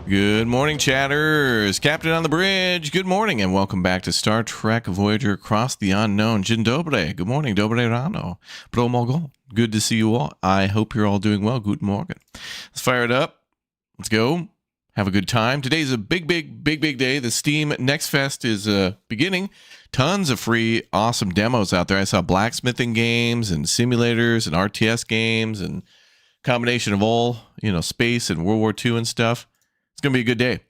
Good morning, chatters. Captain on the bridge. Good morning, and welcome back to Star Trek Voyager Across the Unknown. Dzień dobry. Good morning. Dobre rano. Pro mogol. Good to see you all. I hope you're all doing well. Guten Morgen. Let's fire it up. Let's go. Have a good time. Today's a big day. The Steam Next Fest is beginning. Tons of free, awesome demos out there. I saw blacksmithing games and simulators and RTS games and combination of all, space and World War II and stuff. It's going to be a good day.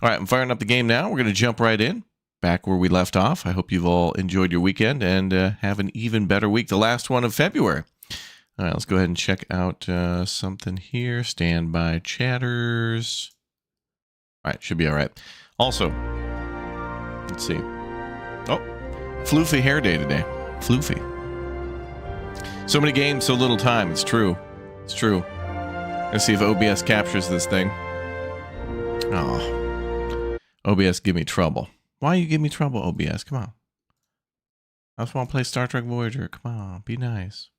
All right, I'm firing up the game now. We're going to jump right in, back where we left off. I hope you've all enjoyed your weekend and have an even better week, the last one of February. All right, let's go ahead and check out something here. Stand by, chatters. All right, should be all right. Also, let's see. Oh, floofy hair day today. Floofy. So many games, so little time. It's true. It's true. Let's see if OBS captures this thing. Oh, OBS, give me trouble. Why you give me trouble, OBS? Come on. I just want to play Star Trek Voyager. Come on, be nice.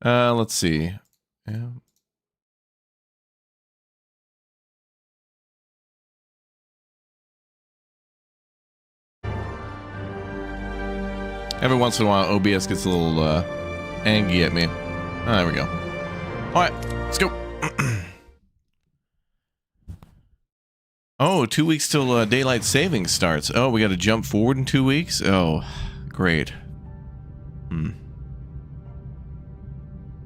Let's see. Every once in a while, OBS gets a little angry at me. Oh, there we go. All right, let's go. Oh, 2 weeks till daylight savings starts. Oh, we got to jump forward in 2 weeks? Oh, great.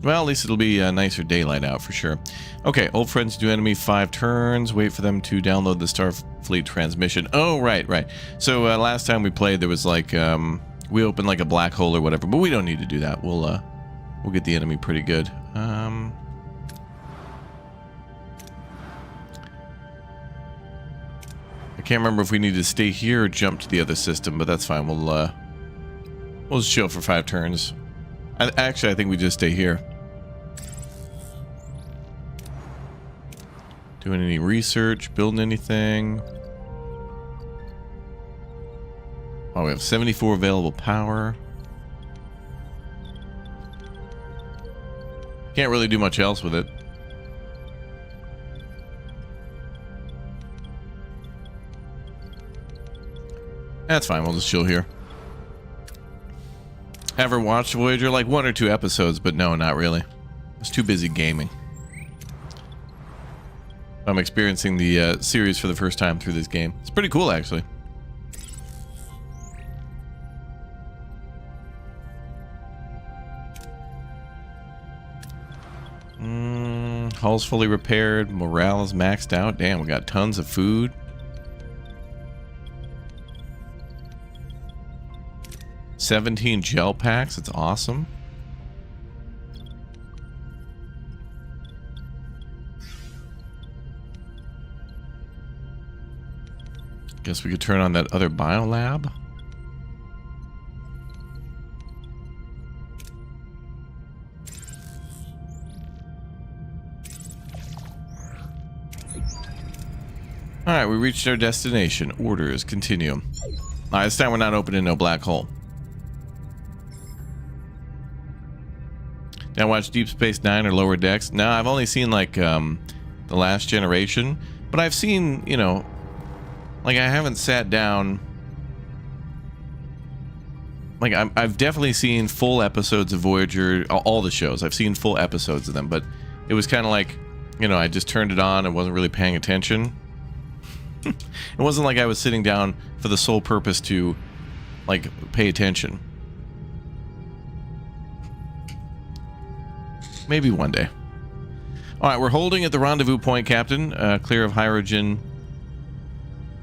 Well, at least it'll be a nicer daylight out for sure. Okay, old friends do enemy 5 turns. Wait for them to download the Starfleet transmission. Oh, right. So last time we played, there was like... we opened like a black hole or whatever, but we don't need to do that. We'll get the enemy pretty good. I can't remember if we need to stay here or jump to the other system, but that's fine. We'll just chill for 5 turns. Actually, I think we just stay here. Doing any research, building anything. Oh, we have 74 available power. Can't really do much else with it. That's fine, we'll just chill here. Ever watched Voyager? Like 1 or 2 episodes, but no, not really. I was too busy gaming. I'm experiencing the series for the first time through this game. It's pretty cool, actually. Hull's fully repaired. Morale is maxed out. Damn, we got tons of food. $17 gel packs. It's awesome. Guess we could turn on that other biolab. Alright, we reached our destination. Orders, continue. Alright, this time we're not opening no black hole. Now watch Deep Space Nine or Lower Decks. Now, I've only seen, like, The Last Generation. But I've seen, like, I haven't sat down... Like, I've definitely seen full episodes of Voyager, all the shows. I've seen full episodes of them, but it was kind of like, I just turned it on and wasn't really paying attention. It wasn't like I was sitting down for the sole purpose to, like, pay attention. Maybe one day. Alright, we're holding at the rendezvous point, Captain. Clear of hydrogen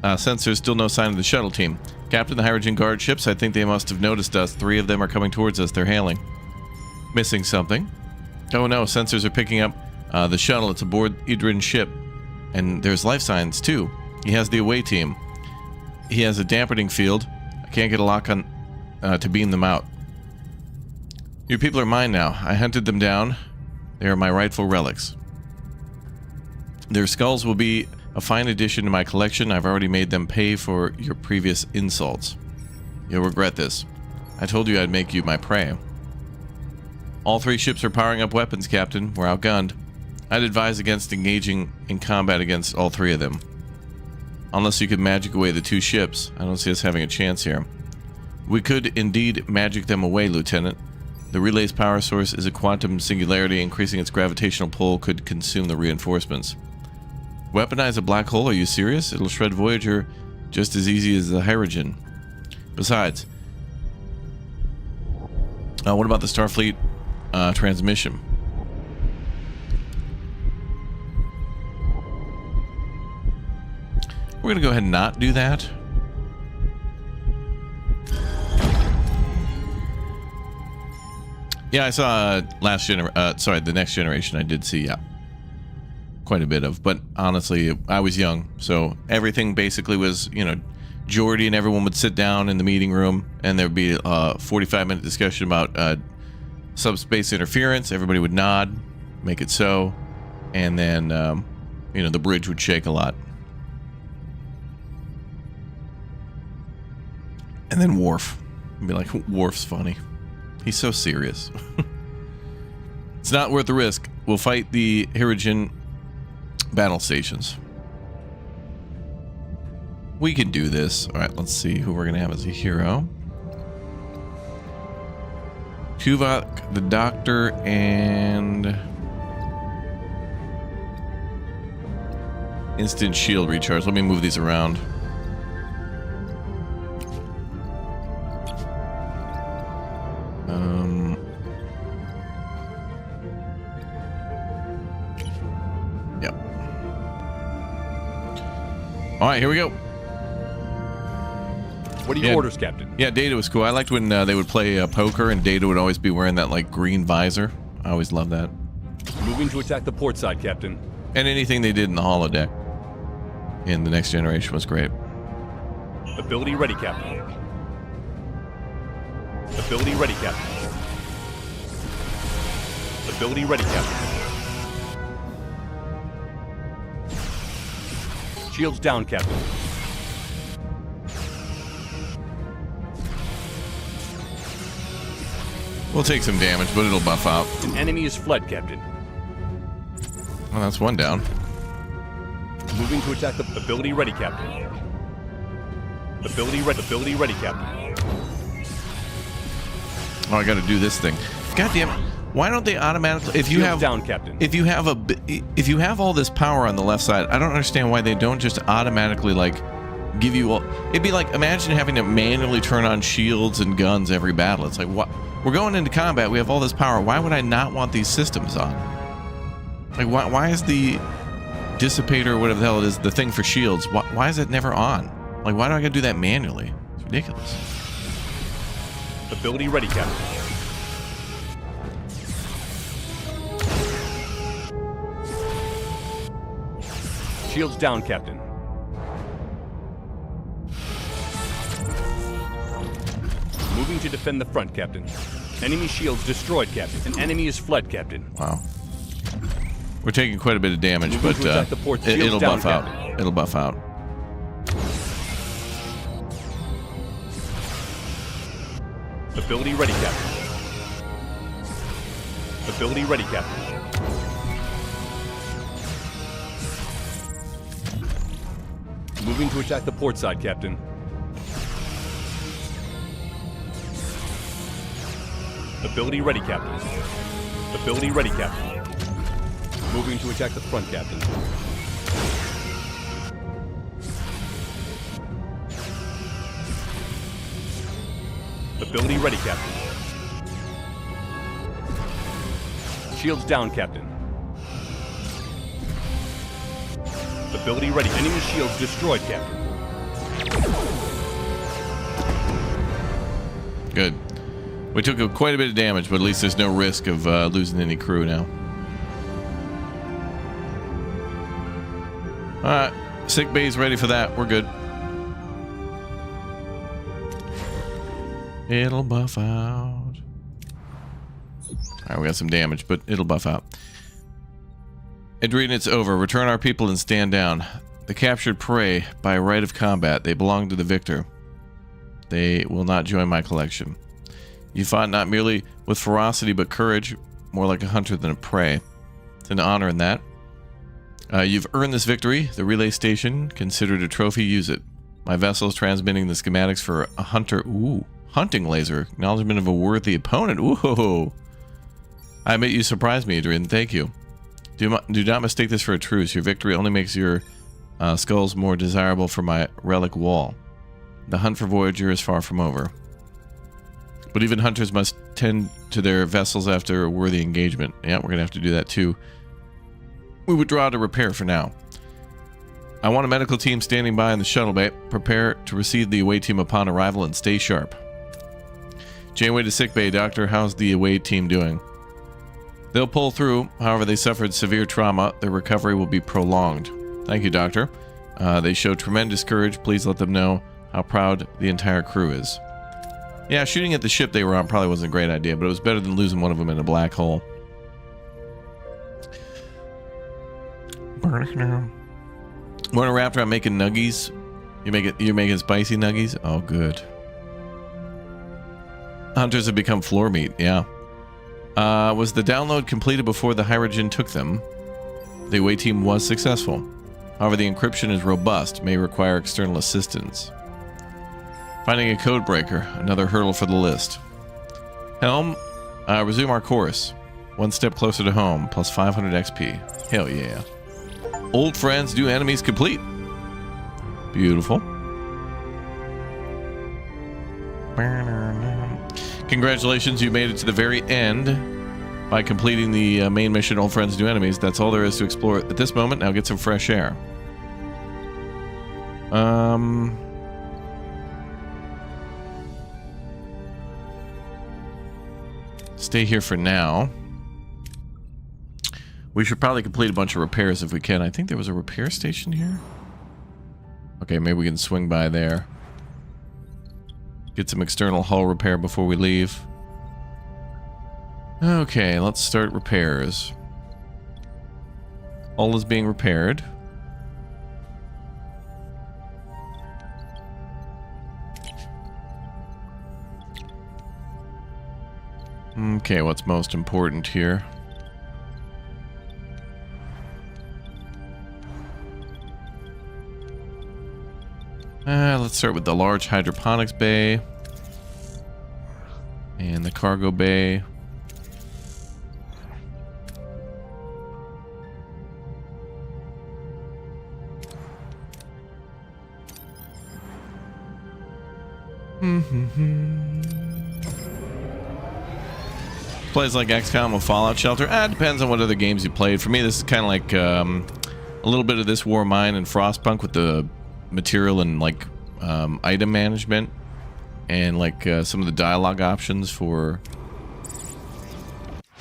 sensors. Still no sign of the shuttle team. Captain, the hydrogen guard ships, I think they must have noticed us. 3 of them are coming towards us. They're hailing. Missing something. Oh no, sensors are picking up the shuttle. It's aboard Idrin's ship. And there's life signs, too. He has the away team. He has a dampening field. I can't get a lock on to beam them out. Your people are mine now. I hunted them down. They are my rightful relics. Their skulls will be A fine addition to my collection. I've already made them pay for your previous insults. You'll regret this. I told you I'd make you my prey. All 3 ships are powering up weapons, Captain. We're outgunned. I'd advise against engaging in combat against all 3 of them. Unless you could magic away the 2 ships, I don't see us having a chance here. We could indeed magic them away, Lieutenant. The relay's power source is a quantum singularity. Increasing its gravitational pull could consume the reinforcements. Weaponize a black hole? Are you serious? It'll shred Voyager just as easy as the hydrogen. Besides, what about the Starfleet transmission? We're gonna go ahead and not do that. Yeah, I saw the Next Generation. I did see, quite a bit of. But honestly, I was young, so everything basically was, you know, Geordi and everyone would sit down in the meeting room, and there'd be a 45-minute discussion about subspace interference. Everybody would nod, make it so, and then, you know, the bridge would shake a lot. And then Worf. I'd be like, Worf's funny. He's so serious. It's not worth the risk. We'll fight the Hirogen battle stations. We can do this. Alright, let's see who we're going to have as a hero. Tuvok, the Doctor, and... instant shield recharge. Let me move these around. Yep. All right, here we go. What are your orders, Captain? Yeah, Data was cool. I liked when they would play poker and Data would always be wearing that like green visor. I always loved that. Moving to attack the port side, Captain. And anything they did in the holodeck in the Next Generation was great. Ability ready, Captain. Ability ready, Captain. Ability ready, Captain. Shields down, Captain. We'll take some damage, but it'll buff out. An enemy is fled, Captain. Well, that's one down. Moving to attack the ability ready, Captain. Ability ready, Captain. Oh, I got to do this thing. God damn it. Why don't they automatically, if you have down, Captain. if you have all this power on the left side, I don't understand why they don't just automatically like give you all. It'd be like, imagine having to manually turn on shields and guns every battle. It's like, what? We're going into combat, we have all this power. Why would I not want these systems on? Like, why is the dissipator or whatever the hell it is, the thing for shields, why is it never on? Like, why do I gotta do that manually? It's ridiculous. Ability ready, Captain. Shields down, Captain. Moving to defend the front, Captain. Enemy shields destroyed, Captain. An enemy is fled, Captain. Wow. We're taking quite a bit of damage, Moving but to attack the port. it'll down, buff out. Captain. It'll buff out. Ability ready, Captain. Ability ready, Captain. Moving to attack the port side, Captain. Ability ready, Captain. Ability ready, Captain. Moving to attack the front, Captain. Ability ready, Captain. Shields down, Captain. Ability ready. Enemy shields destroyed, Captain. Good. We took quite a bit of damage, but at least there's no risk of losing any crew now. Alright. Sick bay's ready for that. We're good. It'll buff out. Alright, we got some damage, but it'll buff out. Adrian, it's over. Return our people and stand down. The captured prey by right of combat. They belong to the victor. They will not join my collection. You fought not merely with ferocity but courage, more like a hunter than a prey. It's an honor in that. You've earned this victory. The relay station, considered a trophy, use it. My vessel is transmitting the schematics for a hunter. Ooh, hunting laser. Acknowledgement of a worthy opponent. Ooh. I admit you surprised me, Adrian. Thank you. Do not mistake this for a truce. Your victory only makes your skulls more desirable for my relic wall. The hunt for Voyager is far from over. But even hunters must tend to their vessels after a worthy engagement. Yeah, we're going to have to do that too. We withdraw to repair for now. I want a medical team standing by in the shuttle bay. Prepare to receive the away team upon arrival and stay sharp. Janeway to sick bay. Doctor, how's the away team doing? They'll pull through. However, they suffered severe trauma. Their recovery will be prolonged. Thank you, Doctor. They show tremendous courage. Please let them know how proud the entire crew is. Yeah, shooting at the ship they were on probably wasn't a great idea, but it was better than losing one of them in a black hole. Morning, Raptor. I'm making nuggies. You're making spicy nuggies? Oh, good. Hunters have become floor meat, yeah. Was the download completed before the Hydrogen took them? The away team was successful. However, the encryption is robust, may require external assistance. Finding a code breaker, another hurdle for the list. Helm, resume our course. One step closer to home, plus 500 XP. Hell yeah. Old friends, new enemies complete. Beautiful. Congratulations, you made it to the very end by completing the main mission, Old Friends, New Enemies. That's all there is to explore at this moment. Now get some fresh air. Stay here for now. We should probably complete a bunch of repairs if we can. I think there was a repair station here. Okay, maybe we can swing by there. Get some external hull repair before we leave. Okay, let's start repairs. Hull is being repaired. Okay, what's most important here? Let's start with the large hydroponics bay and the cargo bay. Plays like XCOM or Fallout Shelter. It depends on what other games you played. For me, this is kind of like a little bit of this War Mine and Frostpunk with the material and like item management and like some of the dialogue options for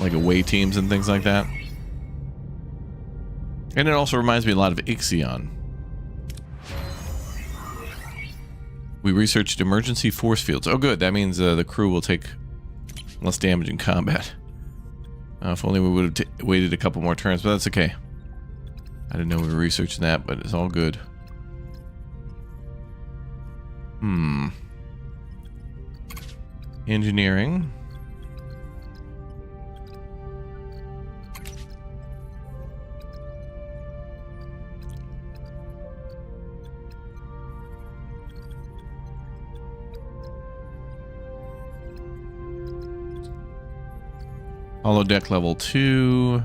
like away teams and things like that. And it also reminds me a lot of Ixion. We researched emergency force fields. Oh good, that means the crew will take less damage in combat. If only we would have waited a couple more turns, but that's okay. I didn't know we were researching that, but it's all good. Engineering. Holodeck level 2.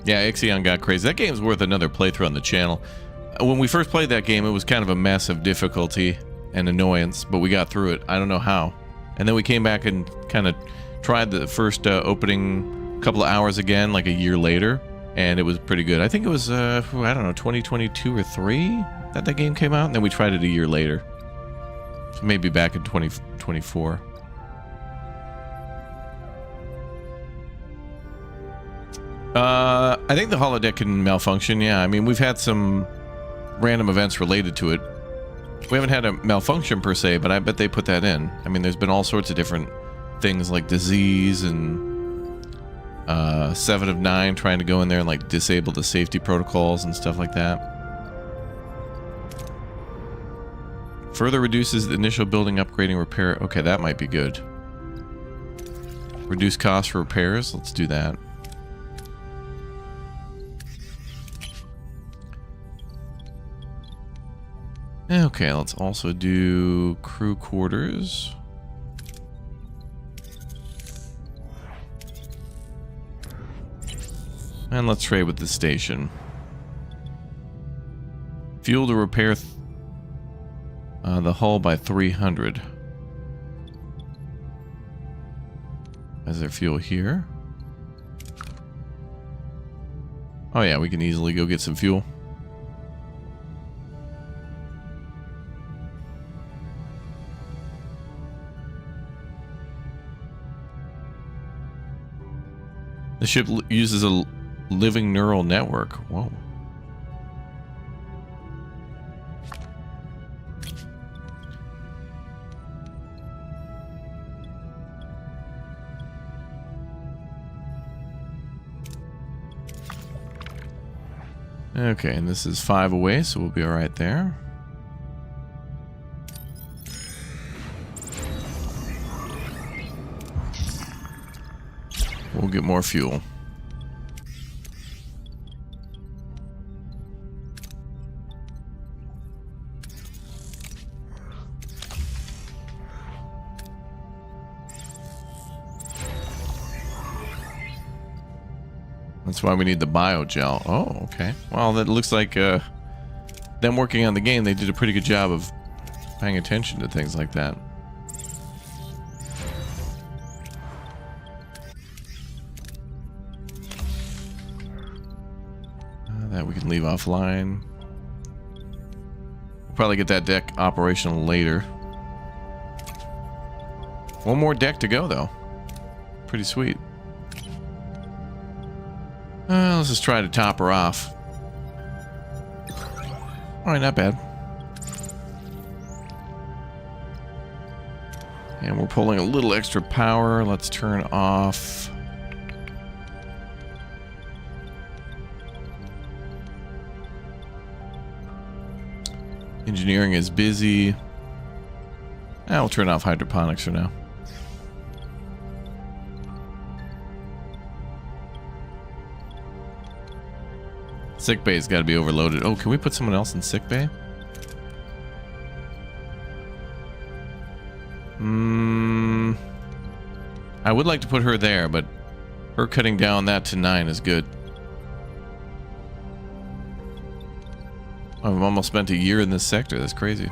Yeah, Ixion got crazy. That game's worth another playthrough on the channel. When we first played that game, it was kind of a mess of difficulty and annoyance, but we got through it. I don't know how. And then we came back and kind of tried the first opening couple of hours again, like a year later, and it was pretty good. I think it was, I don't know, 2022 or 3 that game came out, and then we tried it a year later. So maybe back in 2024. I think the holodeck can malfunction, yeah. I mean, we've had some random events related to it. We haven't had a malfunction per se, but I bet they put that in. I mean, there's been all sorts of different things like disease and 7 of 9 trying to go in there and like disable the safety protocols and stuff like that. Further reduces the initial building upgrading repair. Okay, that might be good. Reduce costs for repairs. Let's do that. Okay, let's also do crew quarters. And let's trade with the station. Fuel to repair the hull by 300. Is there fuel here? Oh yeah, we can easily go get some fuel. The ship uses a living neural network. Whoa. Okay, and this is 5 away, so we'll be all right there. We'll get more fuel. That's why we need the biogel. Oh, okay. Well, that looks like them working on the game, they did a pretty good job of paying attention to things like that. That we can leave offline. We'll probably get that deck operational later. One more deck to go, though. Pretty sweet. Let's just try to top her off. Alright, not bad. And we're pulling a little extra power. Let's turn off. Engineering is busy. We'll turn off hydroponics for now. Sick bay's got to be overloaded. Oh, can we put someone else in sick bay? I would like to put her there, but her cutting down that to 9 is good. I've almost spent a year in this sector. That's crazy.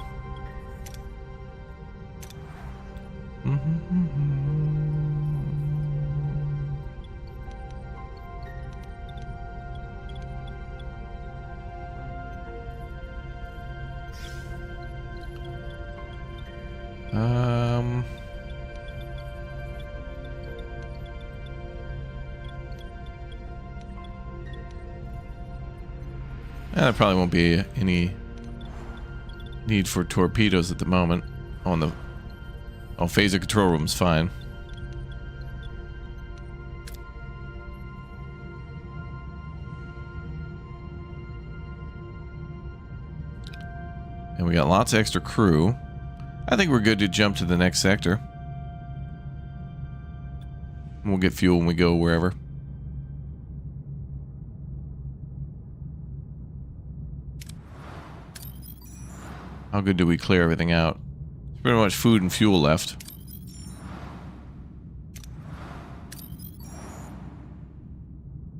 There probably won't be any need for torpedoes at the moment. On the phaser control room's fine. And we got lots of extra crew. I think we're good to jump to the next sector. We'll get fuel when we go wherever. How good do we clear everything out? There's pretty much food and fuel left.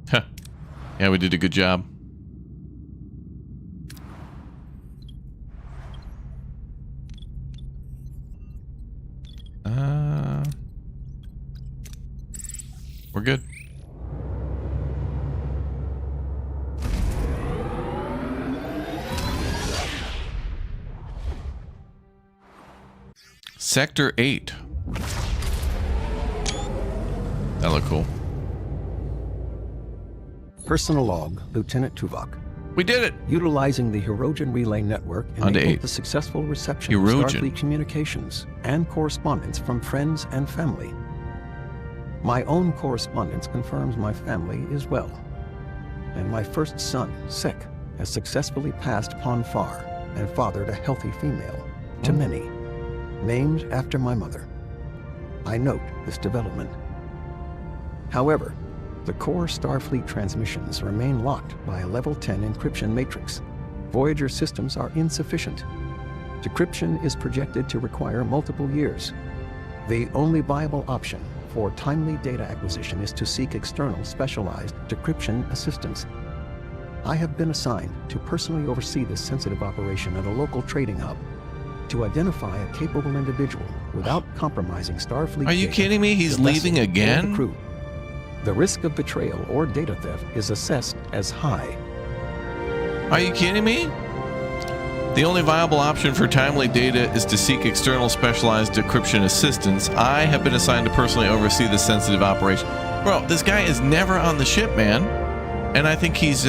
Huh. Yeah, we did a good job. We're good. Sector 8. That looked cool. Personal log, Lieutenant Tuvok. We did it! Utilizing the Hirogen Relay Network enabled the successful reception of Starfleet communications and correspondence from friends and family. My own correspondence confirms my family is well, and my first son, SPEC, has successfully passed Ponfar and fathered a healthy female, to many, named after my mother. I note this development. However, the core Starfleet transmissions remain locked by a level 10 encryption matrix. Voyager systems are insufficient. Decryption is projected to require multiple years. The only viable option for timely data acquisition is to seek external specialized decryption assistance. I have been assigned to personally oversee this sensitive operation at a local trading hub to identify a capable individual without compromising Starfleet. Are you kidding me? He's leaving again? The crew. The risk of betrayal or data theft is assessed as high. Are you kidding me? The only viable option for timely data is to seek external specialized decryption assistance. I have been assigned to personally oversee the sensitive operation. Bro, this guy is never on the ship, man. And I think he's,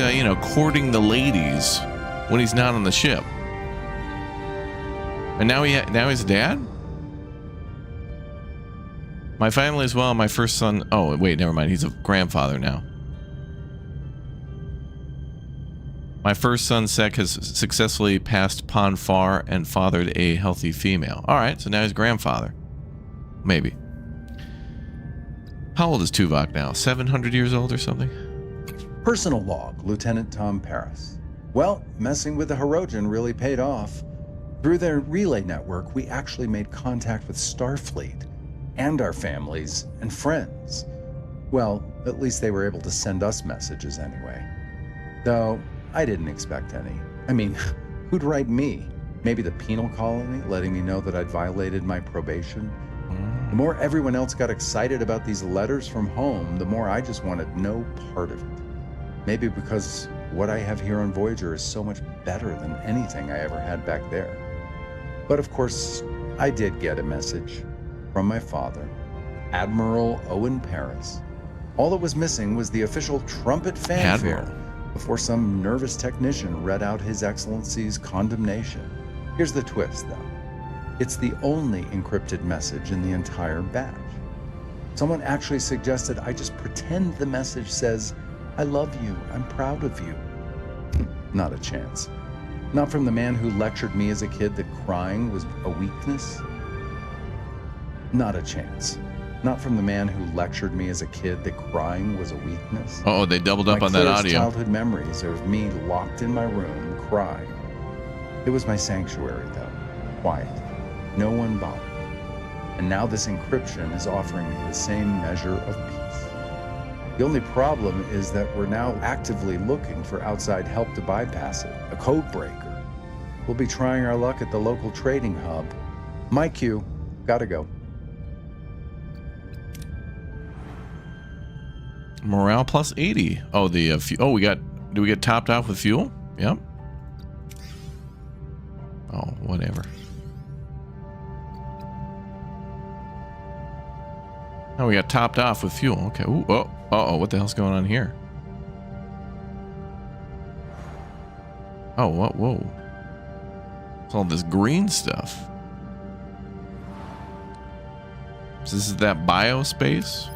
courting the ladies when he's not on the ship. And now he's a dad? My family as well. My first son. Oh, wait, never mind. He's a grandfather now. My first son, SPEC, has successfully passed Ponfar and fathered a healthy female. All right, so now he's grandfather. Maybe. How old is Tuvok now? 700 years old or something? Personal log, Lieutenant Tom Paris. Well, messing with the Hirogen really paid off. Through their relay network, we actually made contact with Starfleet and our families and friends. Well, at least they were able to send us messages anyway. Though, I didn't expect any. I mean, who'd write me? Maybe the penal colony, letting me know that I'd violated my probation? The more everyone else got excited about these letters from home, the more I just wanted no part of it. Maybe because what I have here on Voyager is so much better than anything I ever had back there. But of course, I did get a message from my father, Admiral Owen Paris. All that was missing was the official trumpet fanfare before some nervous technician read out His Excellency's condemnation. Here's the twist, though. It's the only encrypted message in the entire batch. Someone actually suggested I just pretend the message says, "I love you, I'm proud of you." Not a chance. Not from the man who lectured me as a kid that crying was a weakness. Not a chance. Not from the man who lectured me as a kid that crying was a weakness. Oh, they doubled up on that audio. My childhood memories are of me locked in my room crying. It was my sanctuary, though. Quiet. No one bothered. And now this encryption is offering me the same measure of peace. The only problem is that we're now actively looking for outside help to bypass it, a code breaker. We'll be trying our luck at the local trading hub. My cue. Gotta go. Morale plus 80. Oh, the do we get topped off with fuel? Yep. Oh, whatever. Oh, we got topped off with fuel. Okay. Ooh, oh, what the hell's going on here? Oh, what? Whoa. It's all this green stuff. So this is that biospace?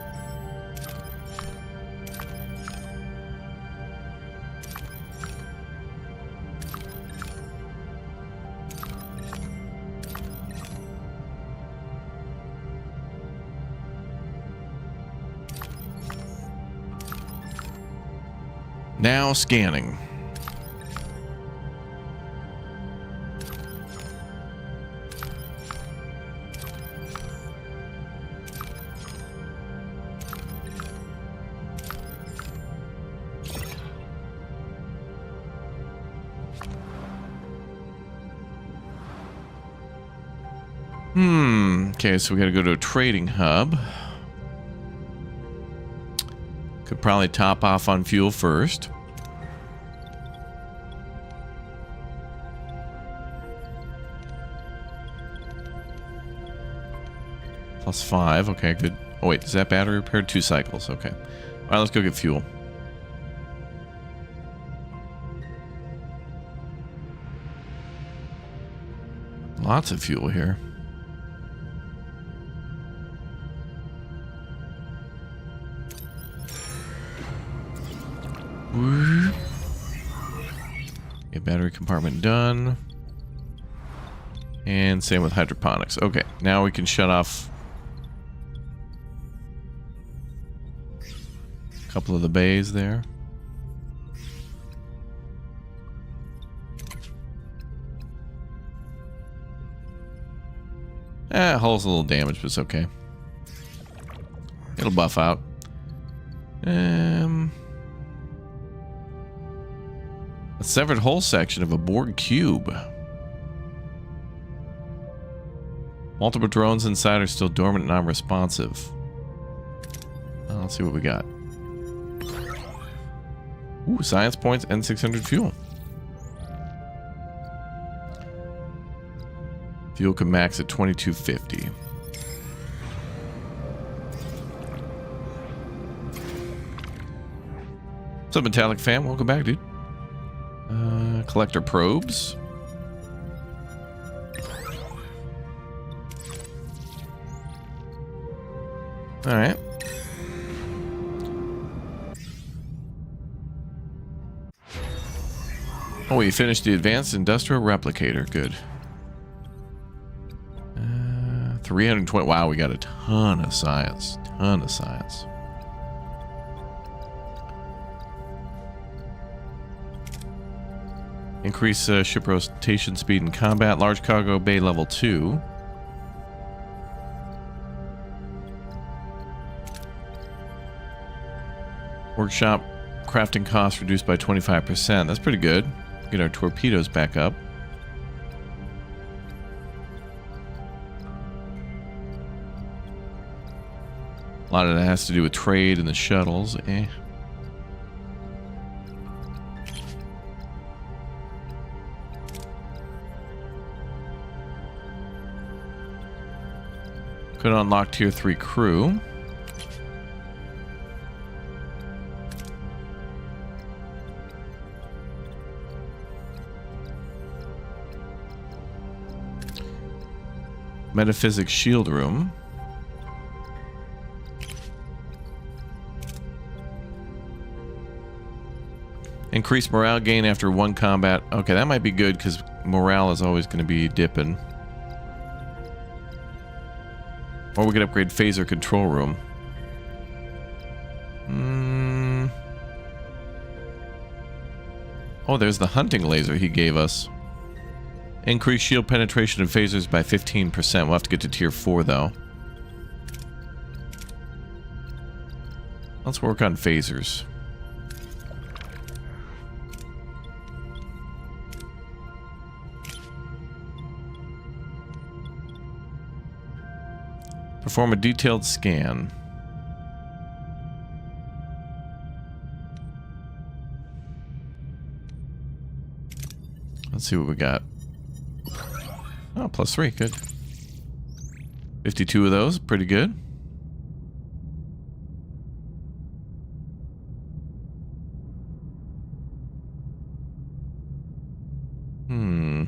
Now scanning. Okay, so we gotta go to a trading hub. Could probably top off on fuel first. +5, okay, good. Oh wait, is that battery repaired? 2 cycles, okay. All right, let's go get fuel. Lots of fuel here. Get battery compartment done. And same with hydroponics. Okay, now we can shut off a couple of the bays there. Hull's a little damaged, but it's okay. It'll buff out. A severed hull section of a Borg cube. Multiple drones inside are still dormant and non-responsive. Let's see what we got. Ooh, science points and 600 fuel. Fuel can max at 2250. What's up, Metallic Fam? Welcome back, dude. Collector probes. All right. Oh, you finished the advanced industrial replicator. Good. 320. Wow, we got a ton of science. Ton of science. Increase ship rotation speed in combat. Large cargo bay level 2. Workshop crafting costs reduced by 25%. That's pretty good. Get our torpedoes back up. A lot of that has to do with trade and the shuttles. Could unlock tier 3 crew. Metaphysics shield room. Increase morale gain after one combat. Okay, that might be good because morale is always going to be dipping. Or we could upgrade phaser control room. Oh, there's the hunting laser he gave us. Increase shield penetration of phasers by 15%. We'll have to get to tier 4 though. Let's work on phasers. Perform a detailed scan. Let's see what we got. Oh, +3, good. 52 of those, pretty good. Hmm.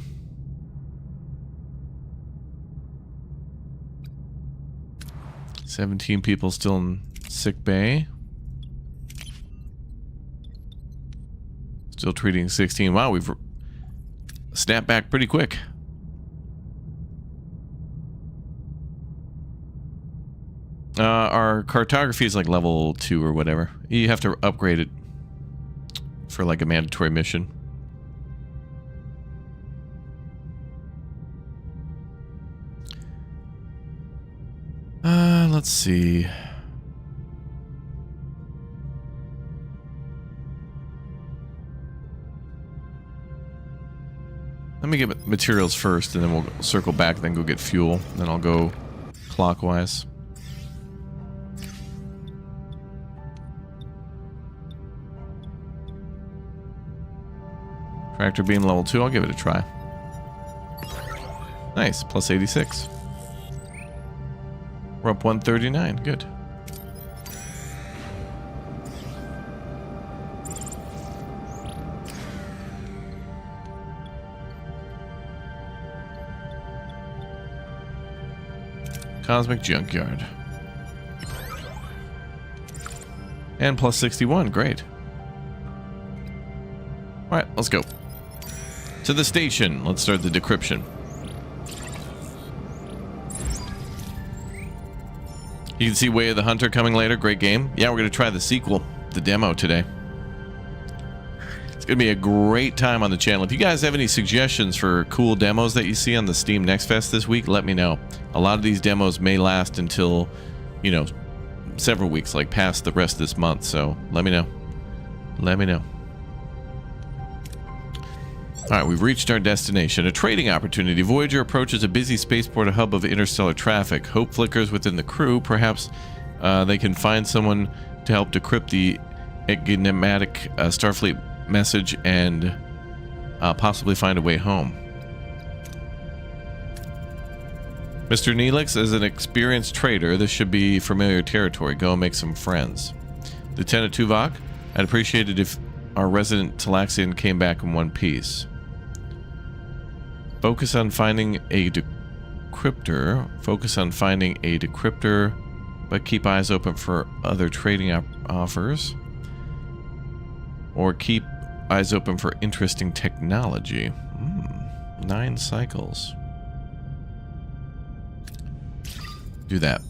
$17 people still in sick bay. Still treating 16. Wow, we've snapped back pretty quick. Our cartography is like level 2 or whatever. You have to upgrade it for like a mandatory mission. Let's see. Let me get materials first, and then we'll circle back, then go get fuel. Then I'll go clockwise. Tractor beam level 2, I'll give it a try. Nice, +86. We're up 139, good. Cosmic Junkyard. And plus 61, great. Alright, let's go. To the station. Let's start the decryption. You can see Way of the Hunter coming later. Great game. Yeah, we're going to try the sequel, the demo today. It's going to be a great time on the channel. If you guys have any suggestions for cool demos that you see on the Steam Next Fest this week, let me know. A lot of these demos may last until, you know, several weeks, like past the rest of this month. So let me know. Let me know. Alright, we've reached our destination. A trading opportunity. Voyager approaches a busy spaceport, a hub of interstellar traffic. Hope flickers within the crew. Perhaps they can find someone to help decrypt the enigmatic Starfleet message and possibly find a way home. Mr. Neelix, as an experienced trader, this should be familiar territory. Go and make some friends. Lieutenant Tuvok, I'd appreciate it if our resident Talaxian came back in one piece. Focus on finding a decryptor. Focus on finding a decryptor, but keep eyes open for other trading offers. Or keep eyes open for interesting technology. 9 cycles. Do that.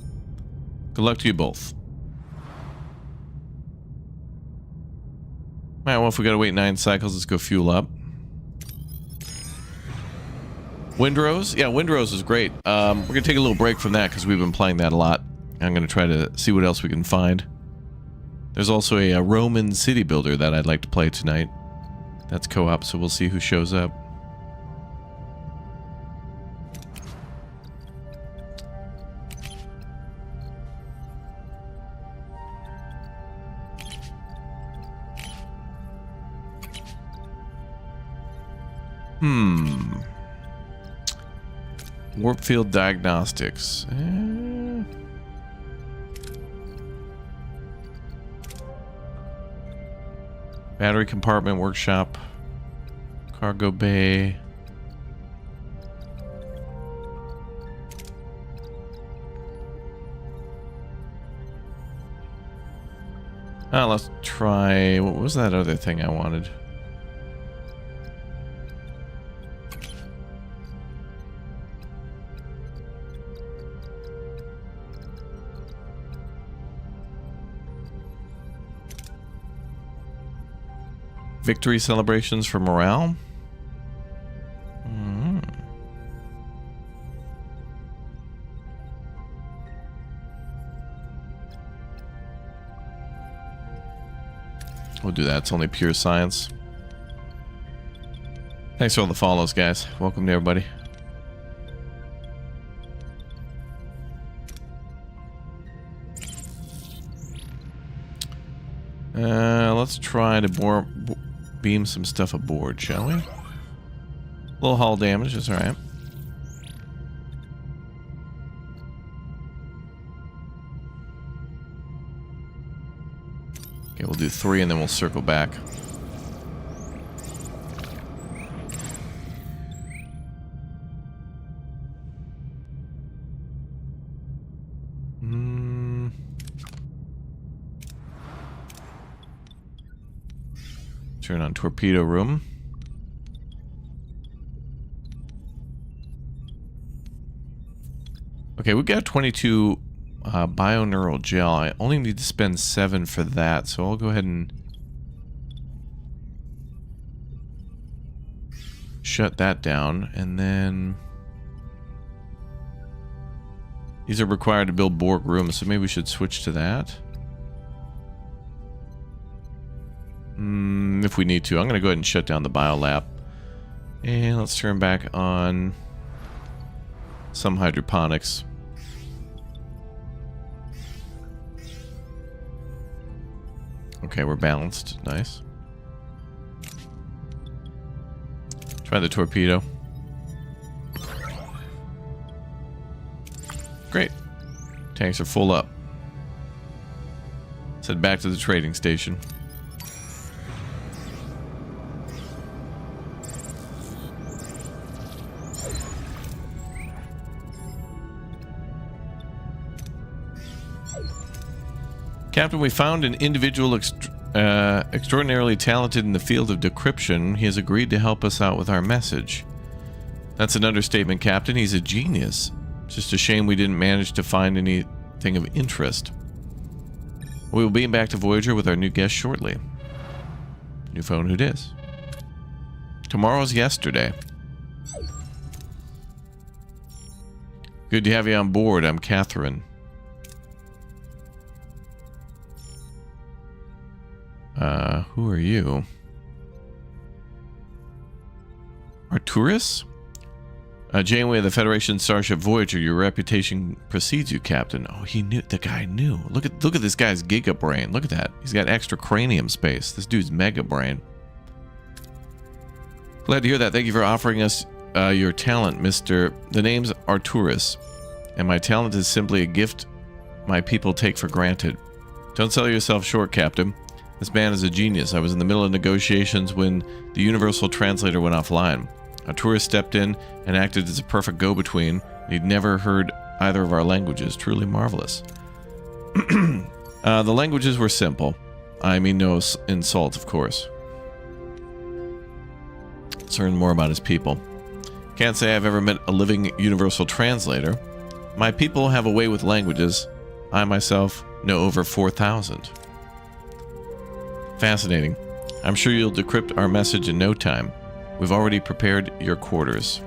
Good luck to you both. Alright, well, if we gotta wait 9 cycles, let's go fuel up. Windrose? Yeah, Windrose is great. We're gonna take a little break from that because we've been playing that a lot. I'm gonna try to see what else we can find. There's also a Roman city builder that I'd like to play tonight. That's co-op, so we'll see who shows up. Warp field diagnostics. Battery compartment workshop. Cargo bay. Let's try... What was that other thing I wanted? Victory celebrations for morale. We'll do that. It's only pure science. Thanks for all the follows, guys. Welcome to everybody. Let's try to beam some stuff aboard, shall we? Little hull damage is alright. Okay, we'll do 3 and then we'll circle back. Turn on torpedo room. Okay, we got 22 bioneural gel. I only need to spend 7 for that, so I'll go ahead and shut that down. And then these are required to build Borg rooms, so maybe we should switch to that. If we need to. I'm going to go ahead and shut down the biolab. And let's turn back on some hydroponics. Okay, we're balanced. Nice. Try the torpedo. Great. Tanks are full up. Let's head back to the trading station. Captain, we found an individual extraordinarily talented in the field of decryption. He has agreed to help us out with our message. That's an understatement, Captain. He's a genius. Just a shame we didn't manage to find anything of interest. We will be back to Voyager with our new guest shortly. New phone, who dis? Tomorrow's yesterday. Good to have you on board. I'm Catherine. Who are you? Arturis? Janeway of the Federation Starship Voyager, your reputation precedes you, Captain. Oh, he knew. The guy knew. Look at this guy's giga brain. Look at that. He's got extra cranium space. This dude's mega brain. Glad to hear that. Thank you for offering us your talent, Mr. The name's Arturis, and my talent is simply a gift my people take for granted. Don't sell yourself short, Captain. This man is a genius. I was in the middle of negotiations when the Universal Translator went offline. Arturis stepped in and acted as a perfect go-between. He'd never heard either of our languages. Truly marvelous. The languages were simple. I mean no insult, of course. Let's learn more about his people. Can't say I've ever met a living Universal Translator. My people have a way with languages. I myself know over 4,000. Fascinating. I'm sure you'll decrypt our message in no time. We've already prepared your quarters.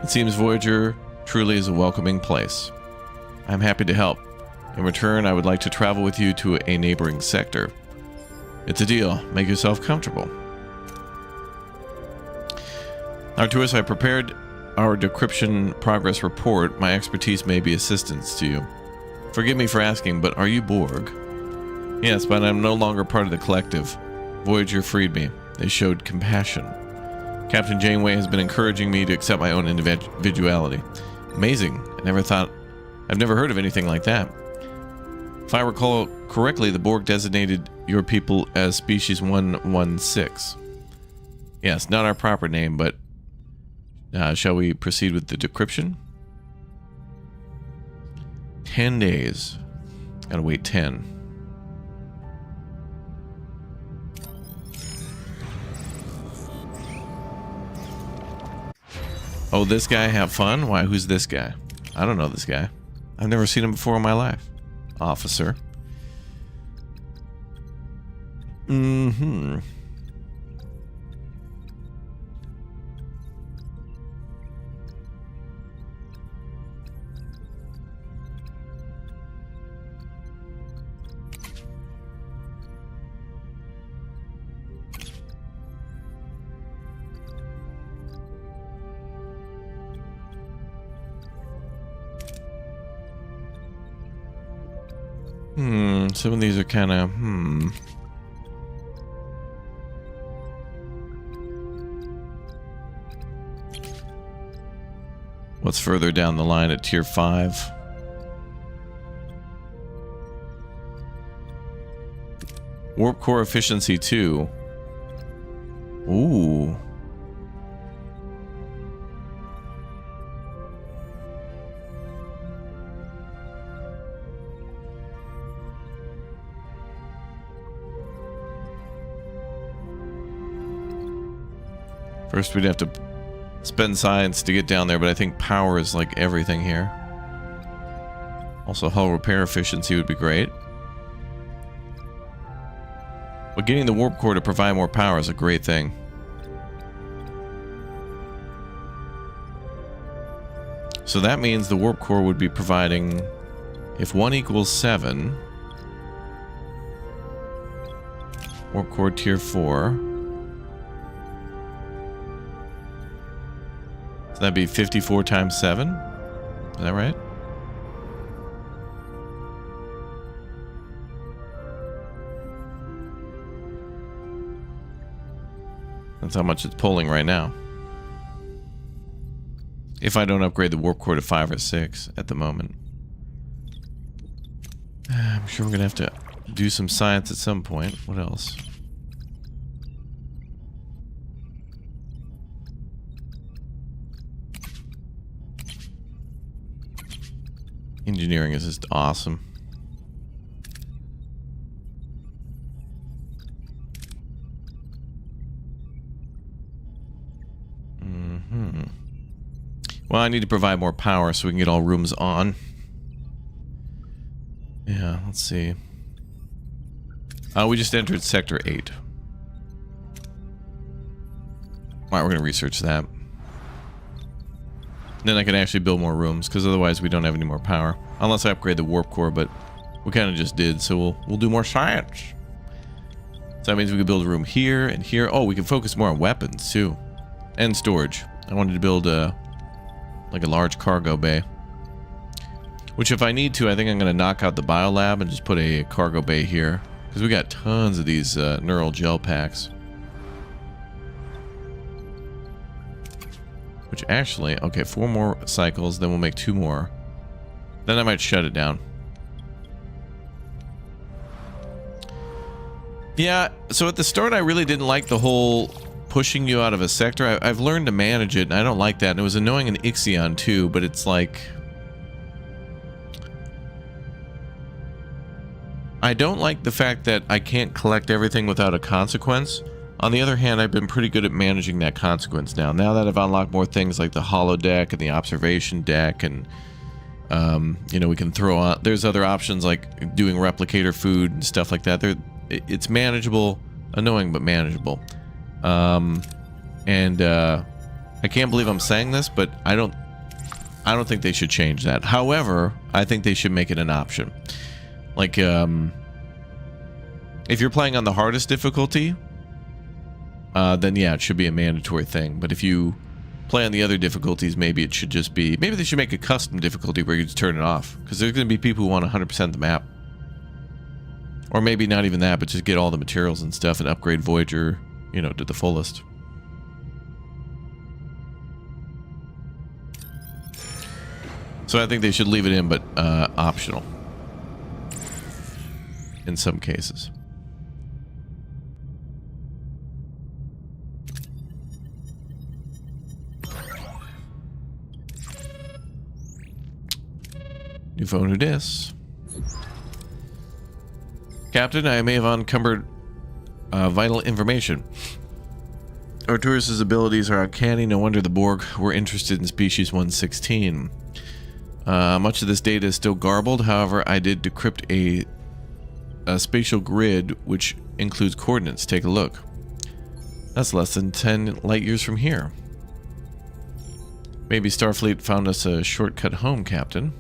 It seems Voyager truly is a welcoming place. I'm happy to help. In return, I would like to travel with you to a neighboring sector. It's a deal. Make yourself comfortable. Arturis, I prepared our decryption progress report. My expertise may be assistance to you. Forgive me for asking, but are you Borg? Yes, but I'm no longer part of the collective. Voyager freed me. They showed compassion. Captain Janeway has been encouraging me to accept my own individuality. Amazing. I've never heard of anything like that. If I recall correctly, the Borg designated your people as Species 116. Yes, not our proper name, but shall we proceed with the decryption? 10 days. Gotta wait 10. Oh, this guy, have fun? Why, who's this guy? I don't know this guy. I've never seen him before in my life. Officer. Mm-hmm. Some of these are kind of, What's further down the line at Tier 5? Warp core efficiency 2. Ooh. First, we'd have to spend science to get down there, but I think power is like everything here. Also, hull repair efficiency would be great. But getting the warp core to provide more power is a great thing. So that means the warp core would be providing, if 1 equals 7, warp core Tier 4. So that'd be 54 times 7? Is that right? That's how much it's pulling right now. If I don't upgrade the warp core to 5 or 6 at the moment. I'm sure we're going to have to do some science at some point. What else? Engineering is just awesome. Well, I need to provide more power so we can get all rooms on. Yeah, let's see. We just entered Sector 8. Alright, we're going to research that. Then I can actually build more rooms, because otherwise we don't have any more power. Unless I upgrade the warp core, but we kind of just did, so we'll do more science. So that means we can build a room here and here. Oh, we can focus more on weapons, too. And storage. I wanted to build like a large cargo bay. Which if I need to, I think I'm going to knock out the biolab and just put a cargo bay here. Because we got tons of these neural gel packs. Which actually, okay, 4 more cycles, then we'll make 2 more. Then I might shut it down. Yeah, so at the start I really didn't like the whole pushing you out of a sector. I've learned to manage it, and I don't like that. And it was annoying in Ixion too, but it's like... I don't like the fact that I can't collect everything without a consequence. On the other hand, I've been pretty good at managing that consequence now. Now that I've unlocked more things like the holodeck and the observation deck, and you know, we can throw on... There's other options like doing replicator food and stuff like that. It's manageable, annoying but manageable. I can't believe I'm saying this, but I don't think they should change that. However, I think they should make it an option. Like, if you're playing on the hardest difficulty, then yeah, it should be a mandatory thing. But if you play on the other difficulties, maybe it should just be... Maybe they should make a custom difficulty where you just turn it off. Because there's going to be people who want 100% the map. Or maybe not even that, but just get all the materials and stuff and upgrade Voyager, you know, to the fullest. So I think they should leave it in, but optional. In some cases. New phone, who dis? Captain, I may have uncovered vital information. Arturis' abilities are uncanny. No wonder the Borg were interested in species 116. Much of this data is still garbled. However, I did decrypt a spatial grid which includes coordinates. Take a look. That's less than 10 light years from here. Maybe Starfleet found us a shortcut home, Captain.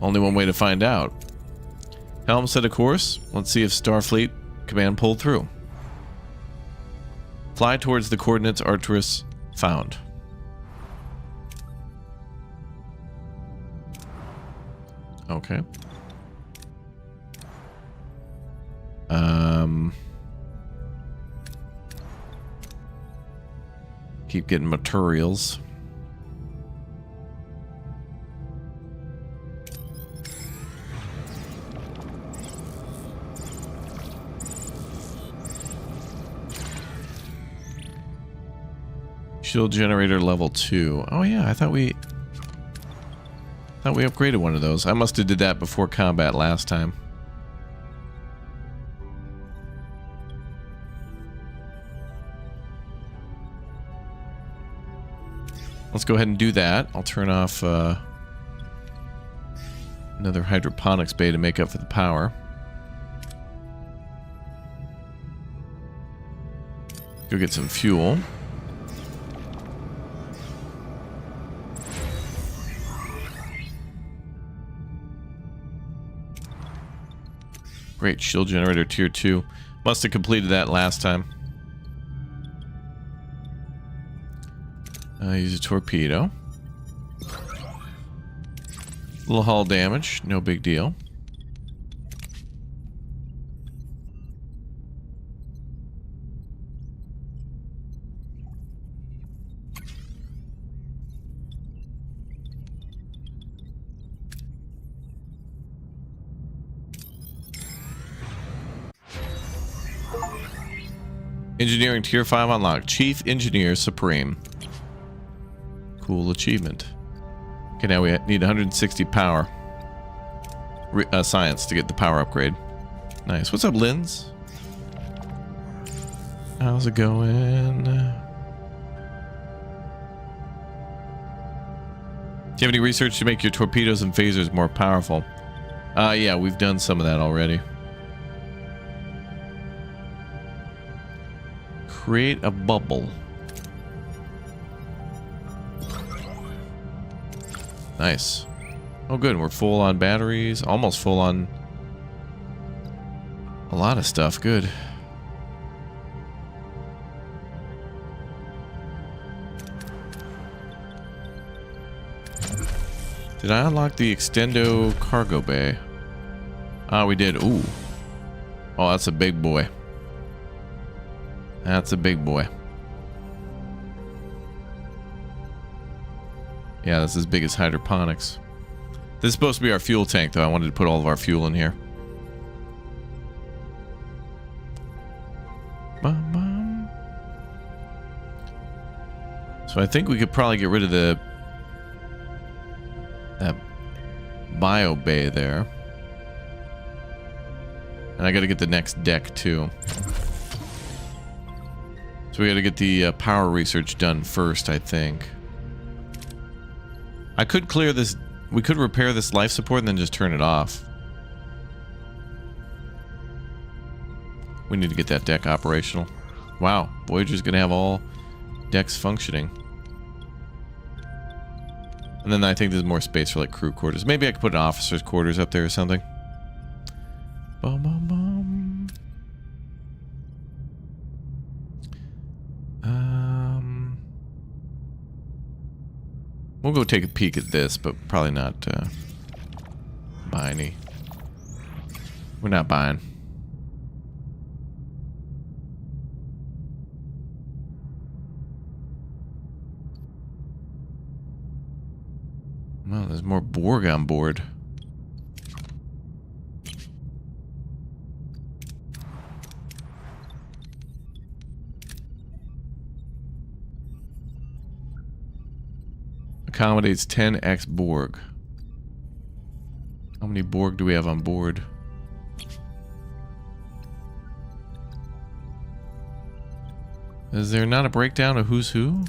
Only one way to find out. Helm set a course. Let's see if Starfleet command pulled through. Fly towards the coordinates Arturis found. Okay. Keep getting materials. Shield generator level 2. Oh yeah, I thought we upgraded one of those. I must have did that before combat last time. Let's go ahead and do that. I'll turn off another hydroponics bay to make up for the power. Go get some fuel. Great, shield generator tier 2. Must have completed that last time. Use a torpedo. Little hull damage, no big deal. Engineering tier 5 unlocked. Chief Engineer Supreme. Cool achievement. Okay, now we need 160 power. Science to get the power upgrade. Nice. What's up, Linz? How's it going? Do you have any research to make your torpedoes and phasers more powerful? Yeah, we've done some of that already. Create a bubble. Nice. Oh, good. We're full on batteries. Almost full on a lot of stuff. Good. Did I unlock the extendo cargo bay? Ah, we did. Ooh. Oh, that's a big boy. That's a big boy. Yeah, that's as big as hydroponics. This is supposed to be our fuel tank, though. I wanted to put all of our fuel in here. Bum, bum. So I think we could probably get rid of that bio bay there. And I got to get the next deck, too. So we got to get the power research done first, I think. I could clear this. We could repair this life support and then just turn it off. We need to get that deck operational. Wow, Voyager's gonna have all decks functioning. And then I think there's more space for like crew quarters. Maybe I could put an officer's quarters up there or something. Bum, bum, bum. We'll go take a peek at this, but probably not buy any. We're not buying. Well, there's more Borg on board. Accommodates 10x Borg. How many Borg do we have on board? Is there not a breakdown of who's who?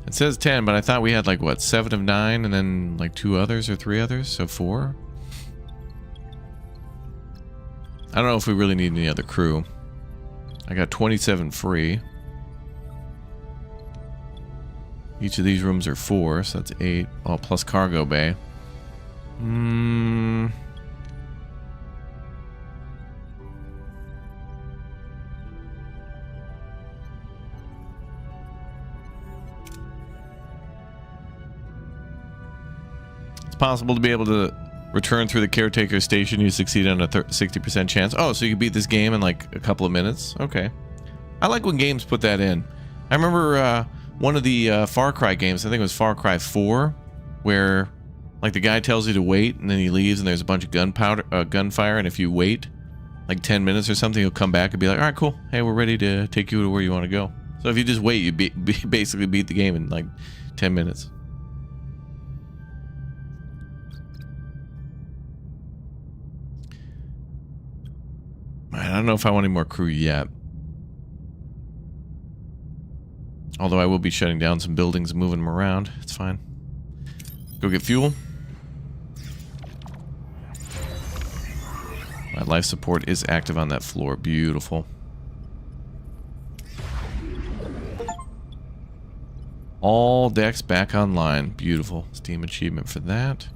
It says 10, but I thought we had like what, 7 of 9 and then like 2 others or 3 others, so 4? I don't know if we really need any other crew. I got 27 free. Each of these rooms are 4, so that's 8. Oh, plus cargo bay. It's possible to be able to return through the caretaker station. You succeed on a 60% chance. Oh, so you can beat this game in like a couple of minutes? Okay. I like when games put that in. I remember one of the Far Cry games, I think it was Far Cry 4, where like the guy tells you to wait and then he leaves and there's a bunch of gunfire, and if you wait like 10 minutes or something, he'll come back and be like, all right, cool. Hey, we're ready to take you to where you want to go. So if you just wait, you basically beat the game in like 10 minutes. I don't know if I want any more crew yet. Although I will be shutting down some buildings and moving them around. It's fine. Go get fuel. My life support is active on that floor. Beautiful. All decks back online. Beautiful. Steam achievement for that.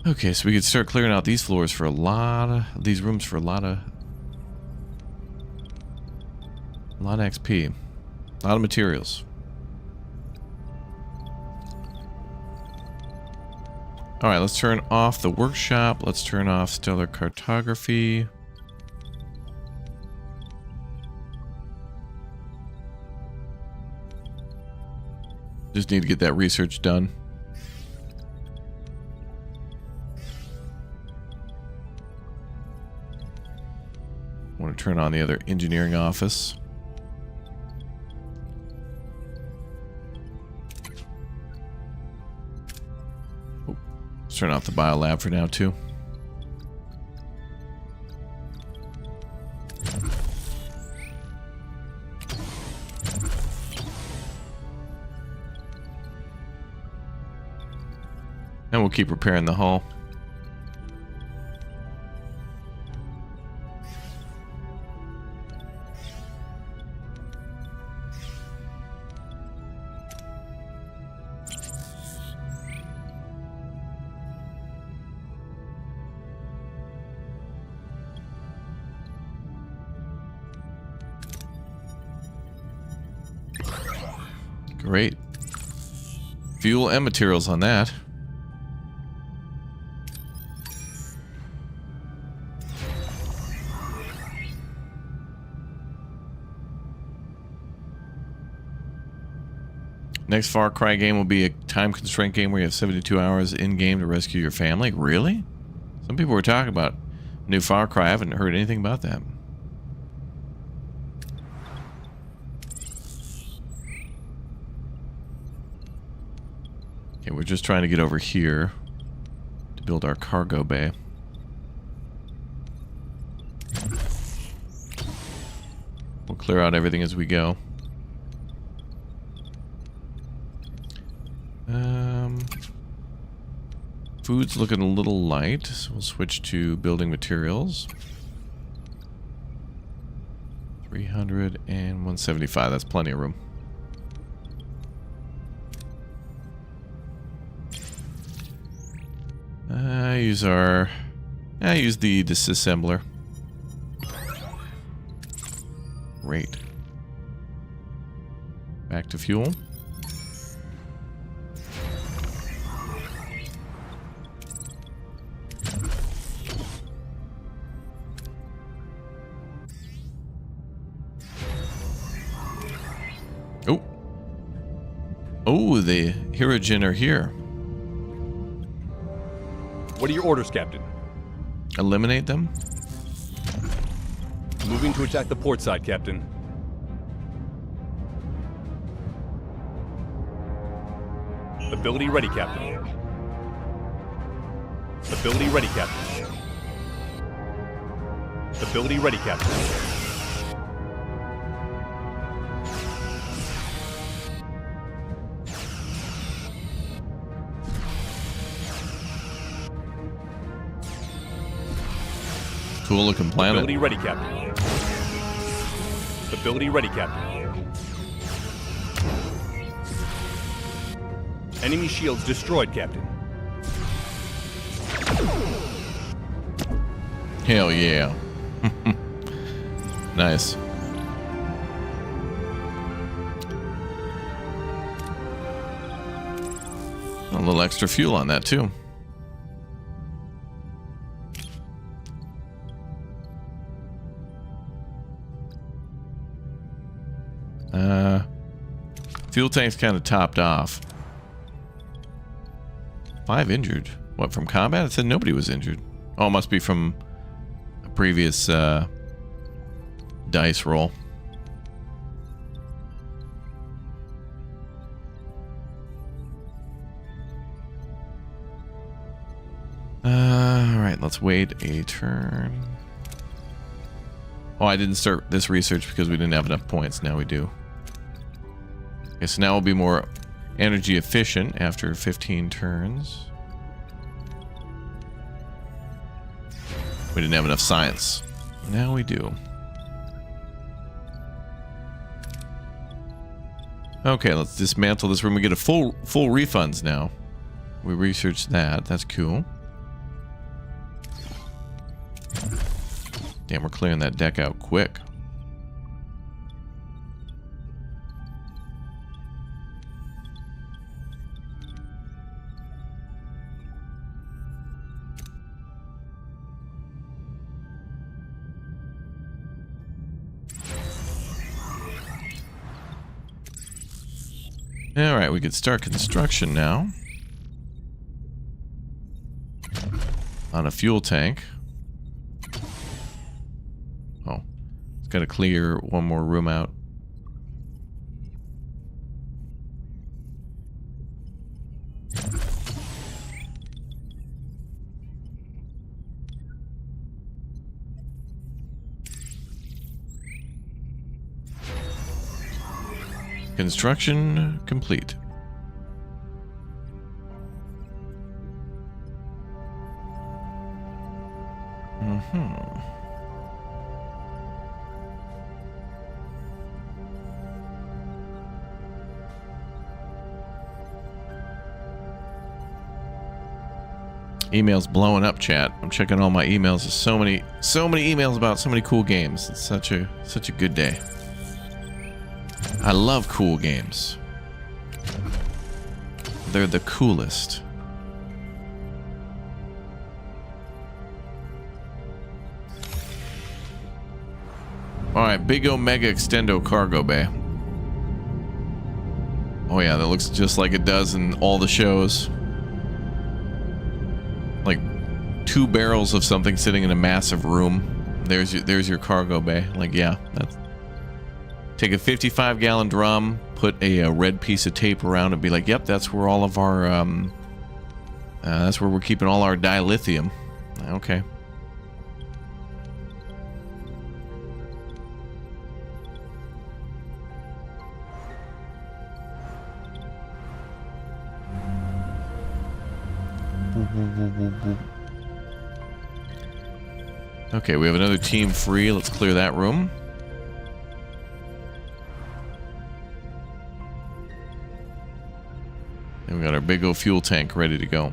Okay, so we could start clearing out these floors for a lot of these rooms for a lot of XP, a lot of materials. All right, let's turn off the workshop. Let's turn off stellar cartography. Just need to get that research done. want to turn on the other engineering office. Oh, let's turn off the biolab for now, too. And we'll keep repairing the hull. Great. Fuel and materials on that. Next Far Cry game will be a time constraint game where you have 72 hours in-game to rescue your family. Really? Some people were talking about new Far Cry. I haven't heard anything about that. Okay, we're just trying to get over here to build our cargo bay. We'll clear out everything as we go. Food's looking a little light, so we'll switch to building materials. 300 and 175, that's plenty of room. I use the disassembler. Great. Back to fuel. Oh, the Hirogen are here. What are your orders, Captain? Eliminate them? Moving to attack the port side, Captain. Ability ready, Captain. Ability ready, Captain. Ability ready, Captain. Cool looking planet. Ability ready, Captain. Ability ready, Captain. Enemy shields destroyed, Captain. Hell yeah. Nice. A little extra fuel on that too. Fuel tank's kind of topped off. 5 injured. What, from combat? It said nobody was injured. Oh, it must be from a previous dice roll. Alright, let's wait a turn. Oh, I didn't start this research because we didn't have enough points. Now we do. Okay, so now we'll be more energy efficient after 15 turns. We didn't have enough science. Now we do. Okay, let's dismantle this room. We get a full refunds now. We researched that. That's cool. Damn, we're clearing that deck out quick. Alright, we could start construction now. On a fuel tank. Oh. Got to clear one more room out. Construction complete. Emails blowing up, chat. I'm checking all my emails. There's so many emails about so many cool games. It's such a good day. I love cool games. They're the coolest. Alright, Big Omega Extendo Cargo Bay. Oh yeah, that looks just like it does in all the shows. Like 2 barrels of something sitting in a massive room. There's your cargo bay. Like, yeah, that's... Take a 55-gallon drum, put a red piece of tape around it, be like, yep, that's where all of our, that's where we're keeping all our dilithium. Okay. Okay, we have another team free. Let's clear that room. And we got our big old fuel tank ready to go.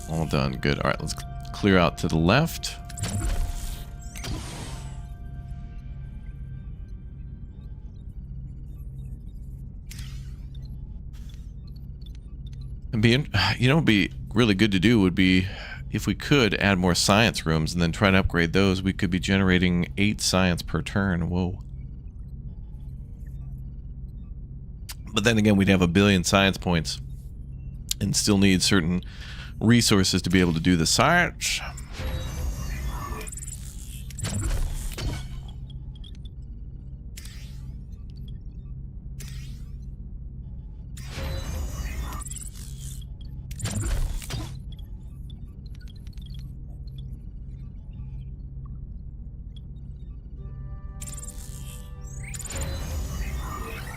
All done. Good. All right, let's clear out to the left. And it'd be really good to do would be if we could add more science rooms and then try to upgrade those. We could be generating 8 science per turn. Whoa. But then again, we'd have 1 billion science points and still need certain resources to be able to do the science.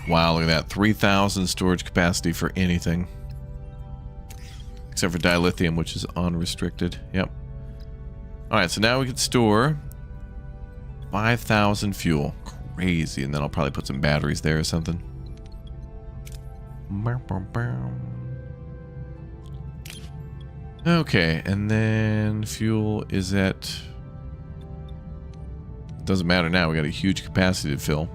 Wow, look at that. 3,000 storage capacity for anything. Except for dilithium, which is unrestricted. Yep. Alright, so now we can store 5,000 fuel. Crazy. And then I'll probably put some batteries there or something. Okay, and then fuel is at... Doesn't matter now. We got a huge capacity to fill.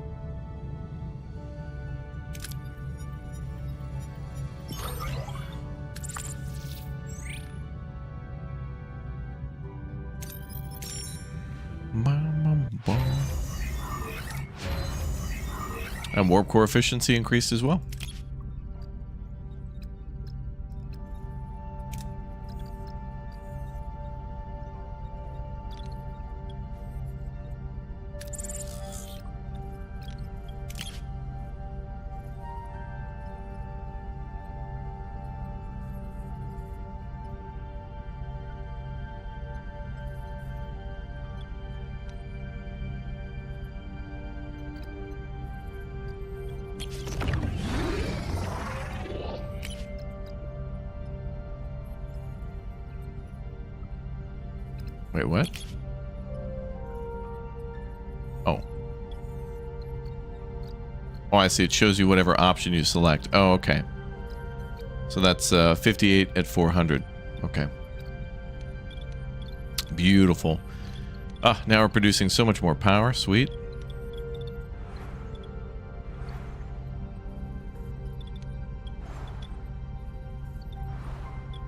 And warp core efficiency increased as well. Wait, what? Oh. Oh, I see. It shows you whatever option you select. Oh, okay. So that's 58 at 400. Okay. Beautiful. Ah, now we're producing so much more power. Sweet.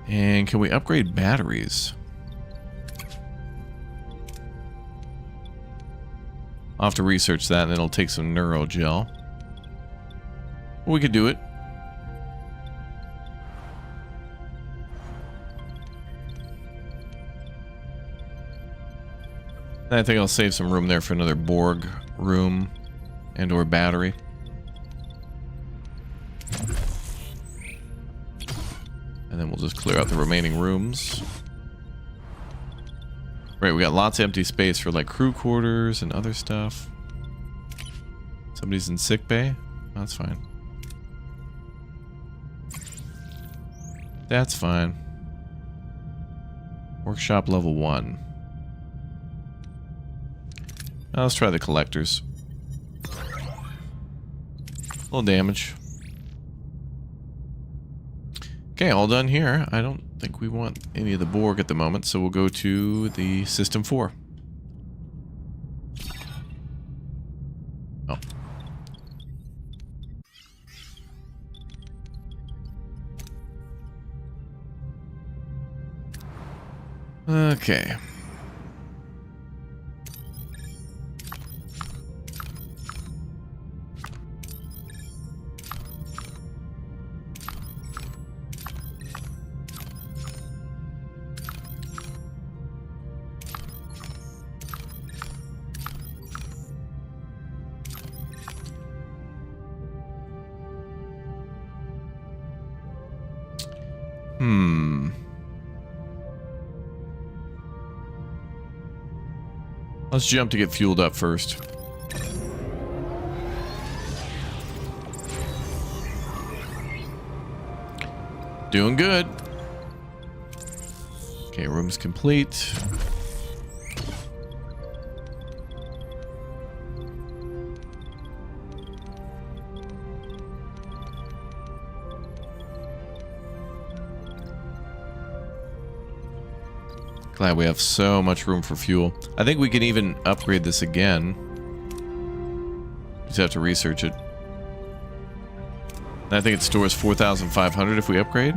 And can we upgrade batteries? I'll have to research that, and it'll take some neurogel. We could do it. I think I'll save some room there for another Borg room and or battery. And then we'll just clear out the remaining rooms. Right, we got lots of empty space for like crew quarters and other stuff. Somebody's in sick bay? That's fine. That's fine. Workshop level 1. Now let's try the collectors. A little damage. Okay, all done here. I don't think we want any of the Borg at the moment, so we'll go to the System 4. Oh. Okay. Let's jump to get fueled up first. Doing good. Okay, room's complete. Glad we have so much room for fuel. I think we can even upgrade this again. Just have to research it. I think it stores 4,500 if we upgrade.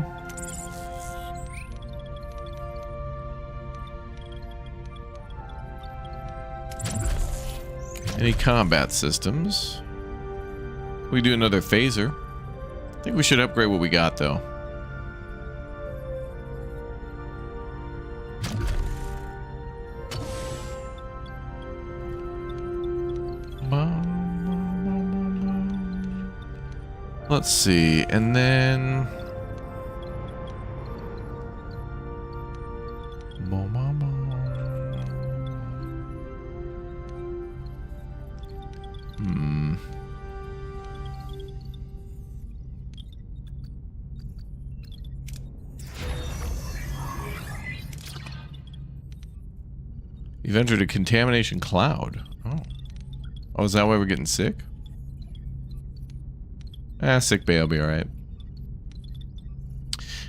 Any combat systems? We do another phaser. I think we should upgrade what we got though. Let's see, and then You've entered a contamination cloud. Oh, is that why we're getting sick? Sick bay will be alright.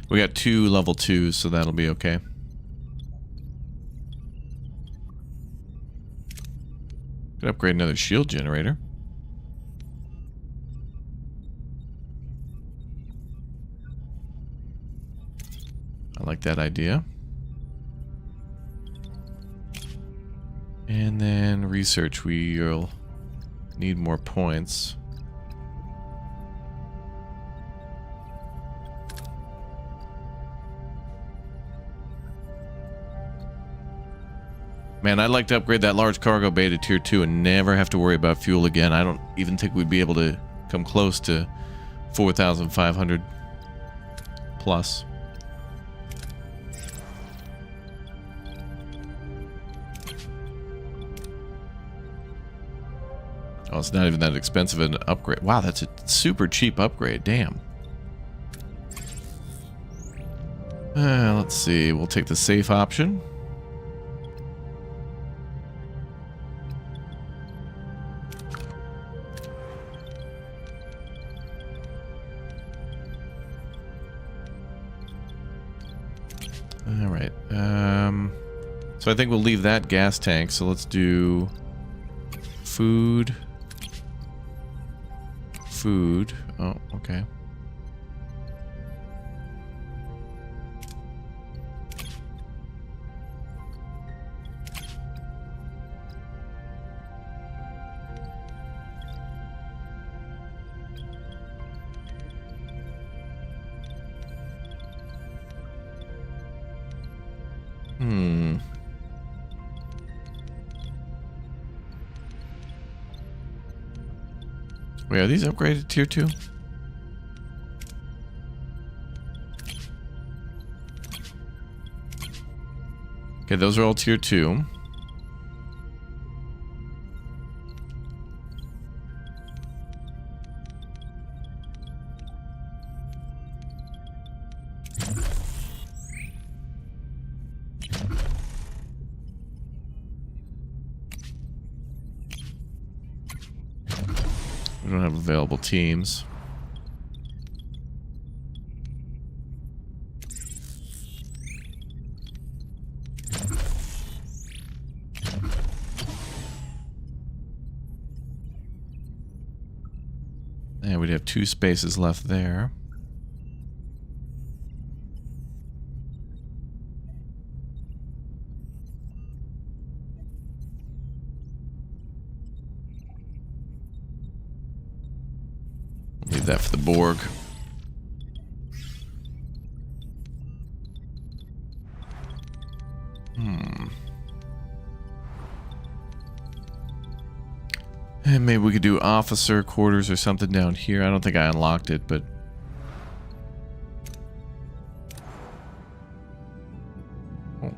We got 2 level 2s, so that'll be okay. Could upgrade another shield generator. I like that idea. And then research, we'll need more points. Man, I'd like to upgrade that large cargo bay to tier 2 and never have to worry about fuel again. I don't even think we'd be able to come close to 4,500 plus. Oh, it's not even that expensive an upgrade. Wow, that's a super cheap upgrade. Damn. Let's see. We'll take the safe option. All right. So I think we'll leave that gas tank. So let's do food. Food. Oh, okay. Wait, are these upgraded tier 2? Okay, those are all tier 2. We don't have available teams. And we'd have 2 spaces left there. Leave that for the Borg. And maybe we could do officer quarters or something down here. I don't think I unlocked it, but... Oh.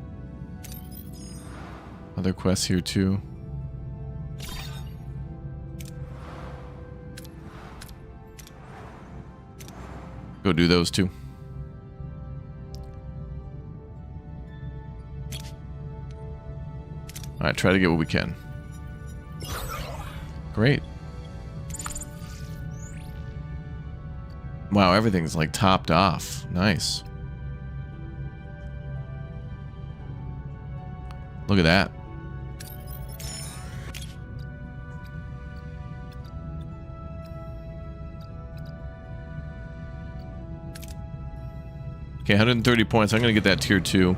Other quests here too. Go do those two. Alright, try to get what we can. Great. Wow, everything's like topped off. Nice. Look at that. Okay, 130 points. I'm going to get that tier 2.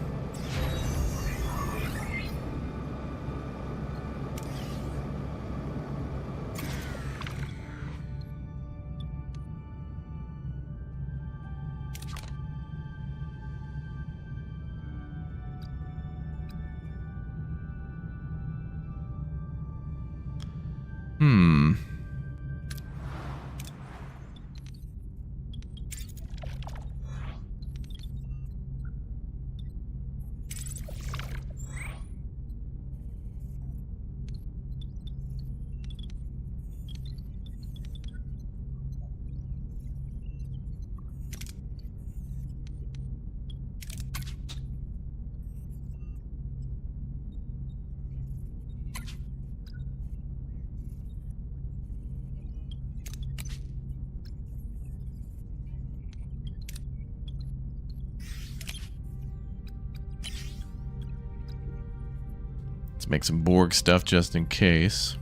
Let's make some Borg stuff just in case.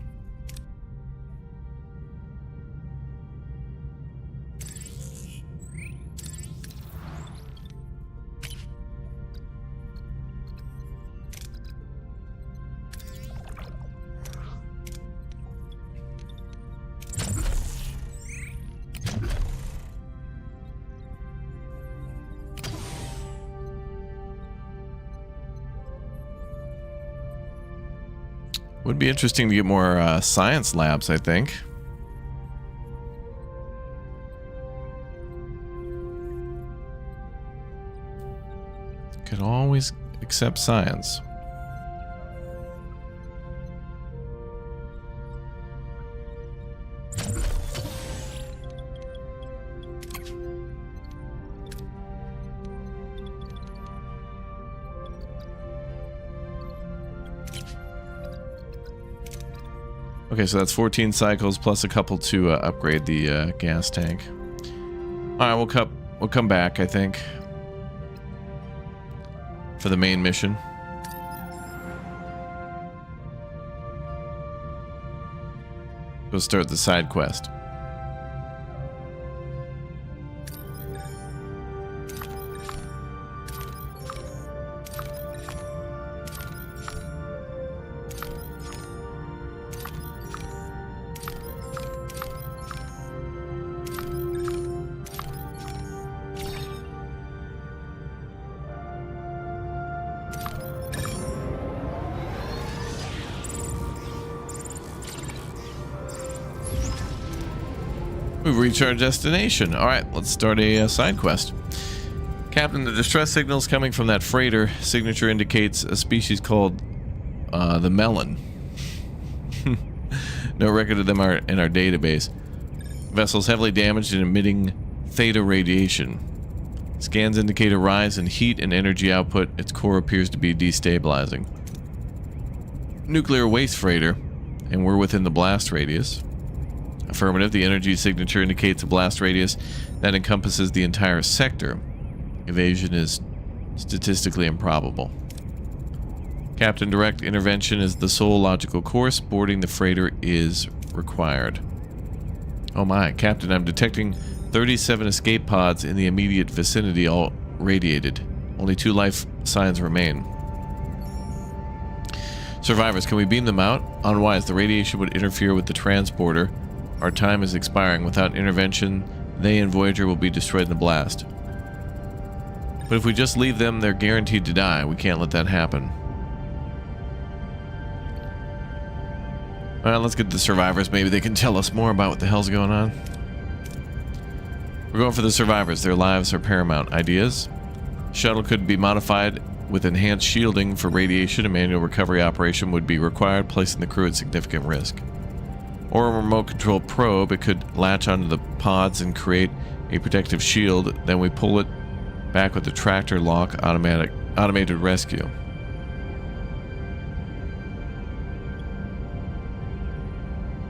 Would be interesting to get more science labs, I think. Could always accept science. Okay, so that's 14 cycles plus a couple to upgrade the gas tank. All right, we'll come back, I think, for the main mission. Go start the side quest. We've reached our destination. All right, let's start a side quest. Captain, the distress signals coming from that freighter signature indicates a species called the Melon. No record of them in our database. Vessel's heavily damaged and emitting theta radiation. Scans indicate a rise in heat and energy output. Its core appears to be destabilizing. Nuclear waste freighter, and we're within the blast radius. Affirmative. The energy signature indicates a blast radius that encompasses the entire sector. Evasion is statistically improbable. Captain, direct intervention is the sole logical course. Boarding the freighter is required. Oh my, Captain, I'm detecting 37 escape pods in the immediate vicinity, all radiated. Only 2 life signs remain. Survivors, can we beam them out? Unwise, the radiation would interfere with the transporter. Our time is expiring. Without intervention, they and Voyager will be destroyed in the blast. But if we just leave them, they're guaranteed to die. We can't let that happen. Alright, let's get the survivors. Maybe they can tell us more about what the hell's going on. We're going for the survivors. Their lives are paramount. Ideas? Shuttle could be modified with enhanced shielding for radiation. A manual recovery operation would be required, placing the crew at significant risk. Or a remote control probe. It could latch onto the pods and create a protective shield. Then we pull it back with the tractor lock automated rescue.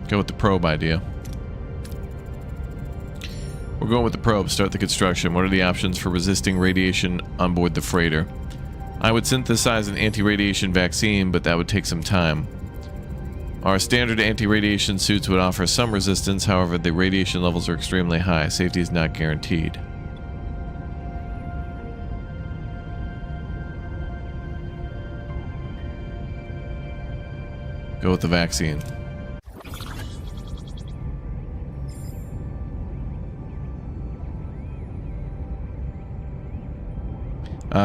Go with the probe idea. We're going with the probe. Start the construction. What are the options for resisting radiation on board the freighter? I would synthesize an anti-radiation vaccine, but that would take some time. Our standard anti-radiation suits would offer some resistance, however, the radiation levels are extremely high. Safety is not guaranteed. Go with the vaccine.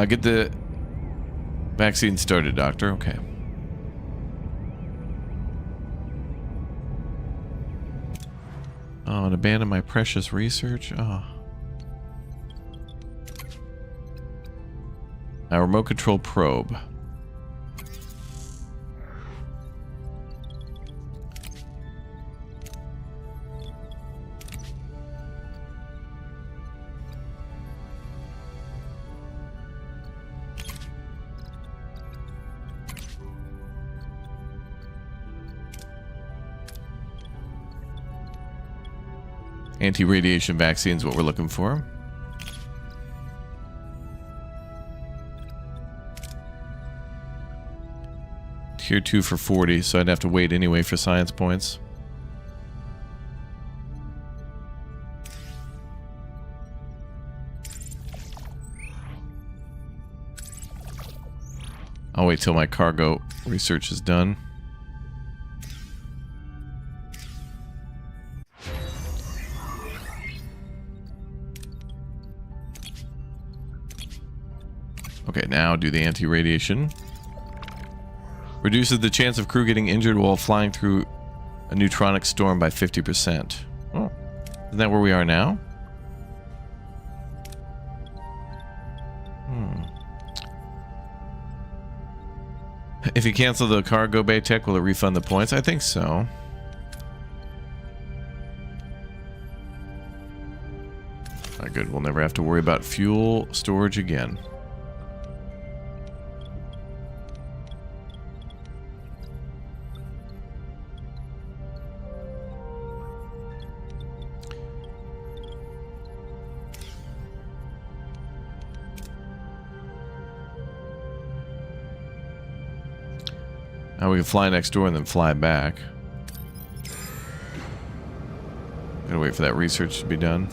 Get the vaccine started, Doctor. Okay. Oh, and abandon my precious research. Oh. Our remote control probe. Anti-radiation vaccine is what we're looking for. Tier 2 for 40, so I'd have to wait anyway for science points. I'll wait till my cargo research is done. Okay, now do the anti-radiation. Reduces the chance of crew getting injured while flying through a neutronic storm by 50%. Oh, isn't that where we are now? If you cancel the cargo bay tech, will it refund the points? I think so. Alright, good. We'll never have to worry about fuel storage again. Now we can fly next door and then fly back. Gotta wait for that research to be done.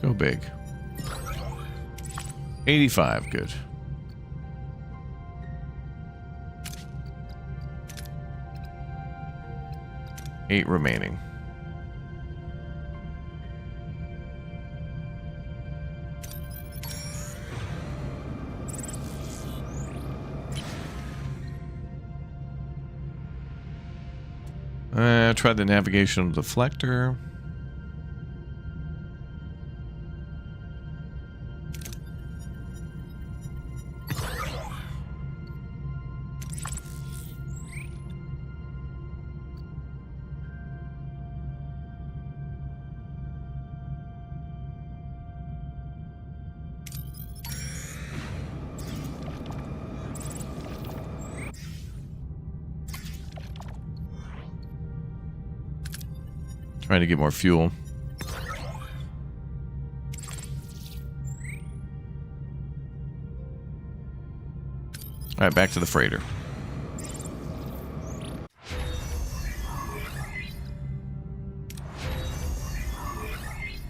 Go big. 85, good. Eight remaining. Try the navigational deflector. Trying to get more fuel. Alright, back to the freighter.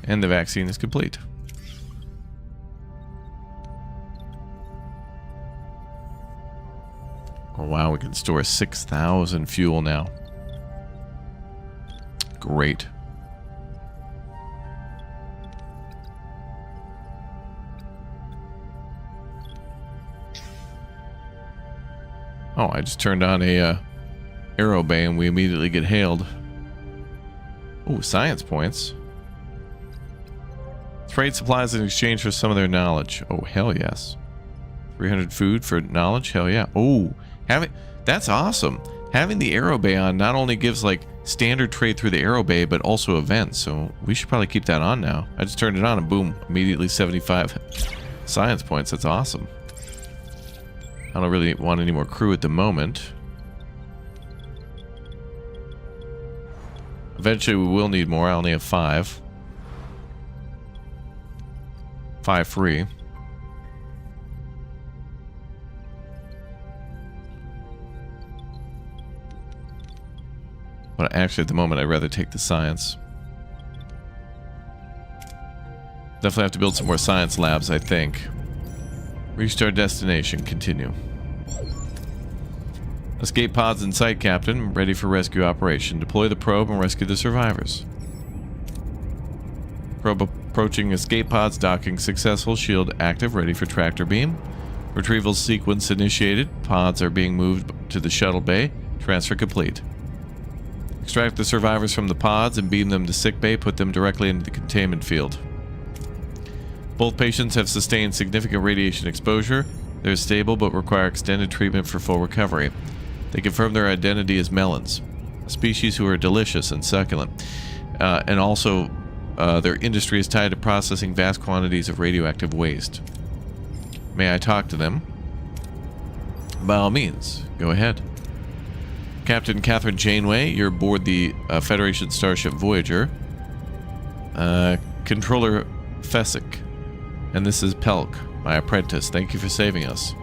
And the vaccine is complete. Oh wow, we can store 6,000 fuel now. Great. Oh, I just turned on a aero bay and we immediately get hailed. Oh, science points. Trade supplies in exchange for some of their knowledge. Oh, hell yes. 300 food for knowledge? Hell yeah. Oh, that's awesome. Having the aero bay on not only gives like standard trade through the aero bay, but also events. So we should probably keep that on now. I just turned it on and boom, immediately 75 science points. That's awesome. I don't really want any more crew at the moment. Eventually we will need more. I only have 5. 5 free. But actually at the moment I'd rather take the science. Definitely have to build some more science labs, I think. Reached our destination. Continue. Escape pods in sight, Captain. Ready for rescue operation. Deploy the probe and rescue the survivors. Probe approaching escape pods. Docking successful. Shield active. Ready for tractor beam. Retrieval sequence initiated. Pods are being moved to the shuttle bay. Transfer complete. Extract the survivors from the pods and beam them to sick bay. Put them directly into the containment field. Both patients have sustained significant radiation exposure. They're stable but require extended treatment for full recovery. They confirm their identity as melons, a species who are delicious and succulent. And also, their industry is tied to processing vast quantities of radioactive waste. May I talk to them? By all means, go ahead. Captain Catherine Janeway, you're aboard the Federation starship Voyager. Controller Fesic. And this is Pelk, my apprentice. Thank you for saving us.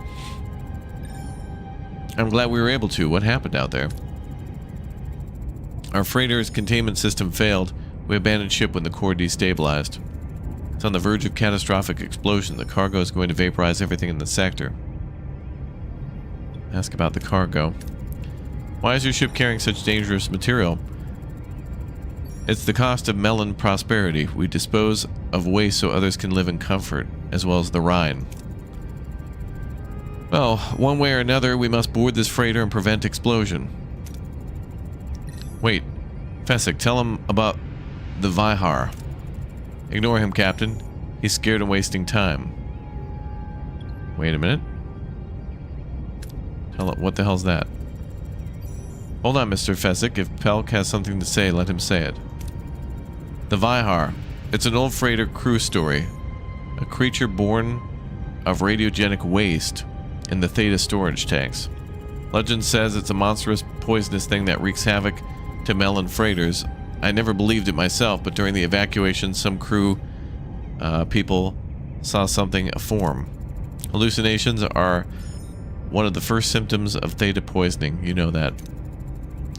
I'm glad we were able to. What happened out there? Our freighter's containment system failed. We abandoned ship when the core destabilized. It's on the verge of catastrophic explosion. The cargo is going to vaporize everything in the sector. Ask about the cargo. Why is your ship carrying such dangerous material? It's the cost of Melon prosperity. We dispose of waste so others can live in comfort, as well as the Rhine. Well, one way or another, we must board this freighter and prevent explosion. Wait, Fesic, tell him about the Voyager. Ignore him, Captain. He's scared and wasting time. Wait a minute. What the hell's that? Hold on, Mr. Fesic. If Pelk has something to say, let him say it. The Voyager. It's an old freighter crew story. A creature born of radiogenic waste in the Theta storage tanks. Legend says it's a monstrous, poisonous thing that wreaks havoc to Melon freighters. I never believed it myself, but during the evacuation, some crew people saw something form. Hallucinations are one of the first symptoms of Theta poisoning. You know that.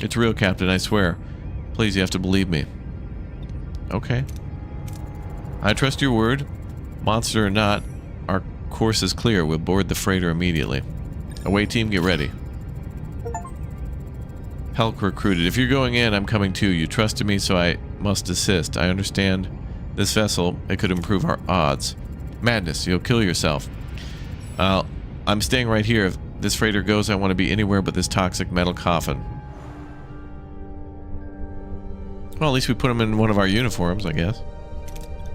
It's real, Captain, I swear. Please, you have to believe me. Okay. I trust your word. Monster or not, our course is clear. We'll board the freighter immediately. Away team, get ready. Pelk recruited. If you're going in, I'm coming too. You trusted me, so I must assist. I understand this vessel. It could improve our odds. Madness. You'll kill yourself. I'm staying right here. If this freighter goes, I want to be anywhere but this toxic metal coffin. Well, at least we put him in one of our uniforms, I guess.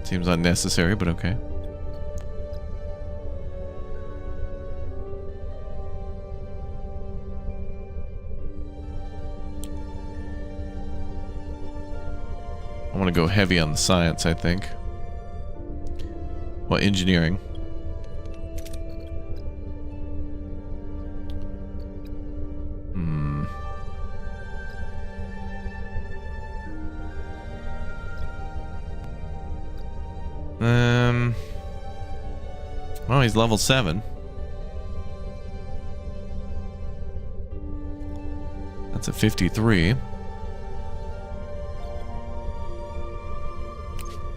Seems unnecessary, but okay. I want to go heavy on the science, I think. Well, engineering. Oh, he's level 7. That's a 53.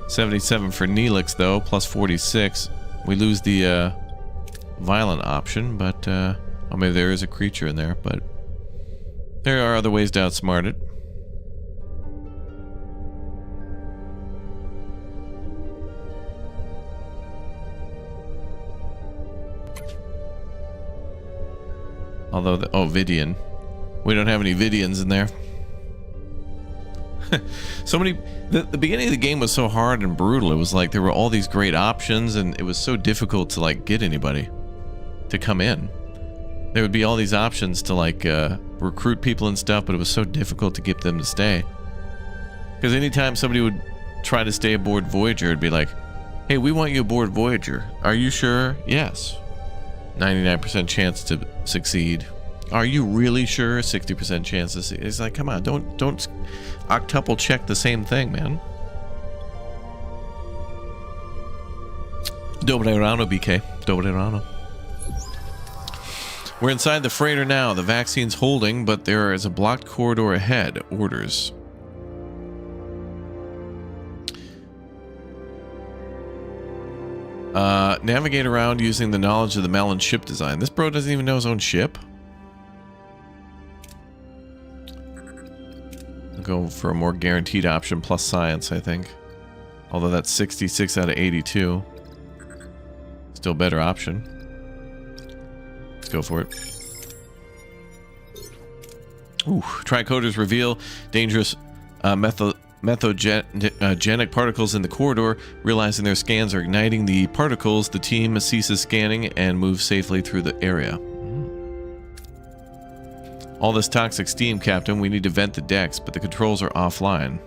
77 for Neelix, though, plus 46. We lose the violent option, but oh, maybe there is a creature in there, but there are other ways to outsmart it. Although, oh, Vidian. We don't have any Vidians in there. So many... The beginning of the game was so hard and brutal. It was like there were all these great options, and it was so difficult to, like, get anybody to come in. There would be all these options to, like, recruit people and stuff, but it was so difficult to get them to stay. Because anytime somebody would try to stay aboard Voyager, it'd be like, hey, we want you aboard Voyager. Are you sure? Yes. 99% chance to succeed. Are you really sure? 60% chance to succeed. It's like, come on, don't octuple check the same thing, man. Dobrerano, BK. Dobrerano. We're inside the freighter now. The vaccine's holding, but there is a blocked corridor ahead. Orders. Navigate around using the knowledge of the Melon ship design. This bro doesn't even know his own ship. I'll go for a more guaranteed option plus science, I think. Although that's 66 out of 82. Still better option. Let's go for it. Ooh, tricoders reveal dangerous methogenic particles in the corridor. Realizing their scans are igniting the particles, the team ceases scanning and moves safely through the area. All this toxic steam, Captain. We need to vent the decks, but the controls are offline.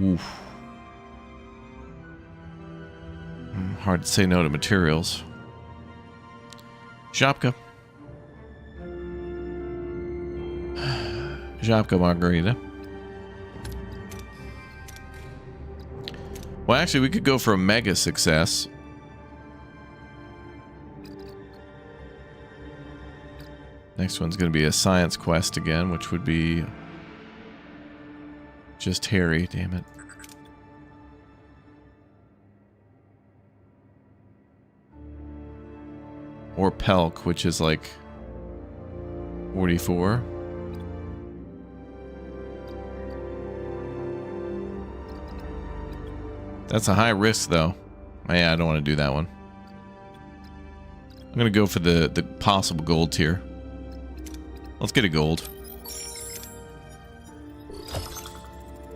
Oof. Hard to say no to materials. Shopka. Shopka Margarita. Well, actually, we could go for a mega success. Next one's going to be a science quest again, which would be just Harry, damn it. Or Pelk, which is like 44. That's a high risk, though. Yeah, I don't want to do that one. I'm going to go for the possible gold tier. Let's get a gold.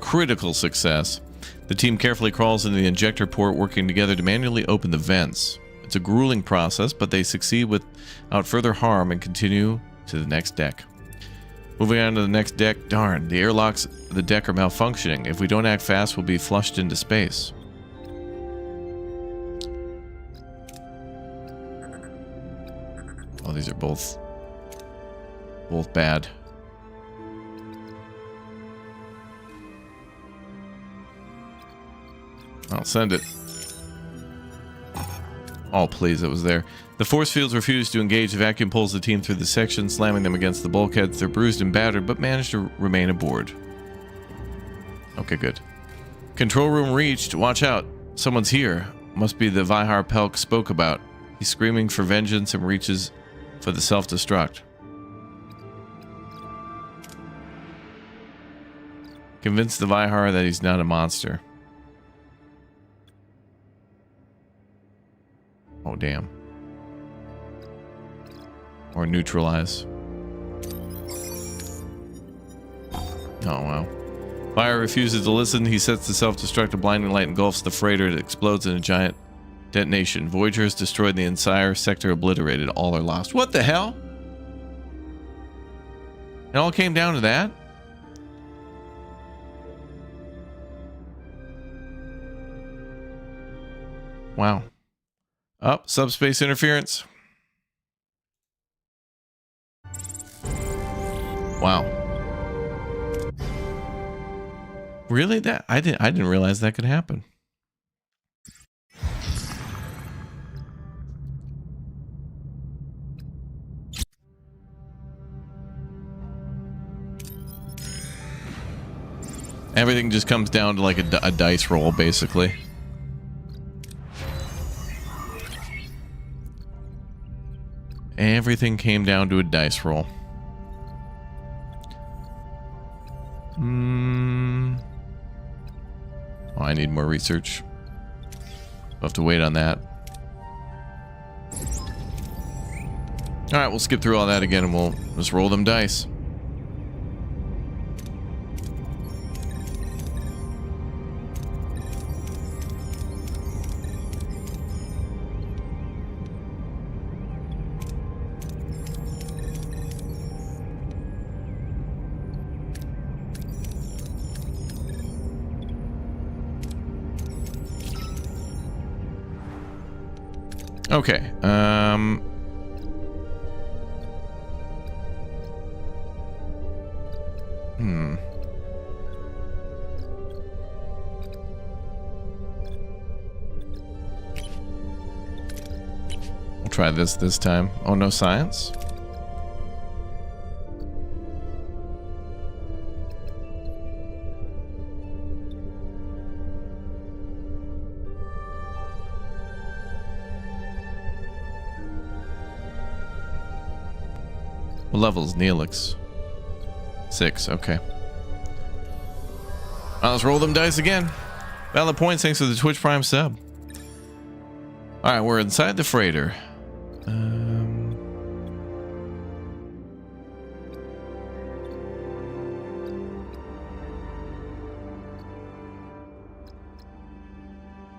Critical success. The team carefully crawls into the injector port, working together to manually open the vents. It's a grueling process, but they succeed without further harm and continue to the next deck. Moving on to the next deck. Darn, the airlocks of the deck are malfunctioning. If we don't act fast, we'll be flushed into space. Oh, these are both bad. I'll send it. Oh, please, it was there. The force fields refuse to engage. The vacuum pulls the team through the section, slamming them against the bulkheads. They're bruised and battered, but manage to remain aboard. Okay, good. Control room reached. Watch out. Someone's here. Must be the Vihar Pelk spoke about. He's screaming for vengeance and reaches for the self-destruct. Convince the Vihar that he's not a monster. Oh, damn. Or neutralize. Oh, wow. Fire refuses to listen. He sets the self-destruct. Blinding light engulfs the freighter. It explodes in a giant detonation. Voyager is destroyed. The entire sector obliterated. All are lost. What the hell? It all came down to that? Wow. Up, subspace interference. Wow. Really? That I didn't realize that could happen. Everything just comes down to like a dice roll, basically. Everything came down to a dice roll. Oh, I need more research. We'll have to wait on that. Alright, we'll skip through all that again and we'll just roll them dice. Okay, We'll try this time. Oh, no science? What level is Neelix? 6, okay. Let's roll them dice again. Valid points thanks to the Twitch Prime sub. Alright, we're inside the freighter.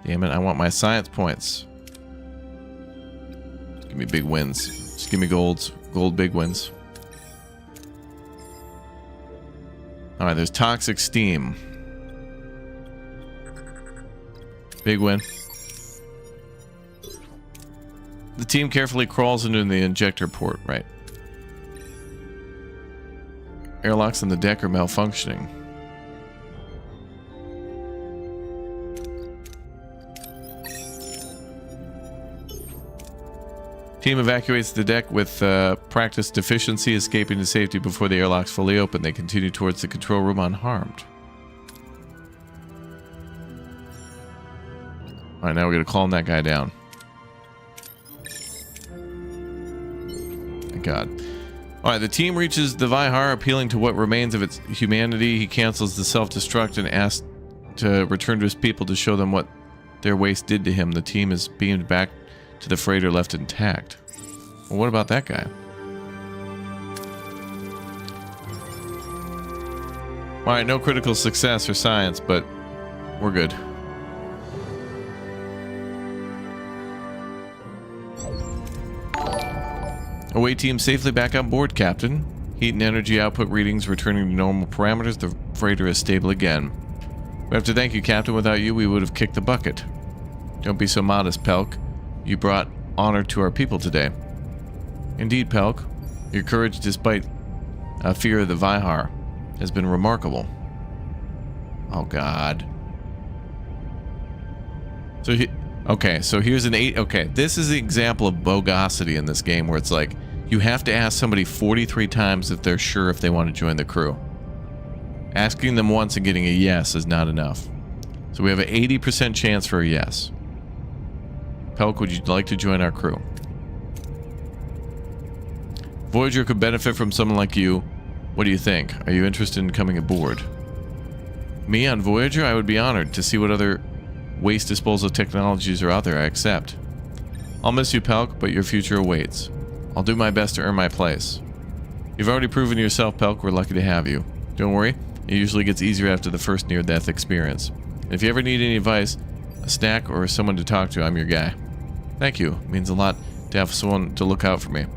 Damn it, I want my science points. Give me big wins. Just give me gold big wins. Alright, there's toxic steam. Big win. The team carefully crawls into the injector port, right. Airlocks on the deck are malfunctioning. Team evacuates the deck with practice deficiency, escaping to safety before the airlocks fully open. They continue towards the control room unharmed. Alright, now we're going to calm that guy down. Thank God. Alright, the team reaches the Voyager, appealing to what remains of its humanity. He cancels the self-destruct and asks to return to his people to show them what their waste did to him. The team is beamed back to the freighter left intact. Well, what about that guy? Alright, no critical success or science, but we're good. Away team safely back on board, Captain. Heat and energy output readings returning to normal parameters. The freighter is stable again. We have to thank you, Captain. Without you, we would have kicked the bucket. Don't be so modest, Pelk. You brought honor to our people today. Indeed, Pelk. Your courage, despite fear of the Voyager, has been remarkable. Oh, God. So, okay, so here's an 8. Okay, this is the example of bogosity in this game where it's like, you have to ask somebody 43 times if they're sure if they want to join the crew. Asking them once and getting a yes is not enough. So we have an 80% chance for a yes. Pelk, would you like to join our crew? Voyager could benefit from someone like you. What do you think? Are you interested in coming aboard? Me on Voyager? I would be honored to see what other waste disposal technologies are out there. I accept. I'll miss you, Pelk, but your future awaits. I'll do my best to earn my place. You've already proven yourself, Pelk. We're lucky to have you. Don't worry. It usually gets easier after the first near-death experience. If you ever need any advice, a snack, or someone to talk to, I'm your guy. Thank you. It means a lot to have someone to look out for me.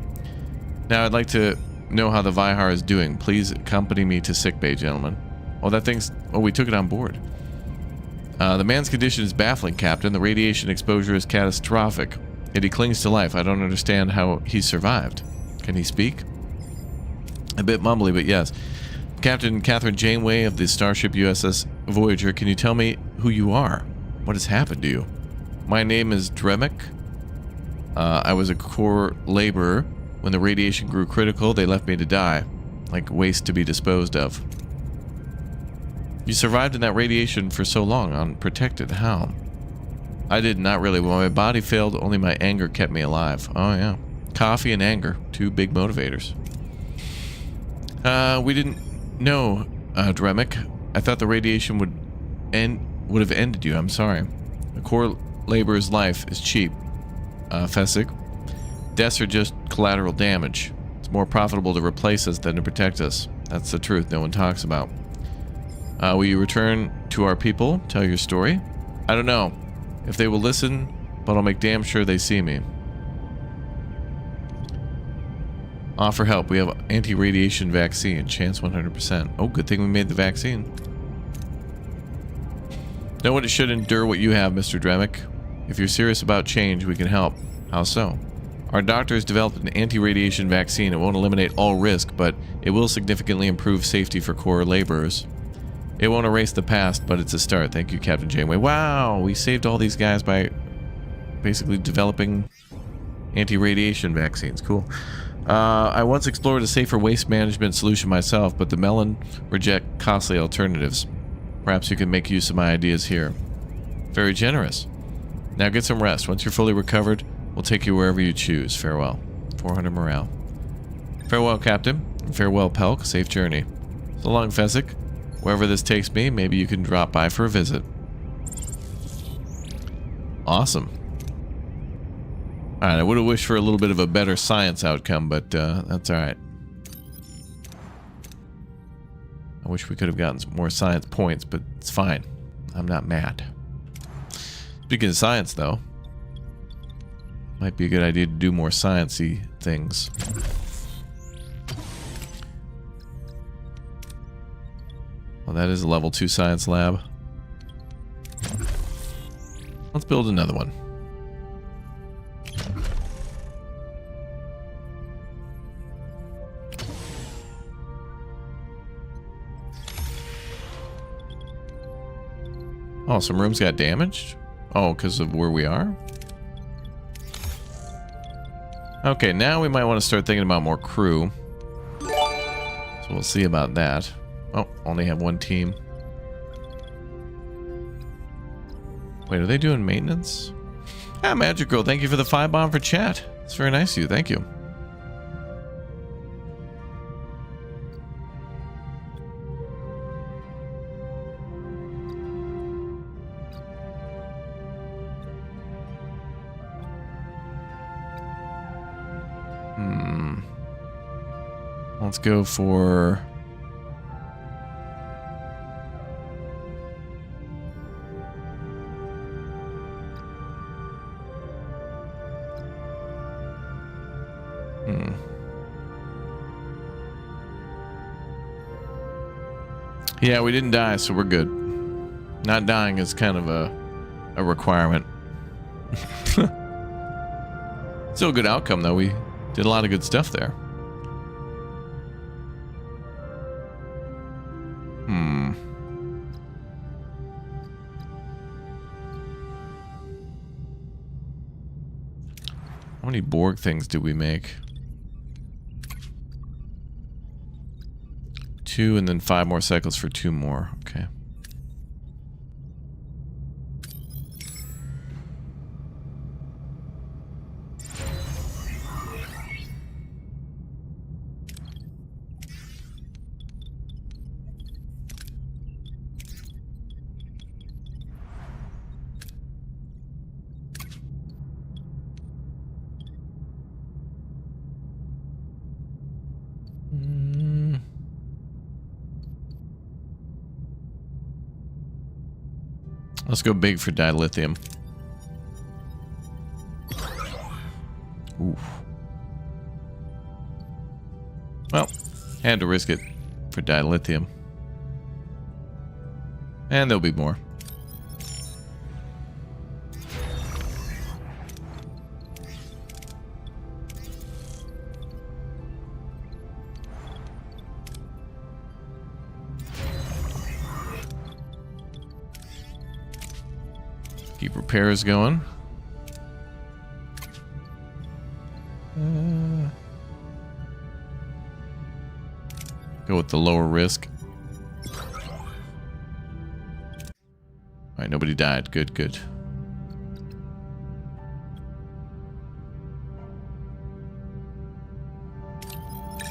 Now, I'd like to know how the Voyager is doing. Please accompany me to sickbay, gentlemen. Oh, that thing's... Oh, we took it on board. The man's condition is baffling, Captain. The radiation exposure is catastrophic. Yet he clings to life. I don't understand how he survived. Can he speak? A bit mumbly, but yes. Captain Catherine Janeway of the starship USS Voyager, can you tell me who you are? What has happened to you? My name is Dremic. I was a core laborer. When the radiation grew critical, they left me to die, like waste to be disposed of. You survived in that radiation for so long, unprotected. How? I did not really. When my body failed, only my anger kept me alive. Oh, yeah. Coffee and anger, two big motivators. We didn't know, Dremic. I thought the radiation would have ended you. I'm sorry. A core laborer's life is cheap. Fessick. Deaths are just collateral damage. It's more profitable to replace us than to protect us. That's the truth no one talks about. Will you return to our people? Tell your story? I don't know if they will listen, but I'll make damn sure they see me. Offer help. We have anti-radiation vaccine. Chance 100%. Oh, good thing we made the vaccine. No one should endure what you have, Mr. Dremic. If you're serious about change, we can help. How so? Our doctors developed an anti-radiation vaccine. It won't eliminate all risk, but it will significantly improve safety for core laborers. It won't erase the past, but it's a start. Thank you, Captain Janeway. Wow, we saved all these guys by basically developing anti-radiation vaccines. Cool. I once explored a safer waste management solution myself, but the Melon reject costly alternatives. Perhaps you can make use of my ideas here. Very generous. Now get some rest. Once you're fully recovered, we'll take you wherever you choose. Farewell. 400 morale. Farewell, Captain. And farewell, Pelk. Safe journey. So long, Fezzik. Wherever this takes me, maybe you can drop by for a visit. Awesome. Alright, I would have wished for a little bit of a better science outcome, but that's alright. I wish we could have gotten some more science points, but it's fine. I'm not mad. Speaking of science, though, might be a good idea to do more sciencey things. Well, that is a level 2 science lab. Let's build another one. Oh, some rooms got damaged? Oh, because of where we are? Okay, now we might want to start thinking about more crew. So we'll see about that. Oh, only have one team. Wait, are they doing maintenance? Ah, Magic Girl, thank you for the 5 bomb for chat. It's very nice of you, thank you. Let's go for... Yeah, we didn't die, so we're good. Not dying is kind of a requirement. Still a good outcome, though. We did a lot of good stuff there. How many Borg things did we make? 2 and then 5 more cycles for 2 more. Okay. Let's go big for dilithium. Oof. Well, had to risk it for dilithium. And there'll be more. Keep repairs going. Go with the lower risk. Alright, nobody died. Good, good.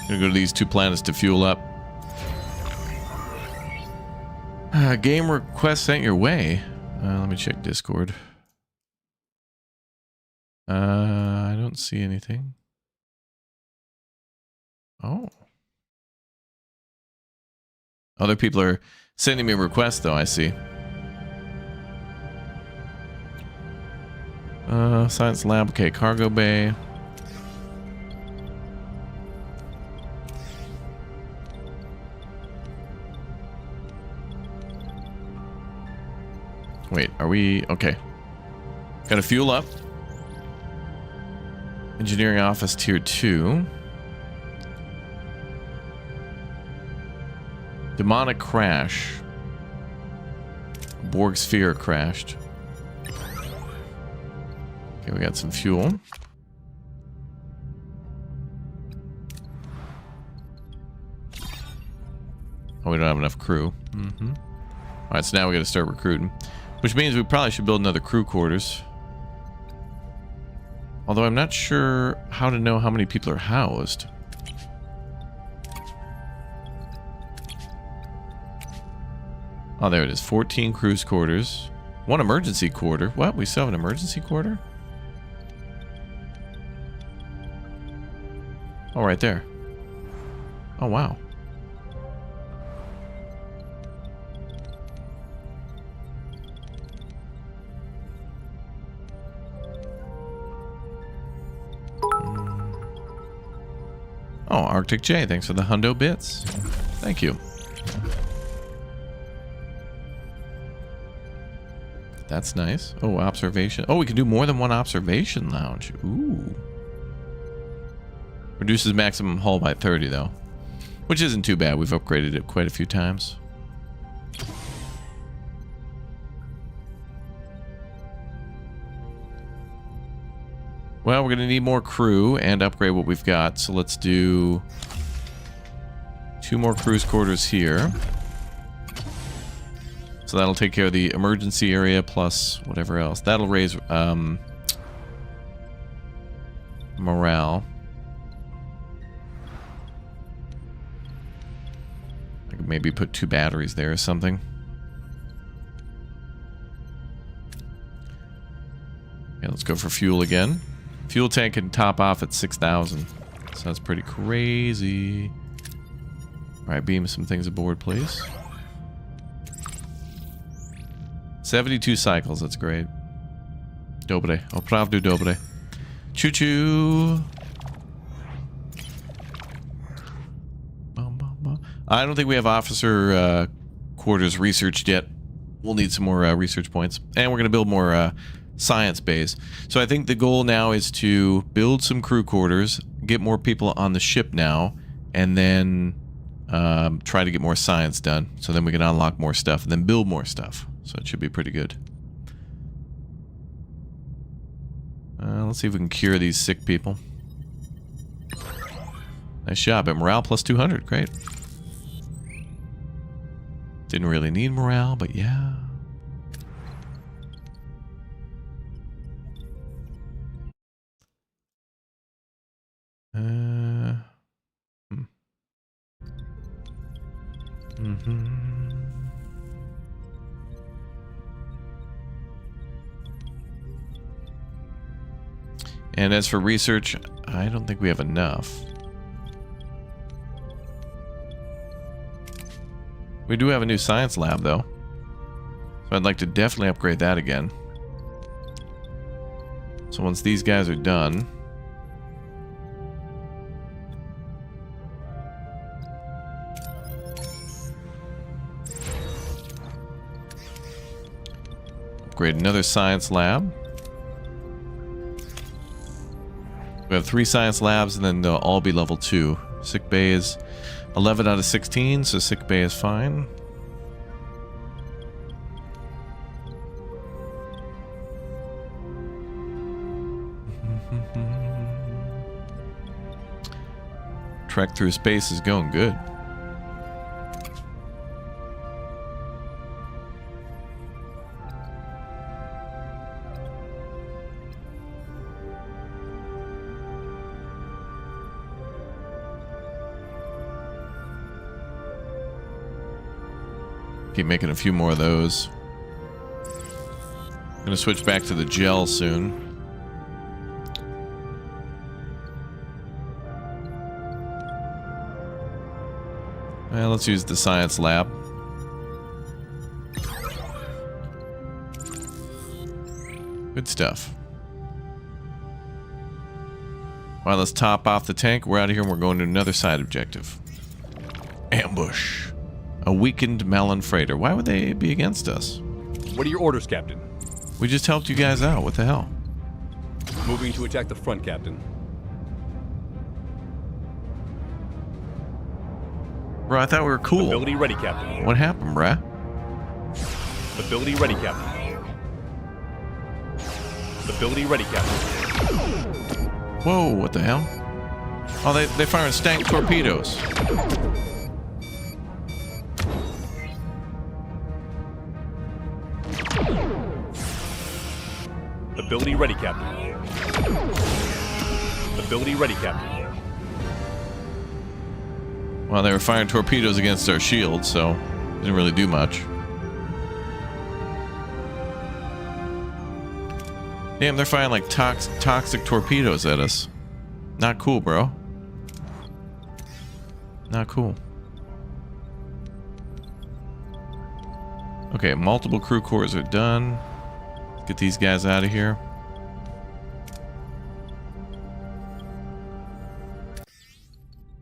Gonna go to these 2 planets to fuel up. Game request sent your way. Let me check Discord. I don't see anything. Oh. Other people are sending me requests, though, I see. Science lab, okay, cargo bay. Wait, are we... Okay. Gotta fuel up. Engineering office tier 2. Demonic crash. Borg sphere crashed. Okay, we got some fuel. Oh, we don't have enough crew. Alright, so now we gotta start recruiting. Which means we probably should build another crew quarters. Although I'm not sure how to know how many people are housed. Oh, there it is. 14 cruise quarters. 1 emergency quarter. What? We still have an emergency quarter? Oh, right there. Oh, wow. Oh, Arctic J, thanks for the hundo bits. Thank you. That's nice. Oh, observation. Oh, we can do more than 1 observation lounge. Ooh. Reduces maximum hull by 30, though. Which isn't too bad. We've upgraded it quite a few times. Well, we're going to need more crew and upgrade what we've got. So let's do 2 more cruise quarters here. So that'll take care of the emergency area plus whatever else. That'll raise morale. I could maybe put 2 batteries there or something. Yeah, let's go for fuel again. Fuel tank can top off at 6,000. So that's pretty crazy. Alright, beam some things aboard, please. 72 cycles, that's great. Dobre. Opravdu dobre. Choo-choo. I don't think we have officer quarters researched yet. We'll need some more research points. And we're going to build more science bays. So I think the goal now is to build some crew quarters, get more people on the ship now, and then try to get more science done. So then we can unlock more stuff and then build more stuff. So it should be pretty good. Let's see if we can cure these sick people. Nice job. At morale plus 200. Great. Didn't really need morale, but yeah. And as for research, I don't think we have enough. We do have a new science lab, though. So I'd like to definitely upgrade that again. So once these guys are done, upgrade another science lab. We have 3 science labs, and then they'll all be level 2. Sick bay is 11 out of 16, so sick bay is fine. Trek through space is going good. Keep making a few more of those. I'm gonna switch back to the gel soon. Well, let's use the science lab. Good stuff. Alright, let's top off the tank. We're out of here and we're going to another side objective. Ambush. A weakened Melon freighter. Why would they be against us? What are your orders, Captain? We just helped you guys out. What the hell? Moving to attack the front, Captain. Bro, I thought we were cool. Ability ready, Captain. What happened, bruh? Ability ready, Captain. Ability ready, Captain. Whoa, what the hell? Oh, they firing stank torpedoes. Ability ready, Captain. Ability ready, Captain. Well, they were firing torpedoes against our shield, so didn't really do much. Damn, they're firing like toxic torpedoes at us. Not cool, bro. Not cool. Okay, multiple crew cores are done. Let's get these guys out of here.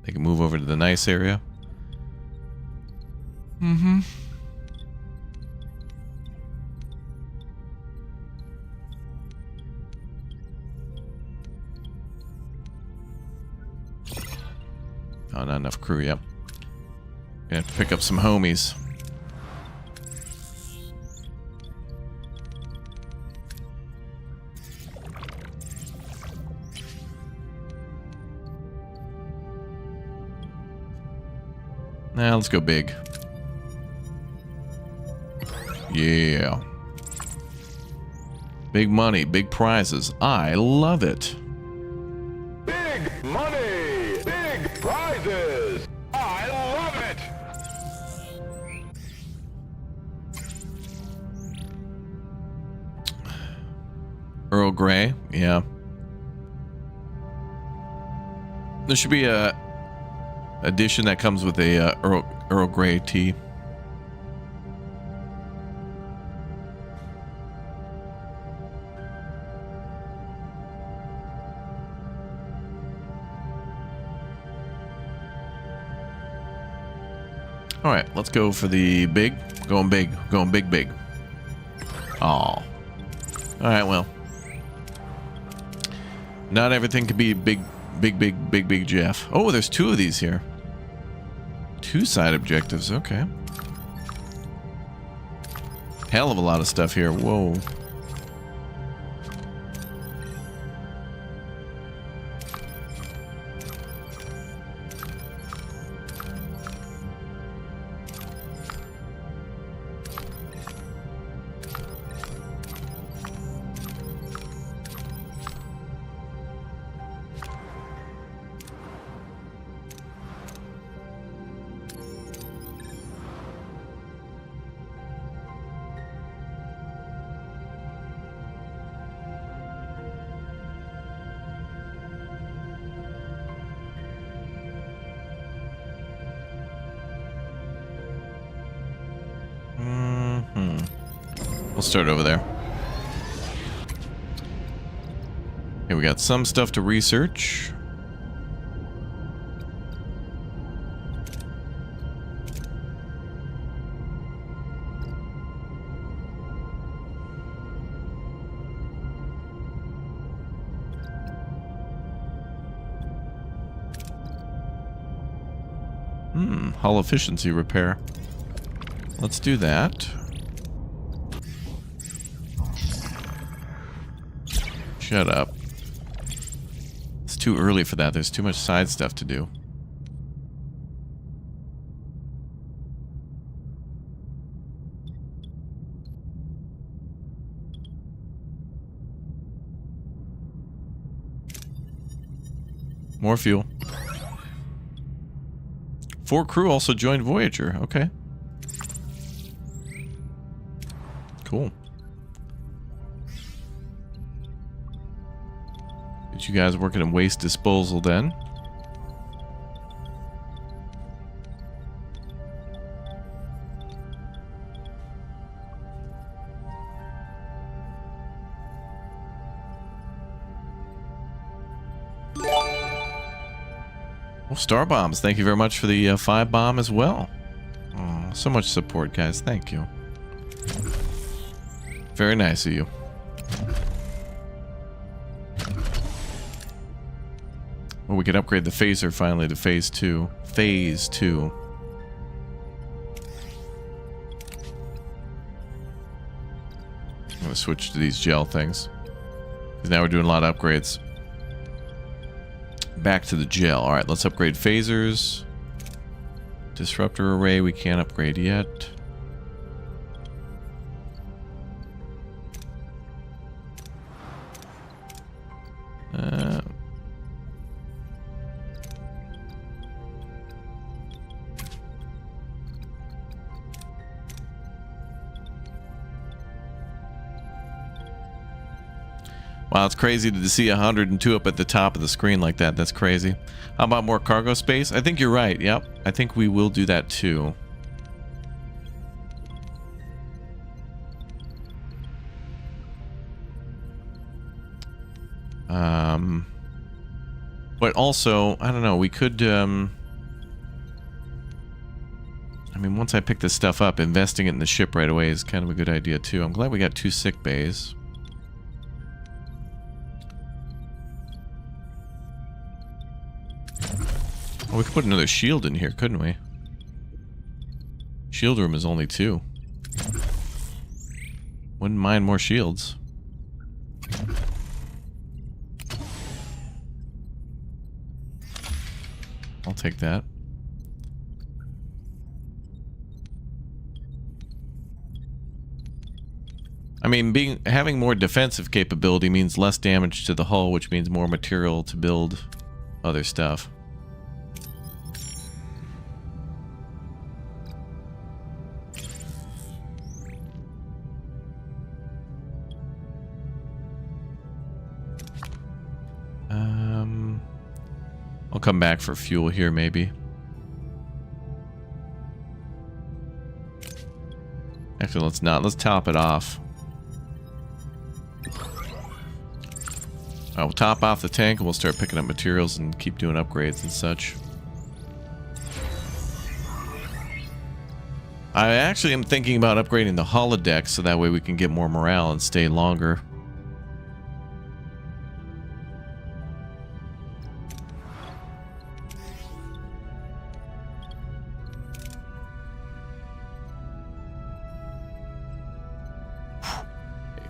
They can move over to the nice area. Mm-hmm. Oh, not enough crew, yep. Gonna have to pick up some homies. Now let's go big. Yeah. Big money, big prizes. I love it. Big money, big prizes. I love it. Earl Grey, yeah. There should be a edition that comes with a Earl Grey tea. All right, let's go for the big. Going big. Going big, big. Oh. All right, well. Not everything can be big Jeff. Oh, there's 2 of these here. 2 side objectives, okay. Hell of a lot of stuff here. Whoa. We'll start over there. Okay, we got some stuff to research. Hull efficiency repair. Let's do that. Shut up. It's too early for that. There's too much side stuff to do. More fuel. 4 crew also joined Voyager. Okay. Cool. Get you guys working in waste disposal then. Well, Star Bombs, thank you very much for the 5 bomb as well. Oh, so much support, guys. Thank you. Very nice of you. Well, we can upgrade the phaser finally to phase 2. Phase 2. I'm going to switch to these gel things. Because now we're doing a lot of upgrades. Back to the gel. Alright, let's upgrade phasers. Disruptor array we can't upgrade yet. Wow, it's crazy to see 102 up at the top of the screen like that. That's crazy. How about more cargo space? I think you're right. Yep. I think we will do that too. But also, I don't know, we could, I mean, once I pick this stuff up, investing it in the ship right away is kind of a good idea too. I'm glad we got 2 sick bays. Oh, we could put another shield in here, couldn't we? Shield room is only 2. Wouldn't mind more shields. I'll take that. I mean, having more defensive capability means less damage to the hull, which means more material to build other stuff. I'll come back for fuel here, maybe. Actually, let's not. Let's top it off. We'll top off the tank and we'll start picking up materials and keep doing upgrades and such. I actually am thinking about upgrading the holodeck so that way we can get more morale and stay longer.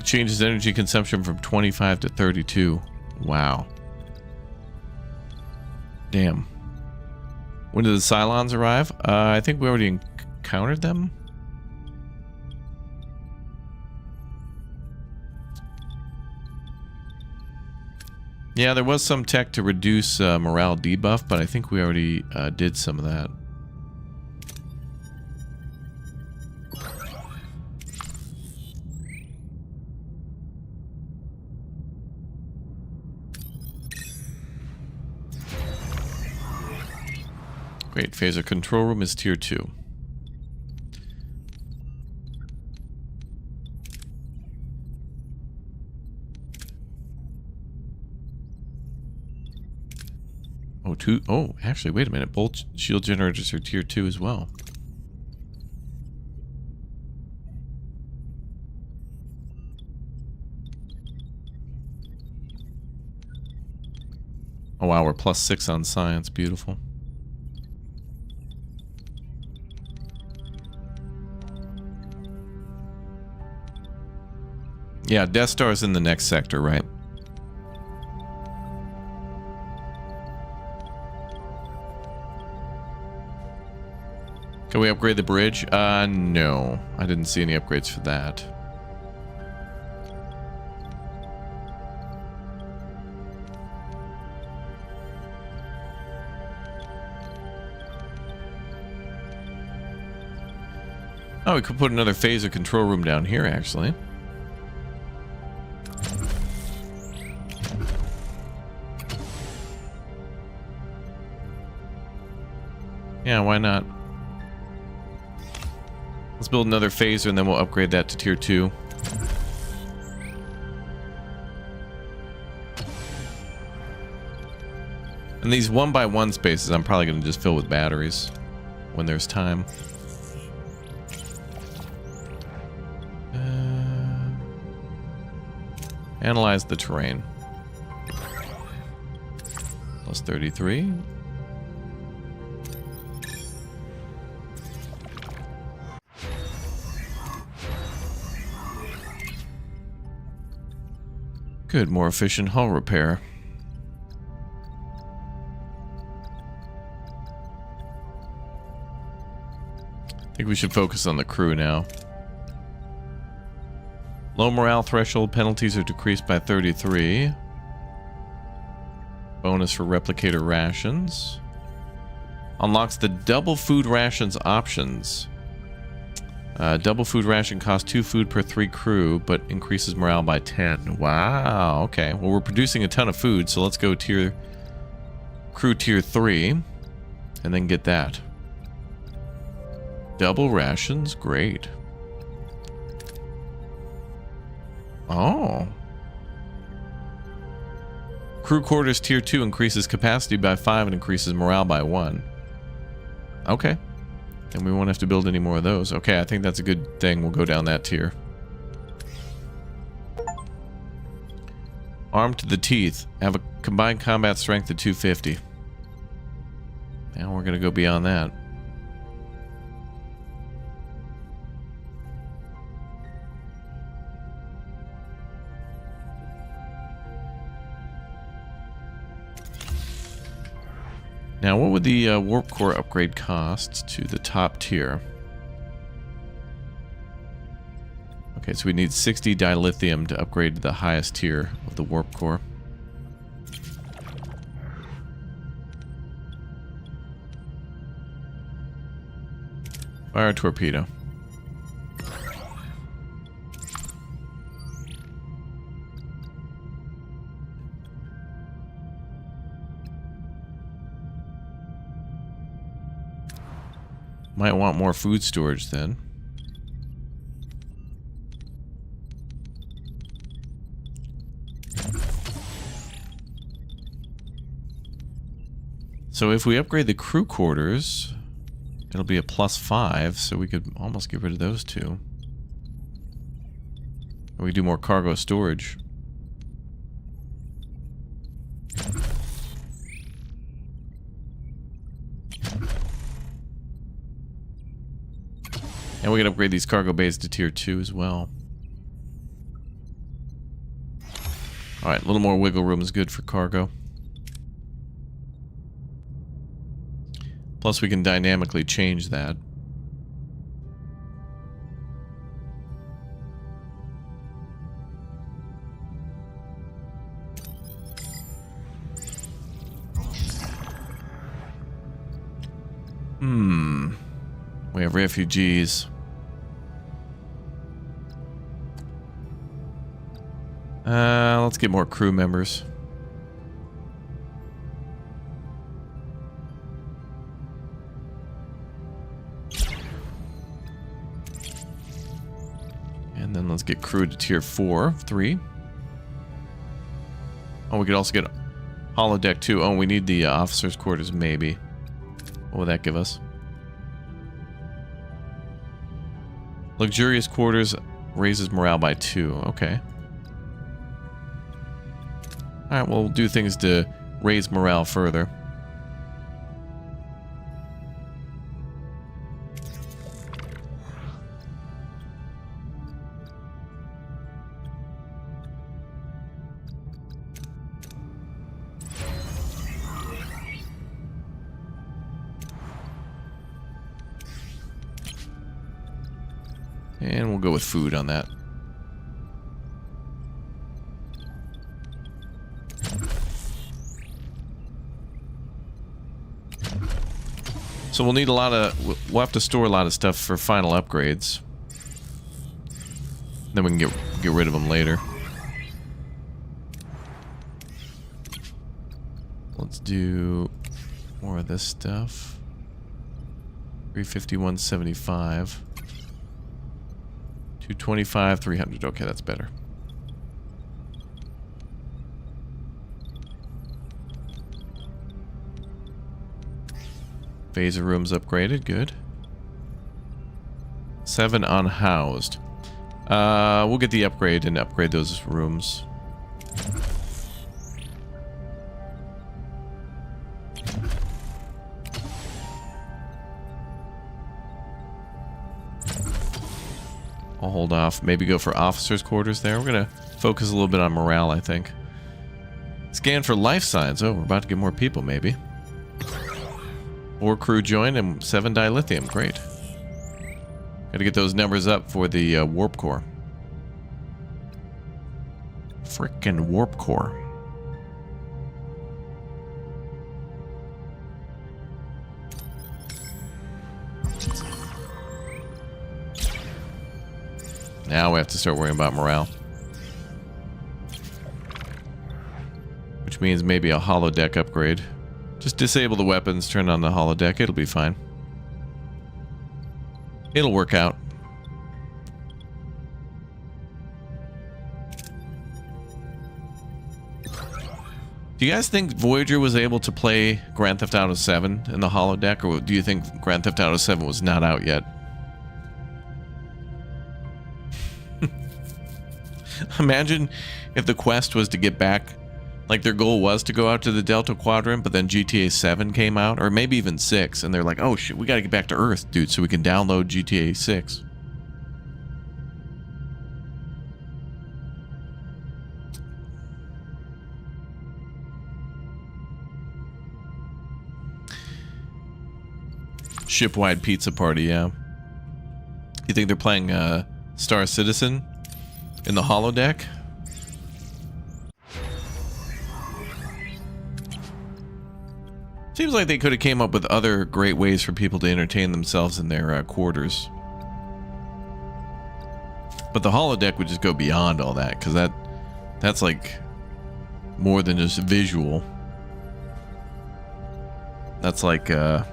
Changes energy consumption from 25 to 32. Wow. Damn. When did the Cylons arrive? I think we already encountered them. Yeah, there was some tech to reduce morale debuff, but I think we already did some of that. Great, phaser control room is tier 2. Oh, two. Oh, actually, wait a minute. Bolt shield generators are tier 2 as well. Oh, wow. We're +6 on science. Beautiful. Yeah, Death Star's in the next sector, right? Can we upgrade the bridge? No. I didn't see any upgrades for that. Oh, we could put another phaser control room down here, actually. Yeah, why not? Let's build another phaser and then we'll upgrade that to tier 2. And these 1x1 spaces I'm probably going to just fill with batteries when there's time. Analyze the terrain. +33. Good, more efficient hull repair. I think we should focus on the crew now. Low morale threshold penalties are decreased by 33. Bonus for replicator rations. Unlocks the double food rations options. Double food ration costs 2 food per 3 crew, but increases morale by 10. Wow, okay. Well, we're producing a ton of food, so let's go crew tier 3, and then get that. Double rations, great. Oh. Crew quarters tier 2 increases capacity by 5 and increases morale by 1. Okay. And we won't have to build any more of those. Okay, I think that's a good thing. We'll go down that tier. Armed to the teeth. Have a combined combat strength of 250. Now we're going to go beyond that. Now, what would the warp core upgrade cost to the top tier? Okay, so we need 60 dilithium to upgrade to the highest tier of the warp core. Fire a torpedo. Might want more food storage then. So if we upgrade the crew quarters, it'll be a +5, so we could almost get rid of those two. Or we do more cargo storage. And we can upgrade these cargo bays to tier 2 as well. Alright, a little more wiggle room is good for cargo. Plus we can dynamically change that. We have refugees. Let's get more crew members. And then let's get crew to tier 3. Oh, we could also get Holodeck 2. Oh, we need the officer's quarters, maybe. What will that give us? Luxurious quarters raises morale by 2. Okay. Alright, we'll do things to raise morale further. And we'll go with food on that. So we'll need a lot of... We'll have to store a lot of stuff for final upgrades. Then we can get rid of them later. Let's do more of this stuff. 350, 175. 225, 300. Okay, that's better. Phaser rooms upgraded. Good. 7 unhoused. We'll get the upgrade and upgrade those rooms. I'll hold off. Maybe go for officers' quarters there. We're going to focus a little bit on morale, I think. Scan for life signs. Oh, we're about to get more people, maybe. 4 crew joined and 7 dilithium. Great. Got to get those numbers up for the warp core. Frickin' warp core. Now we have to start worrying about morale. Which means maybe a holodeck upgrade. Just disable the weapons, turn on the holodeck, it'll be fine. It'll work out. Do you guys think Voyager was able to play Grand Theft Auto 7 in the holodeck, or do you think Grand Theft Auto 7 was not out yet? Imagine if the quest was to get back, like their goal was to go out to the Delta Quadrant, but then GTA 7 came out, or maybe even 6, and they're like, oh shit, we gotta get back to Earth, dude, so we can download GTA 6. Shipwide pizza party, yeah. You think they're playing Star Citizen in the holodeck? Seems like they could have came up with other great ways for people to entertain themselves in their quarters. But the holodeck would just go beyond all that, because that's like more than just visual. That's like you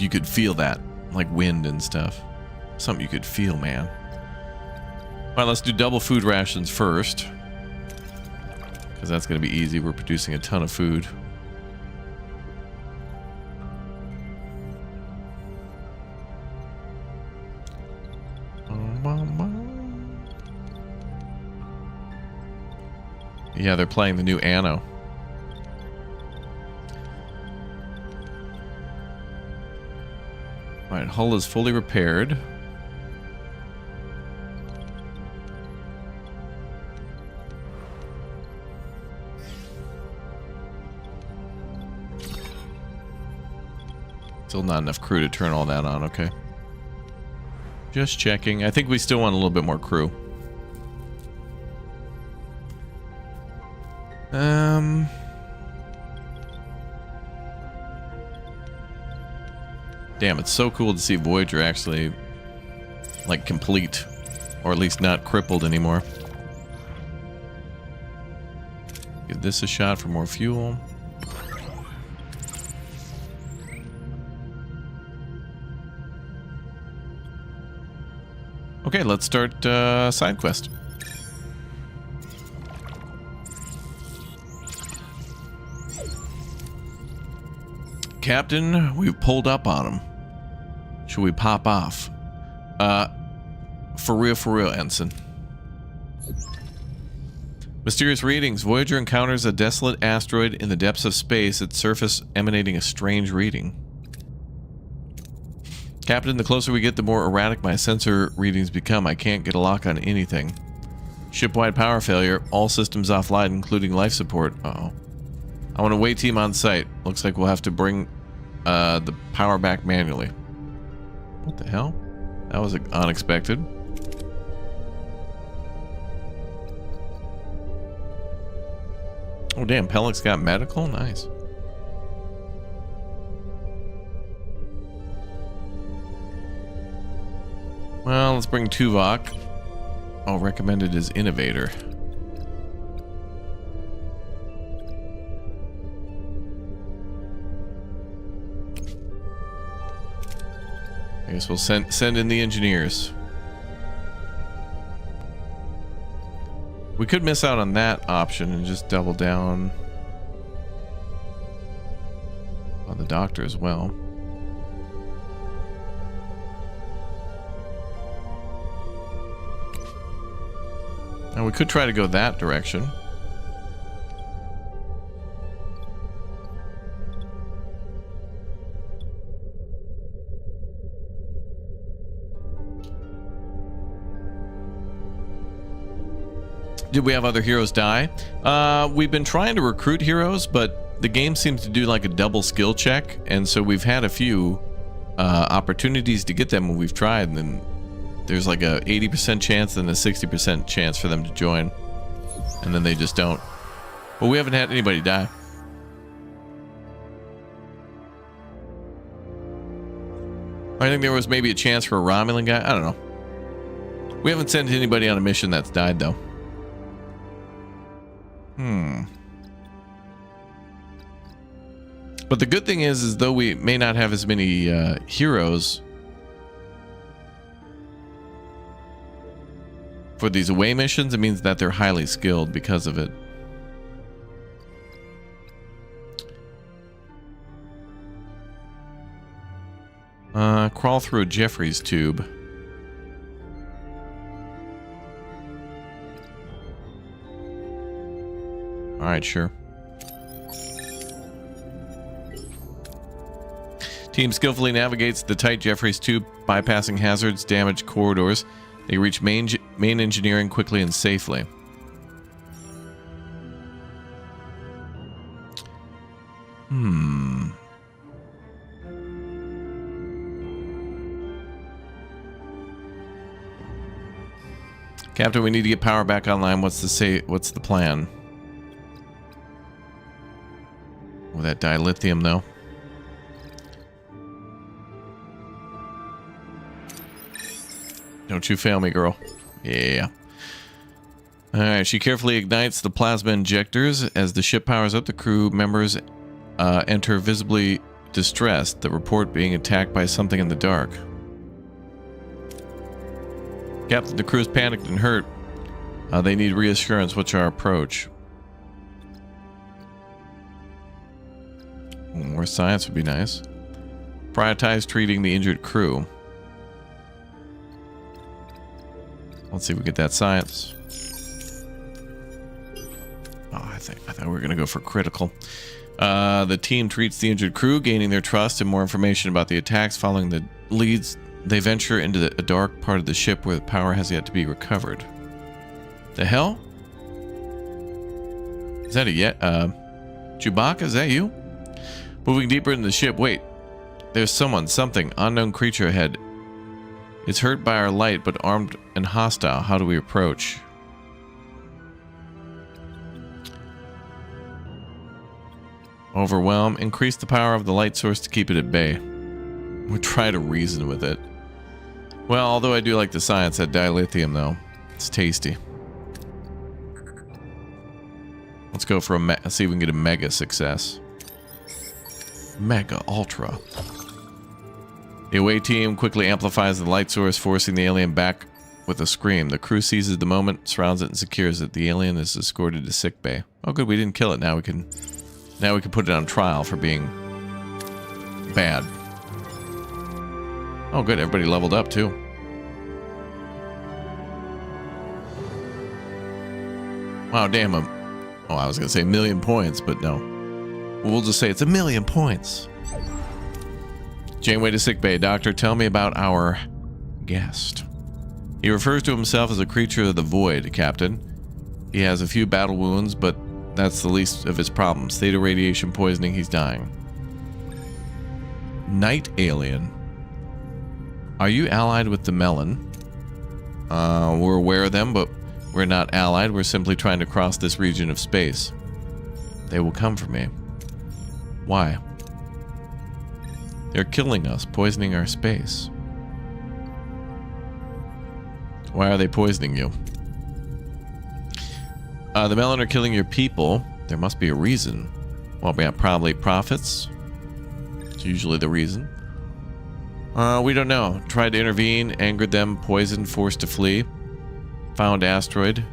could feel that, like wind and stuff. Something you could feel, man. All right, let's do double food rations first, because that's going to be easy. We're producing a ton of food. Yeah, they're playing the new Anno. All right, hull is fully repaired. Still not enough crew to turn all that on, okay. Just checking. I think we still want a little bit more crew. Damn, it's so cool to see Voyager actually, like, complete. Or at least not crippled anymore. Give this a shot for more fuel. Okay, let's start side quest. Captain, we've pulled up on him. Should we pop off? For real, Ensign. Mysterious readings. Voyager encounters a desolate asteroid in the depths of space, its surface emanating a strange reading. Captain, the closer we get, the more erratic my sensor readings become. I can't get a lock on anything. Ship-wide power failure. All systems offline, including life support. Uh-oh. I want a away team on site. Looks like we'll have to bring the power back manually. What the hell? That was unexpected. Oh damn, Pellick's got medical? Nice. Well, let's bring Tuvok. Oh, recommended is Innovator. I guess we'll send in the engineers. We could miss out on that option and just double down on the doctor as well. Now we could try to go that direction. Did we have other heroes die? We've been trying to recruit heroes, but the game seems to do like a double skill check, and so we've had a few opportunities to get them when we've tried, and then there's like a 80% chance and a 60% chance for them to join, and then they just don't. But we haven't had anybody die. I think there was maybe a chance for a Romulan guy. I don't know. We haven't sent anybody on a mission that's died, though. But the good thing is though we may not have as many heroes for these away missions, it means that they're highly skilled because of it. Crawl through a Jeffries tube. Alright, sure. Team skillfully navigates the tight Jeffries tube, bypassing hazards, damaged corridors. They reach main engineering quickly and safely. Captain, we need to get power back online. What's the plan? With that dilithium, though. Don't you fail me, girl. Yeah. Alright, she carefully ignites the plasma injectors. As the ship powers up, the crew members enter visibly distressed. The report being attacked by something in the dark. Captain, the crew is panicked and hurt. They need reassurance. What's our approach? More science would be nice. Prioritize treating the injured crew. Let's see if we get that science. Oh, I thought we were gonna go for critical. The team treats the injured crew, gaining their trust and more information about the attacks. Following the leads, they venture into a dark part of the ship where the power has yet to be recovered. The hell? Is that Chewbacca? Is that you? Moving deeper into the ship. Wait, there's something, unknown creature ahead. It's hurt by our light, but armed and hostile. How do we approach? Overwhelm. Increase the power of the light source to keep it at bay. We'll try to reason with it. Well, although I do like the science, that dilithium, though. It's tasty. Let's go for let's see if we can get a mega success. Mega Ultra. The away team quickly amplifies the light source, forcing the alien back with a scream. The crew seizes the moment, surrounds it, and secures it. The alien is escorted to sickbay. Oh, good, we didn't kill it. Now we can put it on trial for being bad. Oh, good. Everybody leveled up, too. Wow, damn. Oh, I was going to say 1,000,000 points, but no. We'll just say it's 1,000,000 points. Janeway to sickbay. Doctor, tell me about our guest. He refers to himself as a creature of the void, Captain. He has a few battle wounds, but that's the least of his problems. Theta radiation poisoning, he's dying. Night alien. Are you allied with the Melon? We're aware of them, but we're not allied. We're simply trying to cross this region of space. They will come for me. Why? They're killing us, poisoning our space. Why are they poisoning you? The Melon are killing your people. There must be a reason. Well, we have probably profits. It's usually the reason. We don't know. Tried to intervene, angered them, poisoned, forced to flee. Found asteroid.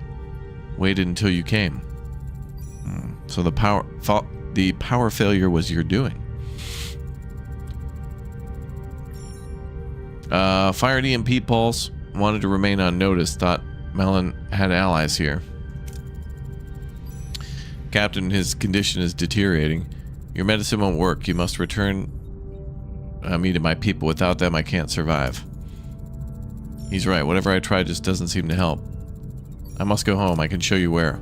Waited until you came. So the power failure was your doing. Fired EMP pulse. Wanted to remain unnoticed. Thought Melon had allies here. Captain, his condition is deteriorating. Your medicine won't work. You must return me to my people. Without them, I can't survive. He's right. Whatever I try just doesn't seem to help. I must go home. I can show you where.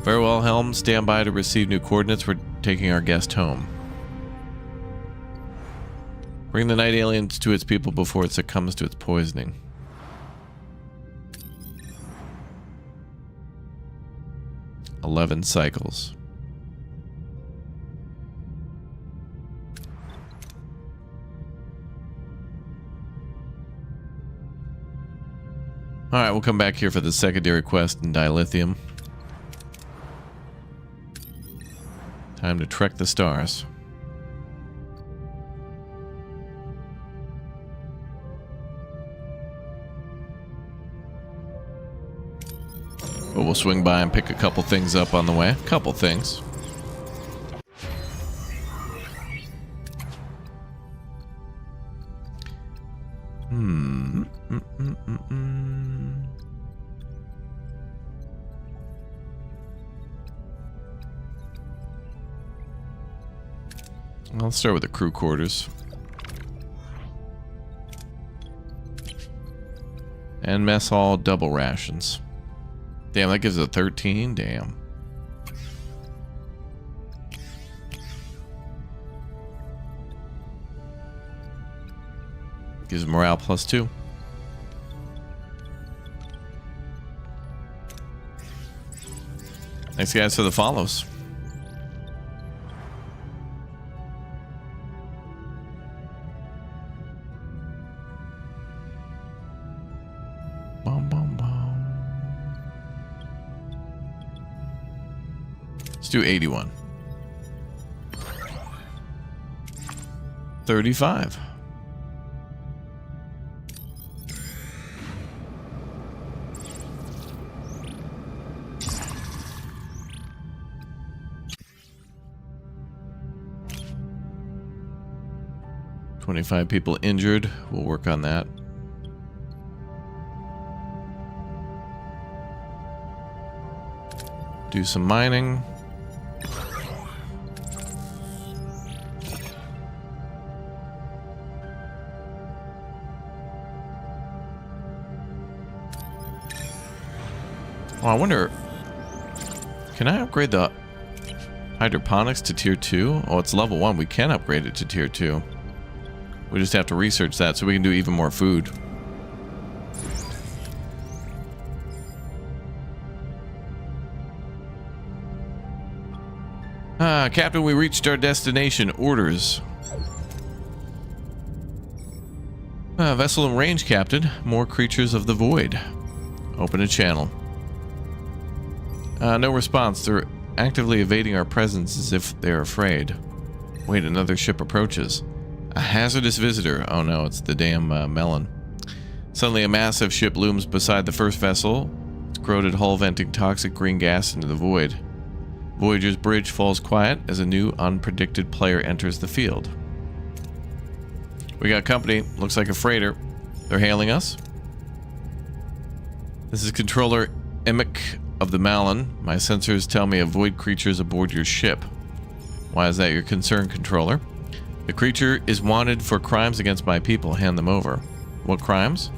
Very well, Helm. Stand by to receive new coordinates. We're taking our guest home. Bring the night aliens to its people before it succumbs to its poisoning. "11 cycles. Alright, we'll come back here for the secondary quest in dilithium. Time to trek the stars. But we'll swing by and pick a couple things up on the way. Couple things. Let's start with the crew quarters. And mess hall double rations. Damn, that gives it 13. Damn. Gives morale +2. Thanks, guys, for the follows. Do 81. 35. "25 people injured." We'll work on that. Do some mining. Oh, I wonder, can I upgrade the hydroponics to tier 2? Oh, it's level 1. We can upgrade it to tier 2. We just have to research that so we can do even more food. Captain, we reached our destination. Orders. Vessel in range, Captain. More creatures of the void. Open a channel. No response. They're actively evading our presence as if they're afraid. Wait, another ship approaches. A hazardous visitor. Oh no, it's the damn Melon. Suddenly a massive ship looms beside the first vessel. Its corroded hull venting toxic green gas into the void. Voyager's bridge falls quiet as a new, unpredicted player enters the field. We got company. Looks like a freighter. They're hailing us. This is Controller Emic of the Melon. My sensors tell me of void creatures aboard your ship. Why is that your concern, Controller? The creature is wanted for crimes against my people. Hand them over. What crimes?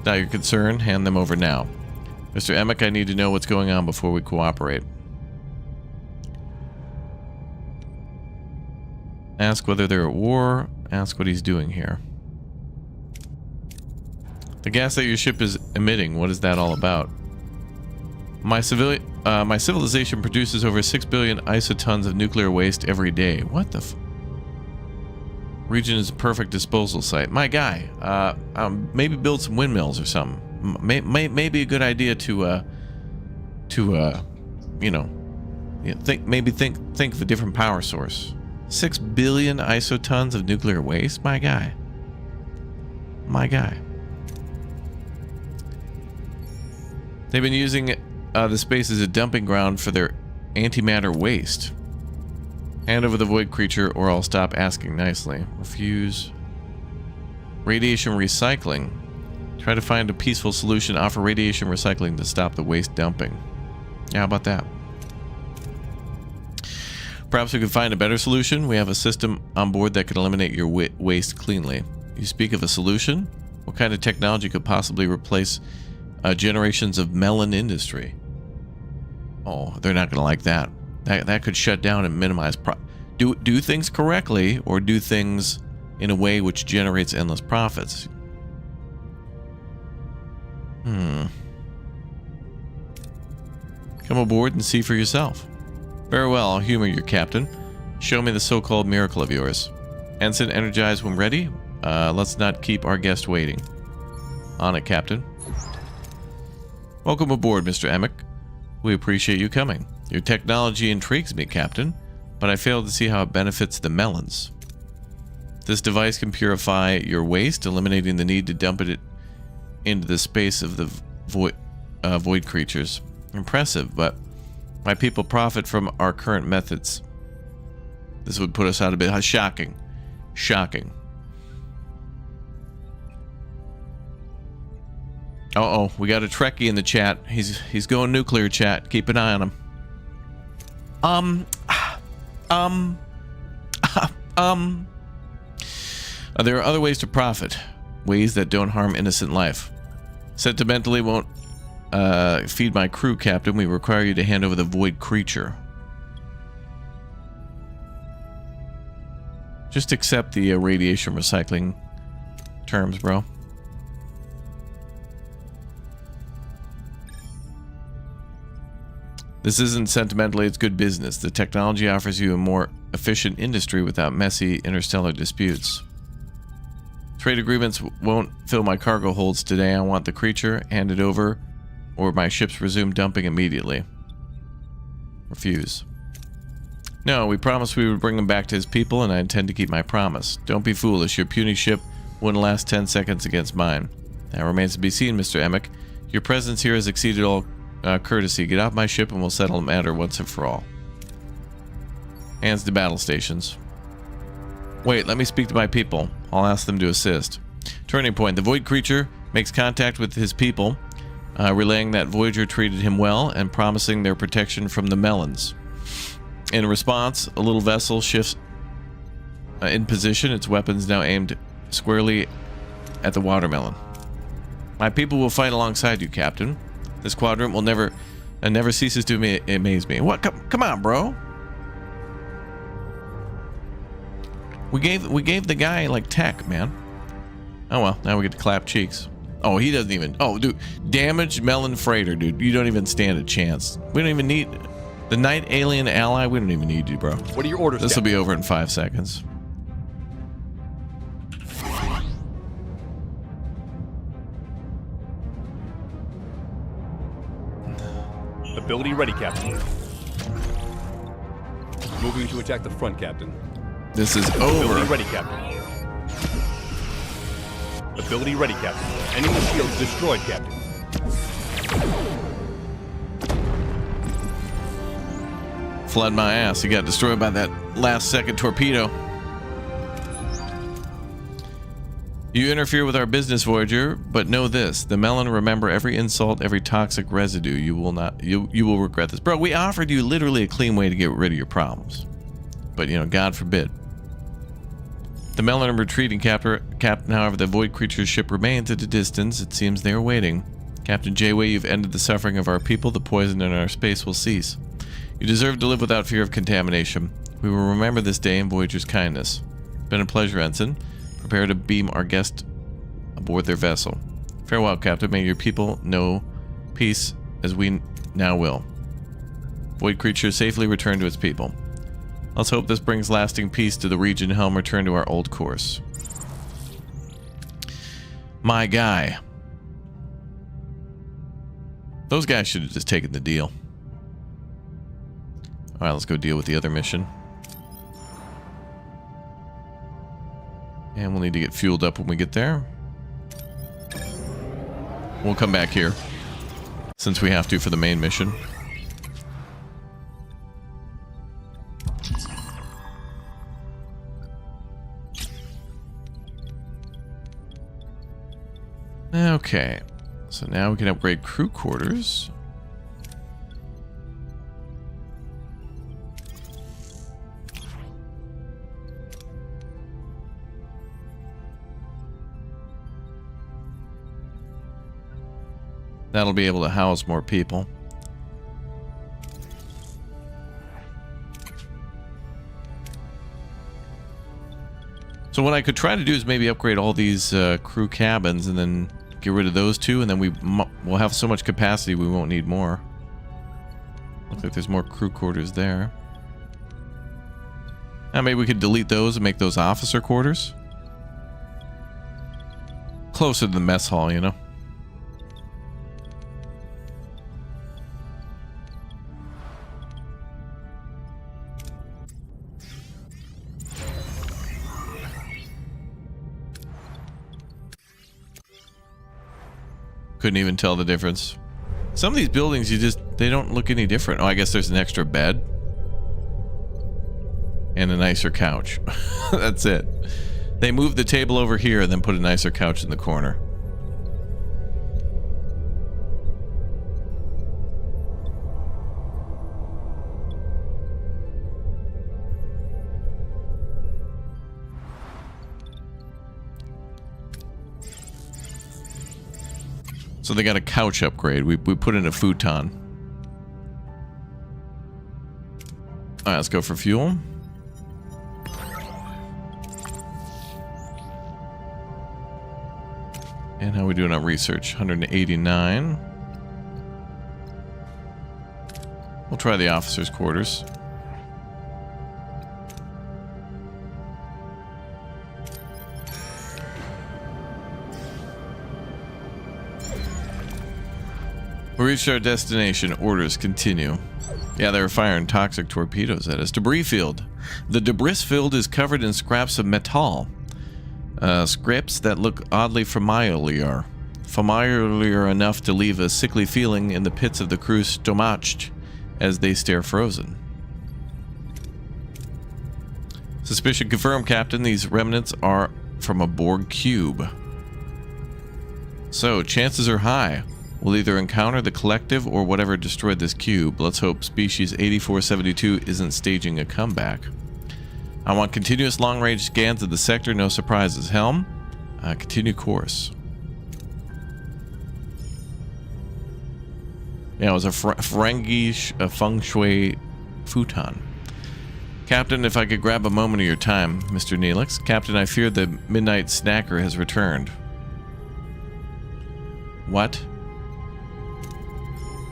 Not your concern. Hand them over now. Mr. Emic, I need to know what's going on before we cooperate. Ask whether they're at war. Ask what he's doing here. The gas that your ship is emitting, what is that all about? My civilization produces over 6 billion isotons of nuclear waste every day. What the Region is a perfect disposal site. My guy, maybe build some windmills or something. Maybe a good idea to you know, think of a different power source. 6 billion isotons of nuclear waste, my guy. My guy. They've been using the space as a dumping ground for their antimatter waste. Hand over the void creature or I'll stop asking nicely. Refuse. Radiation recycling. Try to find a peaceful solution. Offer radiation recycling to stop the waste dumping. Yeah, how about that? Perhaps we could find a better solution. We have a system on board that could eliminate your waste cleanly. You speak of a solution? What kind of technology could possibly replace generations of Melon industry? Oh, they're not going to like that. That could shut down and minimize do things correctly or do things in a way which generates endless profits. Come aboard and see for yourself. Very well, I'll humor your captain. Show me the so-called miracle of yours. Ensign, energize when ready. Let's not keep our guest waiting. On it, Captain. Welcome aboard, Mr. Emic. We appreciate you coming. Your technology intrigues me, Captain, but I fail to see how it benefits the Melons. This device can purify your waste, eliminating the need to dump it into the space of the void creatures. Impressive, but my people profit from our current methods. This would put us out a bit. Shocking. Shocking. Uh-oh, we got a Trekkie in the chat. He's going nuclear, chat. Keep an eye on him. There are other ways to profit. Ways that don't harm innocent life. Sentimentally won't feed my crew, Captain. We require you to hand over the void creature. Just accept the radiation recycling terms, bro. This isn't sentimentally, it's good business. The technology offers you a more efficient industry without messy interstellar disputes. Trade agreements won't fill my cargo holds today. I want the creature handed over or my ships resume dumping immediately. Refuse. No, we promised we would bring him back to his people and I intend to keep my promise. Don't be foolish. Your puny ship wouldn't last 10 seconds against mine. That remains to be seen, Mr. Emic. Your presence here has exceeded all courtesy. Get off my ship and we'll settle the matter once and for all. Hands to battle stations. Wait, let me speak to my people. I'll ask them to assist. Turning point. The void creature makes contact with his people, relaying that Voyager treated him well and promising their protection from the Melons. In response, a little vessel shifts in position, its weapons now aimed squarely at the watermelon. My people will fight alongside you, Captain. This quadrant will never ceases to amaze me. What? Come on, bro. We gave the guy like tech, man. Oh well, now we get to clap cheeks. Oh, he doesn't even. Oh, dude, damaged Melon freighter, dude. You don't even stand a chance. We don't even need the night alien ally. We don't even need you, bro. What are your orders? This will be over in 5 seconds. Ability ready, Captain. Moving to attack the front, Captain. This is over. Ability ready, Captain. Ability ready, Captain. Enemy shields destroyed, Captain. Flood my ass. He got destroyed by that last second torpedo. You interfere with our business, Voyager, but know this. The Melon remember every insult, every toxic residue. You will regret this. Bro, we offered you literally a clean way to get rid of your problems. But, you know, God forbid. The Melon are retreating, Captain. However, the Void Creature's ship remains at a distance. It seems they are waiting. Captain Janeway, you've ended the suffering of our people. The poison in our space will cease. You deserve to live without fear of contamination. We will remember this day in Voyager's kindness. Been a pleasure, Ensign. Prepare to beam our guest aboard their vessel. Farewell, Captain. May your people know peace as we now will. Void Creature safely return to its people. Let's hope this brings lasting peace to the region. Helm, return to our old course. My guy. Those guys should have just taken the deal. Alright, let's go deal with the other mission. And we'll need to get fueled up when we get there. We'll come back here, since we have to for the main mission. Okay, so now we can upgrade crew quarters. That'll be able to house more people. So what I could try to do is maybe upgrade all these crew cabins and then get rid of those two, and then we'll have so much capacity we won't need more. Looks like there's more crew quarters there. Now maybe we could delete those and make those officer quarters. Closer to the mess hall, you know. Couldn't even tell the difference. Some of these buildings, they don't look any different. Oh, I guess there's an extra bed. And a nicer couch. That's it. They moved the table over here and then put a nicer couch in the corner. So they got a couch upgrade. We put in a futon. Alright, let's go for fuel. And how are we doing on research? 189. We'll try the officers' quarters. We reached our destination. Orders continue. Yeah, they were firing toxic torpedoes at us. Debris field. The debris field is covered in scraps of metal. Scraps that look oddly familiar. Familiar enough to leave a sickly feeling in the pits of the crew's stomach as they stare frozen. Suspicion confirmed, Captain. These remnants are from a Borg cube. So, chances are high. We'll either encounter the collective or whatever destroyed this cube. Let's hope species 8472 isn't staging a comeback. I want continuous long-range scans of the sector, no surprises. Helm, continue course. Yeah, it was a Ferengi feng shui futon. Captain, if I could grab a moment of your time, Mr. Neelix. Captain, I fear the Midnight Snacker has returned. What?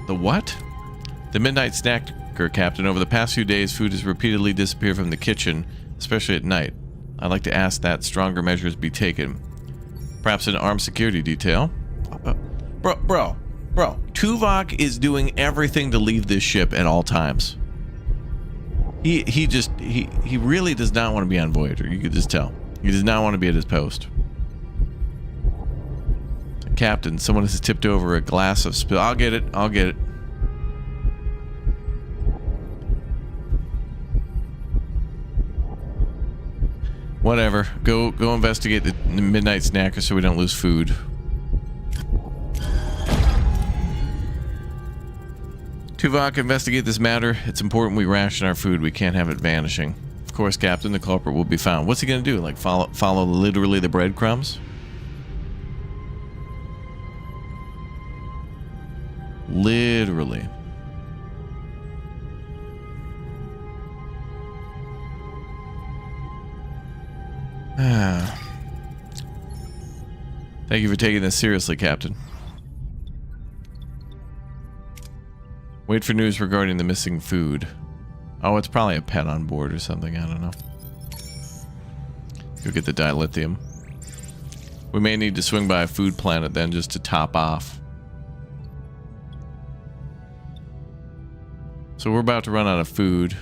The what? The Midnight Snacker, Captain. Over the past few days, food has repeatedly disappeared from the kitchen, especially at night. I'd like to ask that stronger measures be taken. Perhaps an armed security detail. Bro. Tuvok is doing everything to leave this ship at all times. He really does not want to be on Voyager. You could just tell. He does not want to be at his post. Captain, someone has tipped over a glass of spill. I'll get it. Whatever. Go investigate the midnight snacker so we don't lose food. Tuvok, investigate this matter. It's important we ration our food. We can't have it vanishing. Of course, Captain, the culprit will be found. What's he gonna do? Like follow literally the breadcrumbs? Literally. Thank you for taking this seriously, Captain. Wait for news regarding the missing food. Oh, it's probably a pet on board or something. I don't know. Go get the dilithium. We may need to swing by a food planet then just to top off. So we're about to run out of food.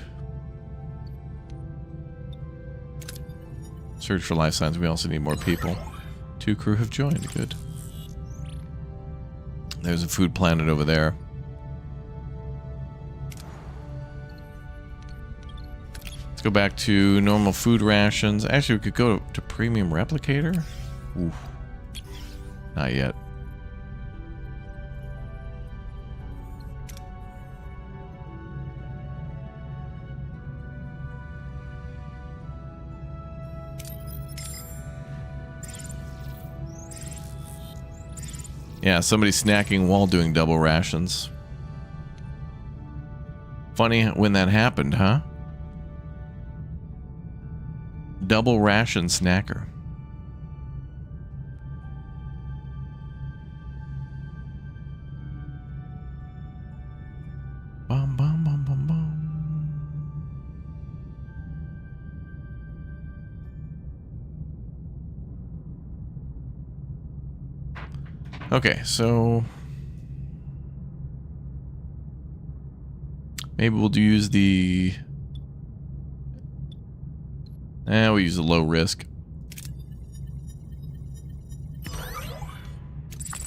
Search for life signs. We also need more people. 2 crew have joined. Good. There's a food planet over there. Let's go back to normal food rations. Actually, we could go to premium replicator. Ooh. Not yet. Yeah, somebody's snacking while doing double rations. Funny when that happened, huh? Double ration snacker. Bum, bum, bum, bum, bum. Okay, so maybe we'll use the we'll use the low risk.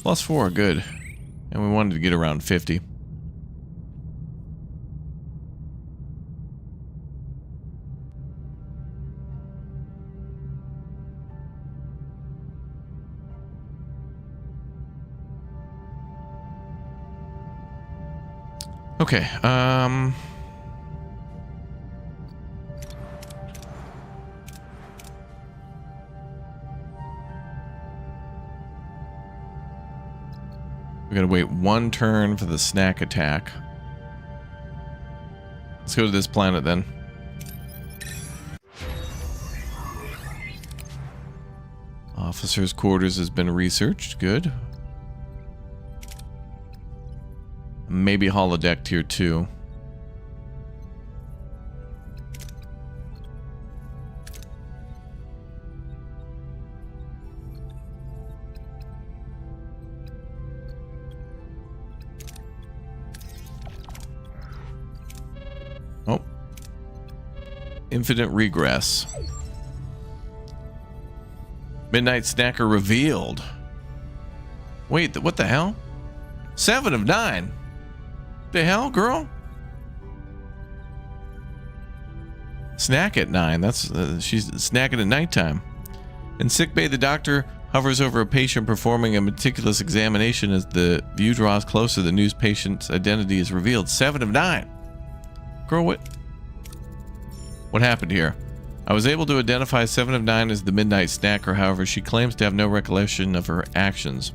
+4, good. And we wanted to get around 50. Okay, we gotta wait 1 turn for the snack attack. Let's go to this planet then. Officer's quarters has been researched. Good. Maybe holodeck tier 2. Oh. Infinite regress. Midnight Snacker revealed. Wait, what the hell? 7 of 9. The hell, girl? Snack at 9. That's she's snacking at nighttime. In sickbay, the doctor hovers over a patient performing a meticulous examination. As the view draws closer, the new patient's identity is revealed. 7 of 9. Girl, what happened here? I was able to identify 7 of 9 as the Midnight Snacker. However, she claims to have no recollection of her actions.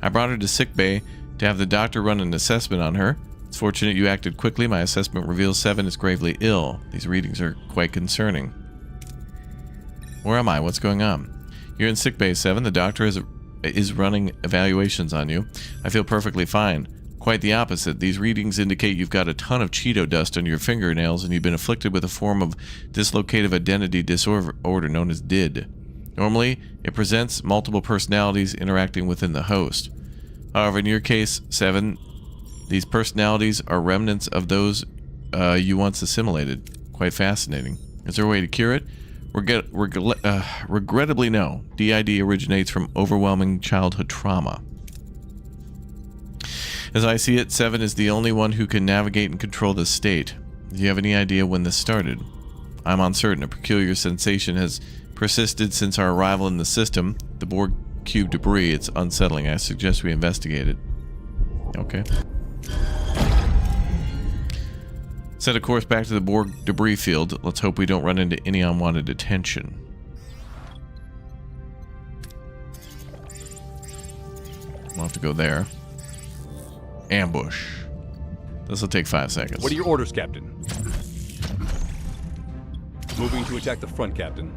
I brought her to sickbay to have the doctor run an assessment on her. It's fortunate you acted quickly. My assessment reveals 7 is gravely ill. These readings are quite concerning. Where am I? What's going on? You're in sickbay, 7. The doctor is running evaluations on you. I feel perfectly fine. Quite the opposite. These readings indicate you've got a ton of Cheeto dust on your fingernails and you've been afflicted with a form of dislocative identity disorder known as DID. Normally, it presents multiple personalities interacting within the host. However, in your case, 7, these personalities are remnants of those you once assimilated. Quite fascinating. Is there a way to cure it? Regrettably, no. DID originates from overwhelming childhood trauma. As I see it, 7 is the only one who can navigate and control this state. Do you have any idea when this started? I'm uncertain. A peculiar sensation has persisted since our arrival in the system. The Borg cube debris, it's unsettling. I suggest we investigate it. Okay. Set a course back to the Borg debris field. Let's hope we don't run into any unwanted attention. We'll have to go there. Ambush. This will take 5 seconds. What are your orders, Captain? Moving to attack the front, Captain.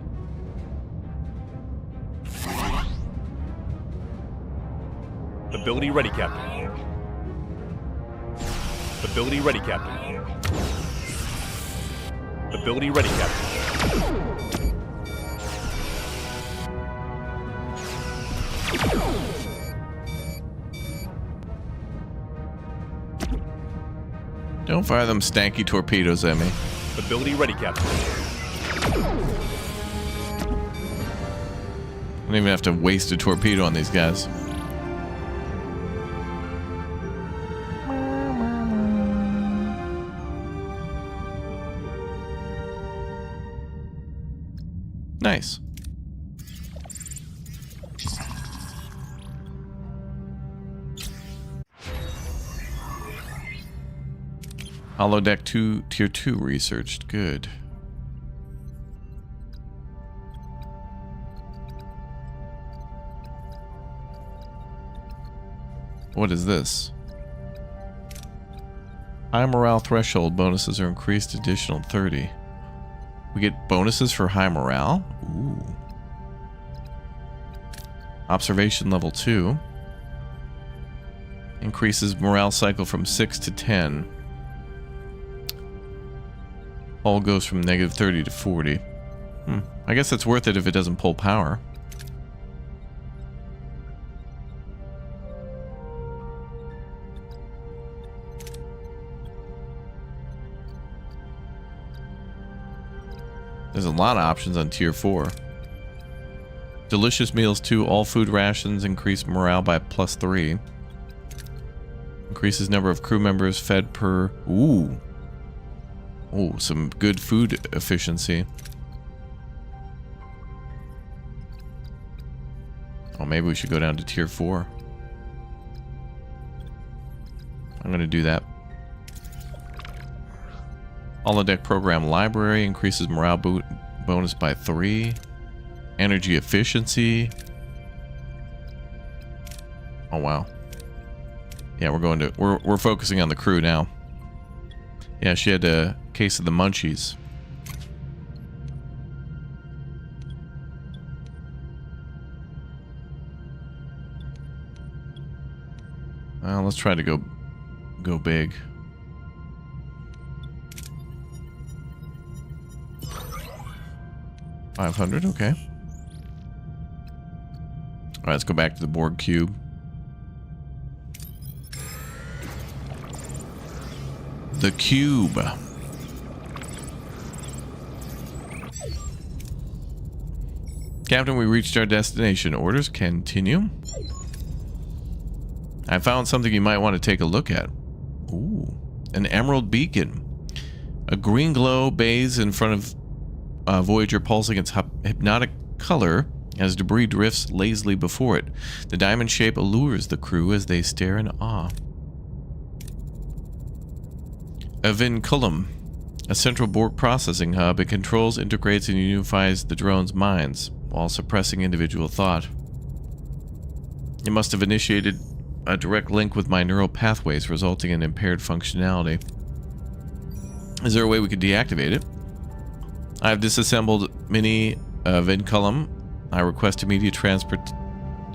Ability ready, Captain. Ability ready, Captain. Ability ready, Captain. Don't fire them stanky torpedoes at me. Ability ready, Captain. I don't even have to waste a torpedo on these guys. Nice. Holodeck 2, Tier 2 researched. Good. What is this? High morale threshold bonuses are increased additional 30. We get bonuses for high morale? Ooh. Observation level 2. Increases morale cycle from 6 to 10. All goes from negative 30 to 40. I guess it's worth it if it doesn't pull power. There's a lot of options on Tier 4. Delicious Meals 2. All food rations increase morale by +3. Increases number of crew members fed per... Ooh. Oh, some good food efficiency. Oh, maybe we should go down to Tier 4. I'm going to do that. Holodeck program library increases morale bonus by 3. Energy efficiency. Oh wow. Yeah, we're going to we're focusing on the crew now. Yeah, she had a case of the munchies. Well, let's try to go big. $500, okay. Alright, let's go back to the Borg cube. The cube. Captain, we reached our destination. Orders continue. I found something you might want to take a look at. Ooh, an emerald beacon. A green glow bathes in front of Voyager, pulsing its hypnotic color as debris drifts lazily before it. The diamond shape allures the crew as they stare in awe. A vinculum, a central Borg processing hub. It controls, integrates, and unifies the drone's minds while suppressing individual thought. It must have initiated a direct link with my neural pathways, resulting in impaired functionality. Is there a way we could deactivate it? I have disassembled mini vinculum. I request immediate transport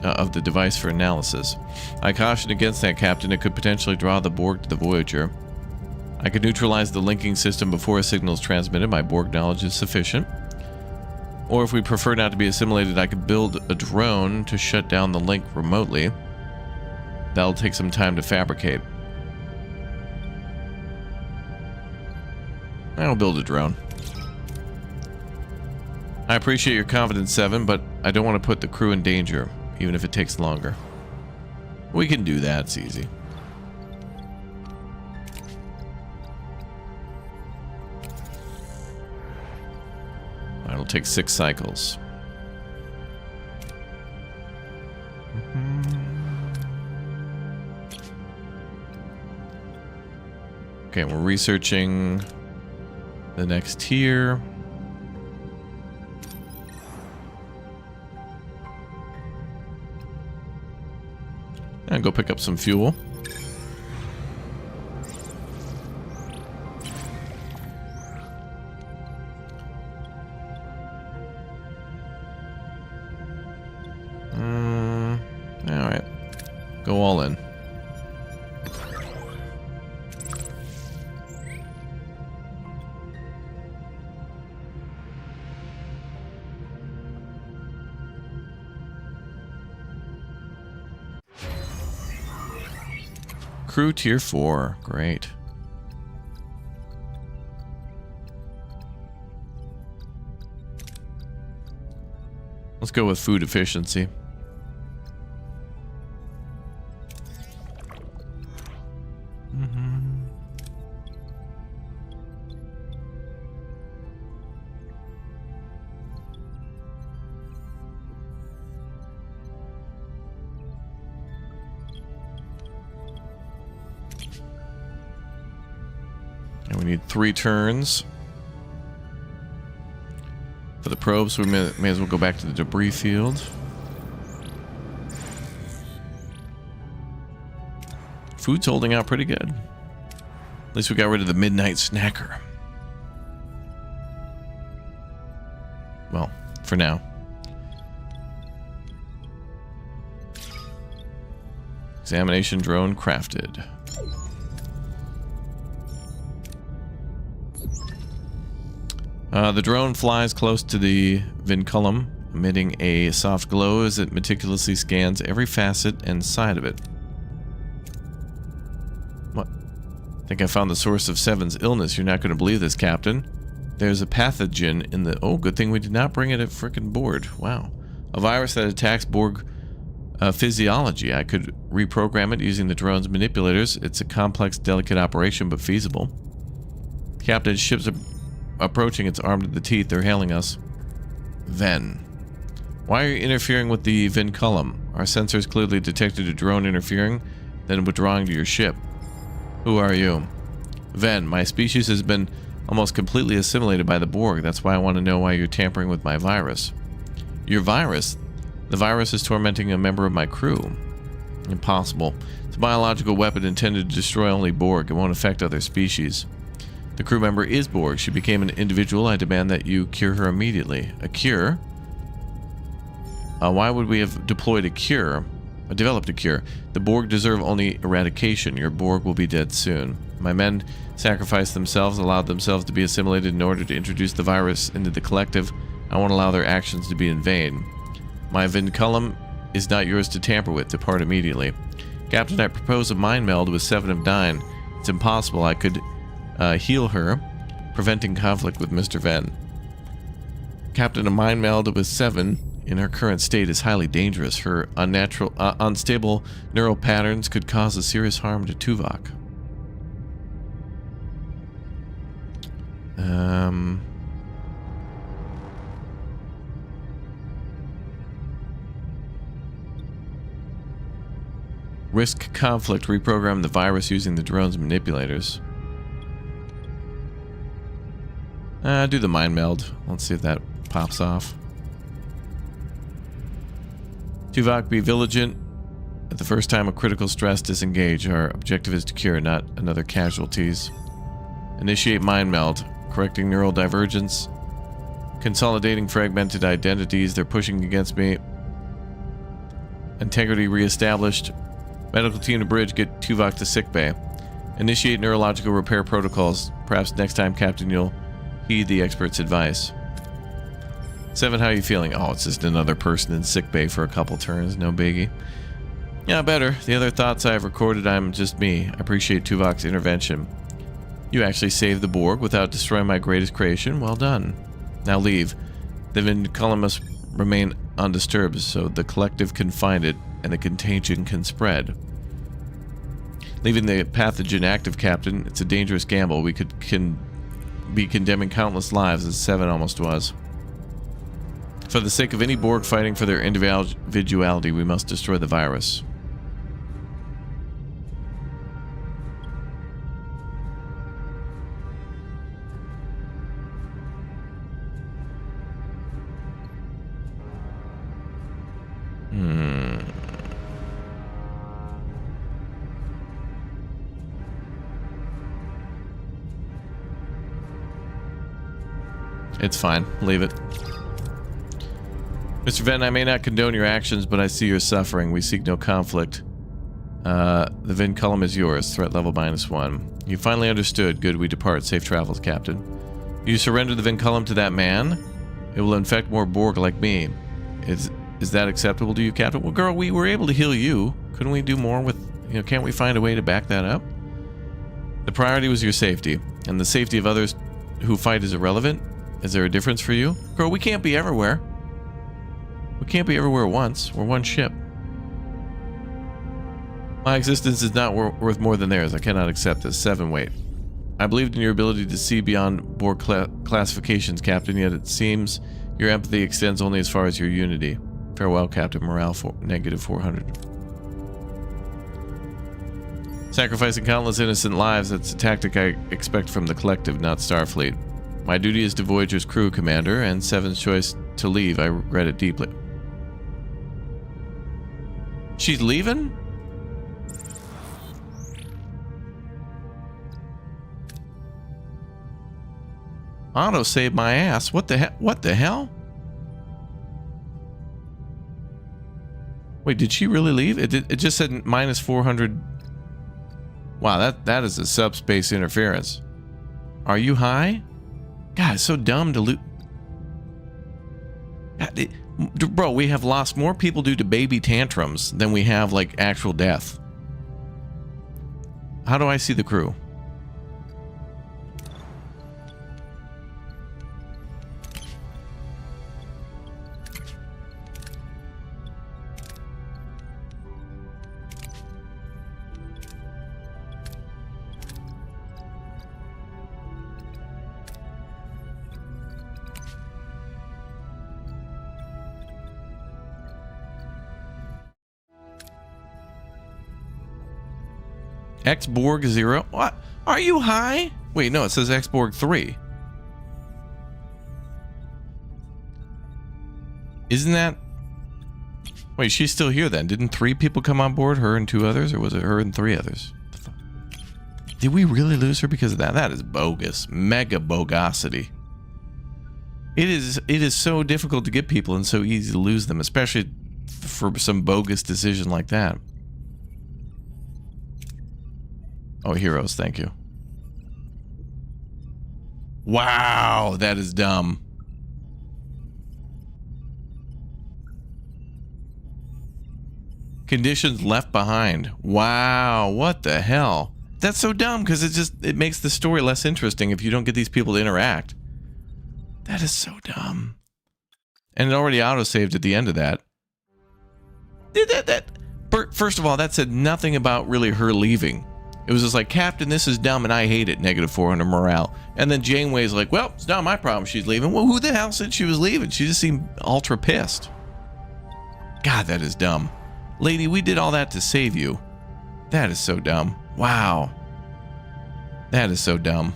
of the device for analysis. I caution against that, Captain. It could potentially draw the Borg to the Voyager. I could neutralize the linking system before a signal is transmitted. My Borg knowledge is sufficient. Or if we prefer not to be assimilated, I could build a drone to shut down the link remotely. That'll take some time to fabricate. I'll build a drone. I appreciate your confidence, Seven, but I don't want to put the crew in danger, even if it takes longer. We can do that, it's easy. It'll take 6 cycles. Okay, we're researching the next tier. And go pick up some fuel. Alright. Go all in. Crew tier 4. Great. Let's go with food efficiency. And we need 3 turns for the probes. So we may as well go back to the debris field. Food's holding out pretty good. At least we got rid of the midnight snacker. Well, for now. Examination drone crafted. The drone flies close to the vinculum, emitting a soft glow as it meticulously scans every facet and side of it. What? I think I found the source of Seven's illness. You're not going to believe this, Captain. There's a pathogen in the... Oh, good thing we did not bring it at frickin' board. Wow. A virus that attacks Borg physiology. I could reprogram it using the drone's manipulators. It's a complex, delicate operation, but feasible. Captain, ship's approaching. It's armed to the teeth. They're hailing us. Ven. Why are you interfering with the vinculum? Our sensors clearly detected a drone interfering, then withdrawing to your ship. Who are you? Ven, my species has been almost completely assimilated by the Borg. That's why I want to know why you're tampering with my virus. Your virus? The virus is tormenting a member of my crew. Impossible. It's a biological weapon intended to destroy only Borg. It won't affect other species. The crew member is Borg. She became an individual. I demand that you cure her immediately. A cure? Why would we have deployed a cure? Developed a cure. The Borg deserve only eradication. Your Borg will be dead soon. My men sacrificed themselves, allowed themselves to be assimilated in order to introduce the virus into the collective. I won't allow their actions to be in vain. My vinculum is not yours to tamper with. Depart immediately. Captain, I propose a mind meld with 7 of 9. It's impossible. I could heal her, preventing conflict with Mr. Ven. Captain, a mind meld with 7 in her current state is highly dangerous. Her unstable neural patterns could cause a serious harm to Tuvok. Risk conflict. Reprogram the virus using the drone's manipulators. Do the mind meld. Let's see if that pops off. Tuvok, be vigilant. At the first time of critical stress, disengage. Our objective is to cure, not another casualties. Initiate mind meld. Correcting neural divergence. Consolidating fragmented identities. They're pushing against me. Integrity reestablished. Medical team to bridge. Get Tuvok to sickbay. Initiate neurological repair protocols. Perhaps next time, Captain, you'll heed the expert's advice. 7, how are you feeling? Oh, it's just another person in sickbay for a couple turns. No biggie. Yeah, better. The other thoughts I have recorded, I'm just me. I appreciate Tuvok's intervention. You actually saved the Borg without destroying my greatest creation. Well done. Now leave. The vinculum must remain undisturbed so the collective can find it and the contagion can spread. Leaving the pathogen active, Captain, it's a dangerous gamble. We could be condemning countless lives, as 7 almost was. For the sake of any Borg fighting for their individuality, we must destroy the virus. It's fine. Leave it. Mr. Venn, I may not condone your actions, but I see your suffering. We seek no conflict. The vinculum is yours. Threat level -1. You finally understood. Good, we depart. Safe travels, Captain. You surrender the vinculum to that man? It will infect more Borg like me. Is that acceptable to you, Captain? Well, girl, we were able to heal you. Couldn't we do more with... You know, can't we find a way to back that up? The priority was your safety, and the safety of others who fight is irrelevant. Is there a difference for you? Girl, we can't be everywhere. We can't be everywhere at once. We're one ship. My existence is not worth more than theirs. I cannot accept this. 7, wait. I believed in your ability to see beyond Borg classifications, Captain, yet it seems your empathy extends only as far as your unity. Farewell, Captain. Morale -400. Sacrificing countless innocent lives, that's a tactic I expect from the Collective, not Starfleet. My duty is to Voyager's crew, Commander, and Seven's choice to leave. I regret it deeply. She's leaving? Auto saved my ass. What the hell? What the hell? Wait, did she really leave? It just said -400. Wow, that is a subspace interference. Are you high? God, it's so dumb to loot. Bro, we have lost more people due to baby tantrums than we have, like, actual death. How do I see the crew? X-Borg 0? What? Are you high? Wait, no, it says X-Borg 3. Isn't that... Wait, she's still here then. Didn't 3 people come on board? Her and 2 others? Or was it her and 3 others? Did we really lose her because of that? That is bogus. Mega bogosity. It is so difficult to get people and so easy to lose them, especially for some bogus decision like that. Oh, heroes, thank you. Wow, that is dumb. Conditions left behind. Wow, what the hell? That's so dumb because it makes the story less interesting if you don't get these people to interact. That is so dumb. And it already auto-saved at the end of that. First of all, that said nothing about really her leaving. It was just like, Captain, this is dumb and I hate it, -400 morale. And then Janeway's like, well, it's not my problem she's leaving. Well, who the hell said she was leaving? She just seemed ultra pissed. God, that is dumb. Lady, we did all that to save you. That is so dumb. Wow. That is so dumb.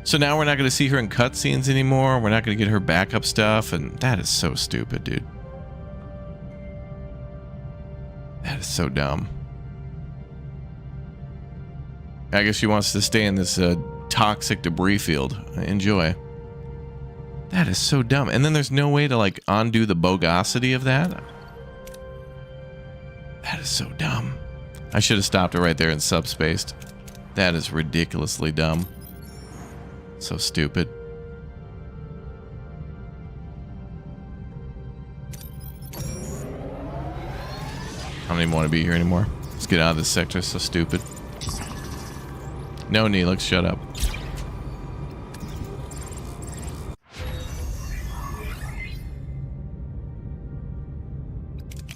So now we're not going to see her in cutscenes anymore. We're not going to get her backup stuff. And that is so stupid, dude. That is so dumb. I guess she wants to stay in this toxic debris field. Enjoy. That is so dumb. And then there's no way to, like, undo the bogosity of that. That is so dumb. I should have stopped it right there and subspaced. That is ridiculously dumb. So stupid. I don't even want to be here anymore. Let's get out of this sector. It's so stupid. No, Neelix, shut up.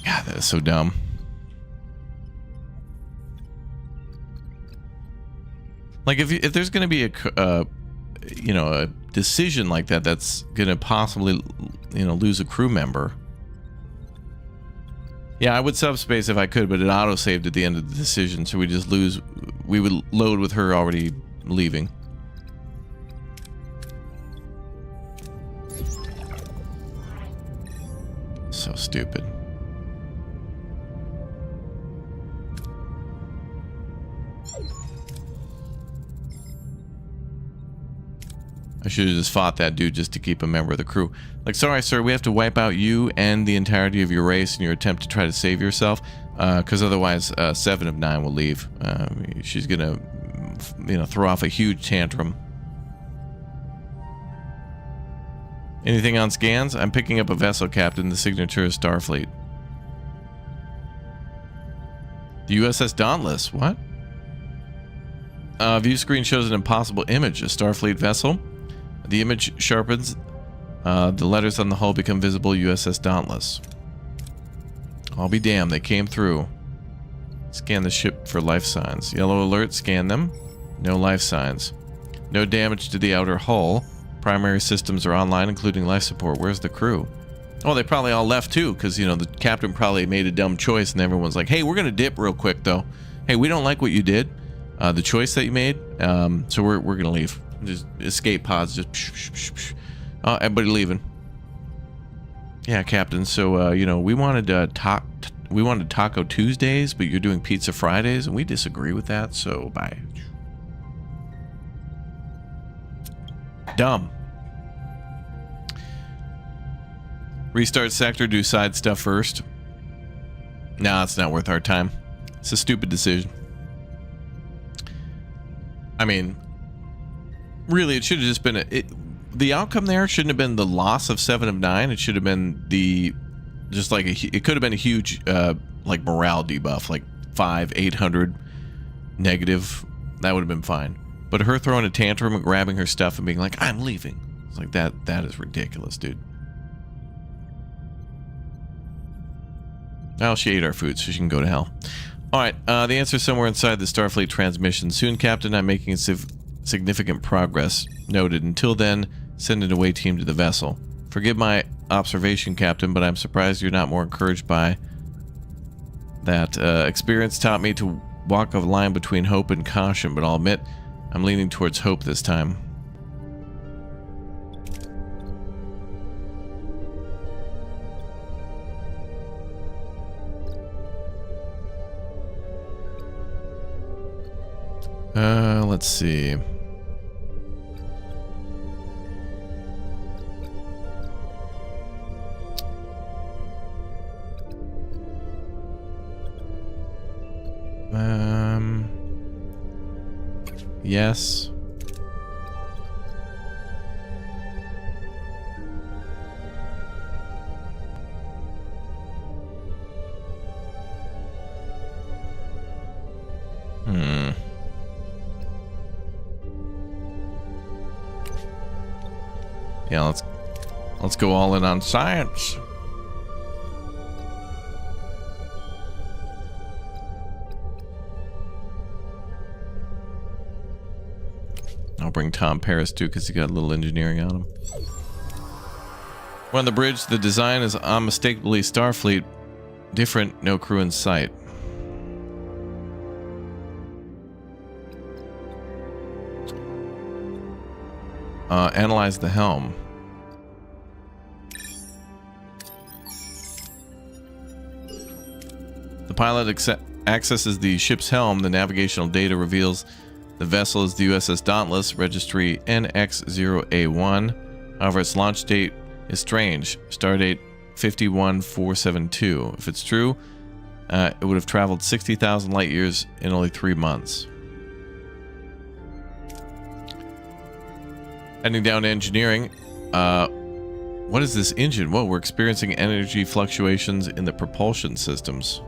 God, that is so dumb. Like, if there's going to be a decision like that that's going to possibly, lose a crew member. Yeah, I would subspace if I could, but it auto-saved at the end of the decision, so we would load with her already leaving. So stupid. I should have just fought that dude just to keep a member of the crew. Like, sorry, sir, we have to wipe out you and the entirety of your race in your attempt to try to save yourself, because otherwise 7 of 9 will leave. She's gonna, throw off a huge tantrum. Anything on scans? I'm picking up a vessel, Captain. The signature is Starfleet. The USS Dauntless. What? View screen shows an impossible image. A Starfleet vessel. The image sharpens. The letters on the hull become visible. USS Dauntless. I'll be damned. They came through. Scan the ship for life signs. Yellow alert. Scan them. No life signs. No damage to the outer hull. Primary systems are online, including life support. Where's the crew? Oh, they probably all left too, because, the captain probably made a dumb choice, and everyone's like, hey, we're going to dip real quick, though. Hey, we don't like what you did, the choice that you made, so we're going to leave. Just escape pods, just oh, everybody leaving. Yeah, Captain, so, we wanted Taco Tuesdays, but you're doing Pizza Fridays, and we disagree with that, so bye. Dumb. Restart sector, do side stuff first. Nah, it's not worth our time. It's a stupid decision. I mean, really, it should have just been the outcome there shouldn't have been the loss of 7 of 9. It should have been it could have been a huge like morale debuff, like 800 negative. That would have been fine. But her throwing a tantrum and grabbing her stuff and being like, I'm leaving. It's like that is ridiculous, dude. Well, she ate our food, so she can go to hell. Alright, the answer's somewhere inside the Starfleet transmission. Soon, Captain, I'm making significant progress. Noted. Until then, send an away team to the vessel. Forgive my observation, Captain, but I'm surprised you're not more encouraged by that. Experience taught me to walk a line between hope and caution, but I'll admit I'm leaning towards hope this time. Let's see. Yes. Yeah, let's go all in on science. I'll bring Tom Paris too, because he got a little engineering on him. We're on the bridge. The design is unmistakably Starfleet. Different, no crew in sight. Analyze the helm. The pilot accesses the ship's helm. The navigational data reveals the vessel is the USS Dauntless, registry NX0A1. However, its launch date is strange. Stardate 51472. If it's true, it would have traveled 60,000 light years in only 3 months. Heading down to engineering. What is this engine? Whoa, we're experiencing energy fluctuations in the propulsion systems.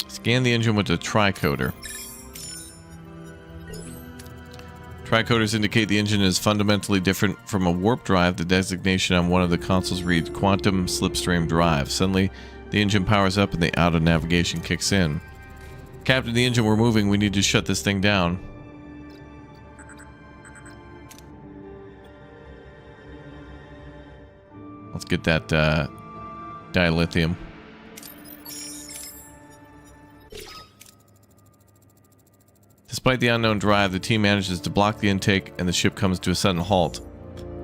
Scan the engine with a tricoder. Tricoders indicate the engine is fundamentally different from a warp drive. The designation on one of the consoles reads Quantum Slipstream Drive. Suddenly, the engine powers up and the auto navigation kicks in. Captain, the engine, we're moving. We need to shut this thing down. Let's get that dilithium. Despite the unknown drive, the team manages to block the intake and the ship comes to a sudden halt.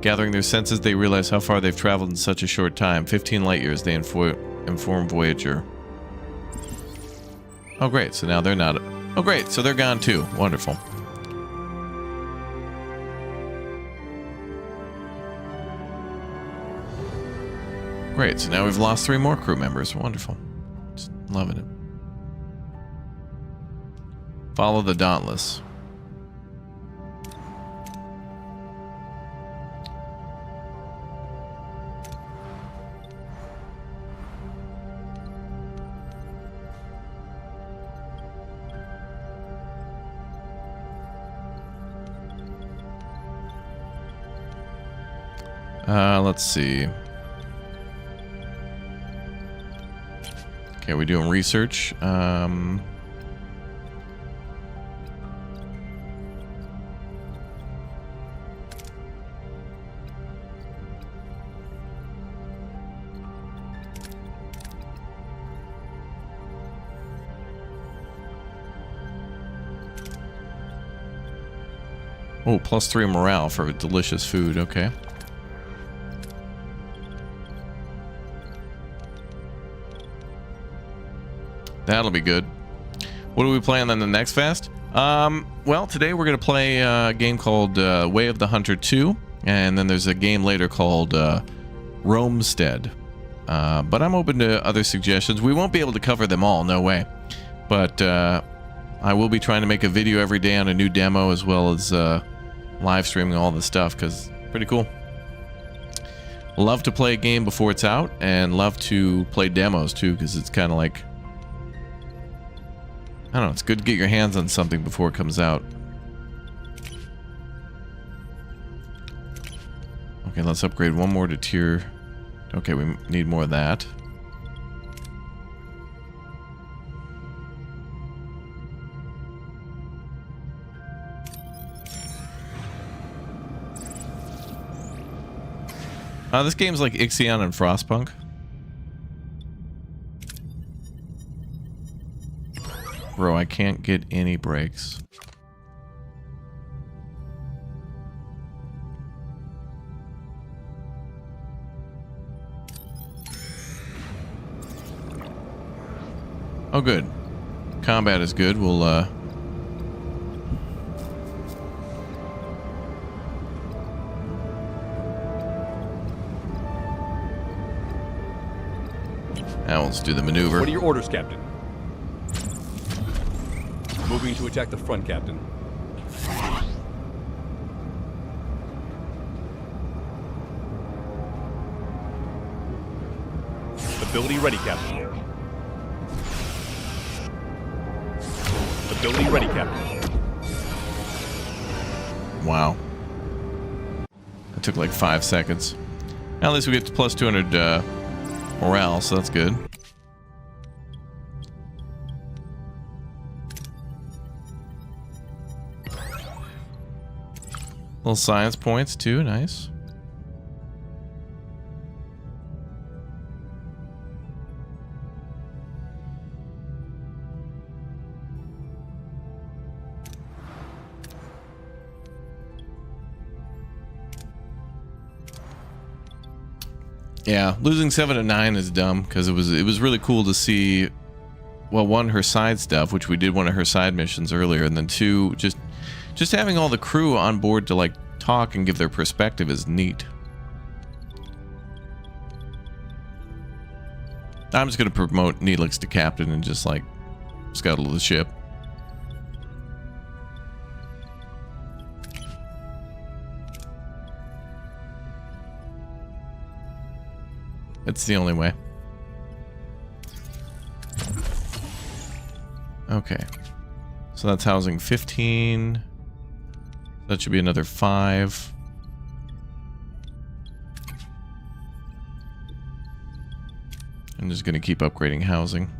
Gathering their senses, they realize how far they've traveled in such a short time. 15 light years, they inform Voyager. Oh great, so now they're not... Oh, great. So they're gone too. Wonderful. Great. So now we've lost 3 more crew members. Wonderful. Just loving it. Follow the Dauntless. Let's see. Okay, we're doing research. Oh, +3 morale for delicious food. Okay. That'll be good. What are we playing on the next fast? Well, today we're going to play a game called Way of the Hunter 2. And then there's a game later called Roamstead. But I'm open to other suggestions. We won't be able to cover them all, no way. But I will be trying to make a video every day on a new demo, as well as live streaming all the stuff, because pretty cool. Love to play a game before it's out, and love to play demos too, because it's kind of like, I don't know, it's good to get your hands on something before it comes out. Okay, let's upgrade one more to tier. Okay, we need more of that. This game's like Ixion and Frostpunk. Bro, I can't get any breaks. Oh, good. Combat is good. We'll, now let's do the maneuver. What are your orders, Captain? Moving to attack the front, Captain. Ability ready, Captain. Ability ready, Captain. Wow. That took like 5 seconds. At least we get to plus 200 morale, so that's good. Little science points too, nice. Yeah, losing 7 to 9 is dumb, because it was really cool to see, well, one, her side stuff, which we did one of her side missions earlier, and then two, just having all the crew on board to like talk and give their perspective is neat. I'm just gonna promote Neelix to captain and just like scuttle the ship. It's the only way. Okay. So that's housing 15. That should be another 5. I'm just going to keep upgrading housing.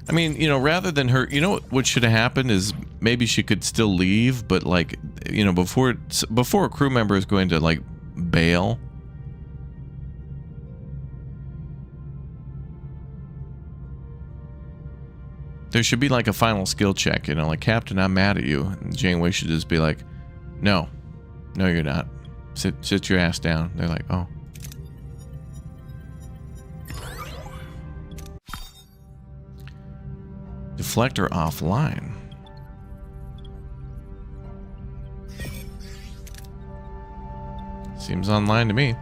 I mean, you know, rather than her, you know what should have happened is maybe she could still leave, but like, you know, before a crew member is going to like bail, there should be like a final skill check, you know, like, Captain, I'm mad at you. And Janeway should just be like, no, you're not. Sit your ass down. They're like, oh. Deflector offline. Seems online to me.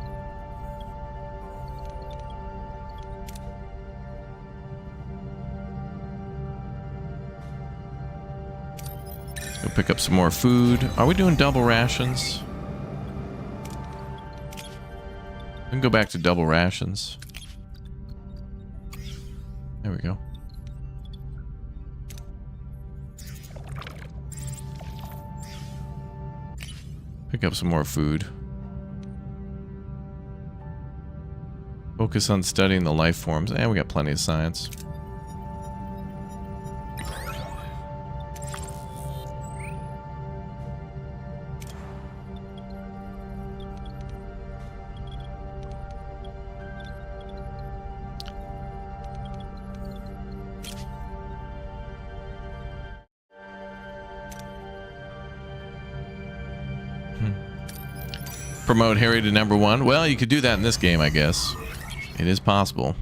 Go pick up some more food. Are we doing double rations? We can go back to double rations. There we go. Pick up some more food. Focus on studying the life forms. And we got plenty of science. Promote Harry to #1. Well, you could do that in this game, I guess. It is possible.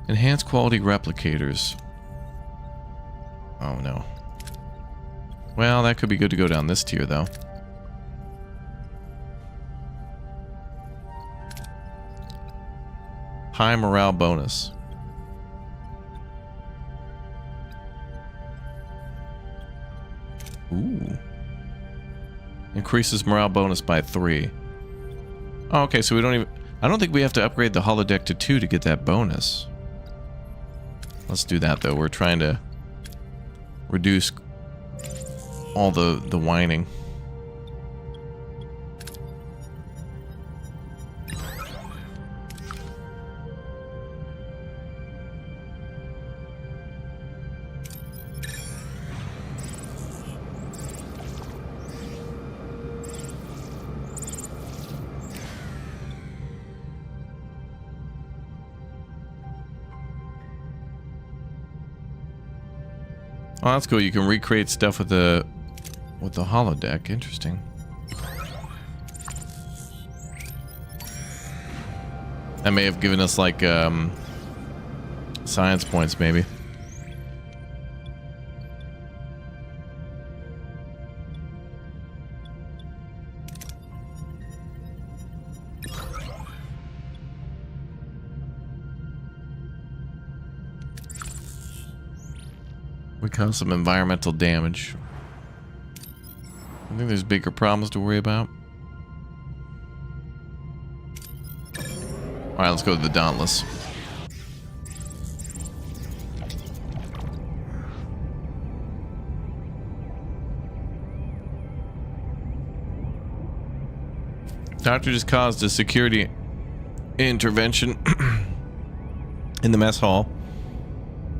Enhanced quality replicators. Oh no. Well, that could be good to go down this tier, though. High morale bonus. Ooh. Increases morale bonus by 3. Oh, okay, so we don't even... I don't think we have to upgrade the holodeck to 2 to get that bonus. Let's do that, though. We're trying to reduce all the whining. Oh, that's cool. You can recreate stuff with the holodeck. Interesting. That may have given us like science points, maybe. We cause some environmental damage. I think there's bigger problems to worry about. Alright, let's go to the Dauntless. Doctor just caused a security intervention in the mess hall.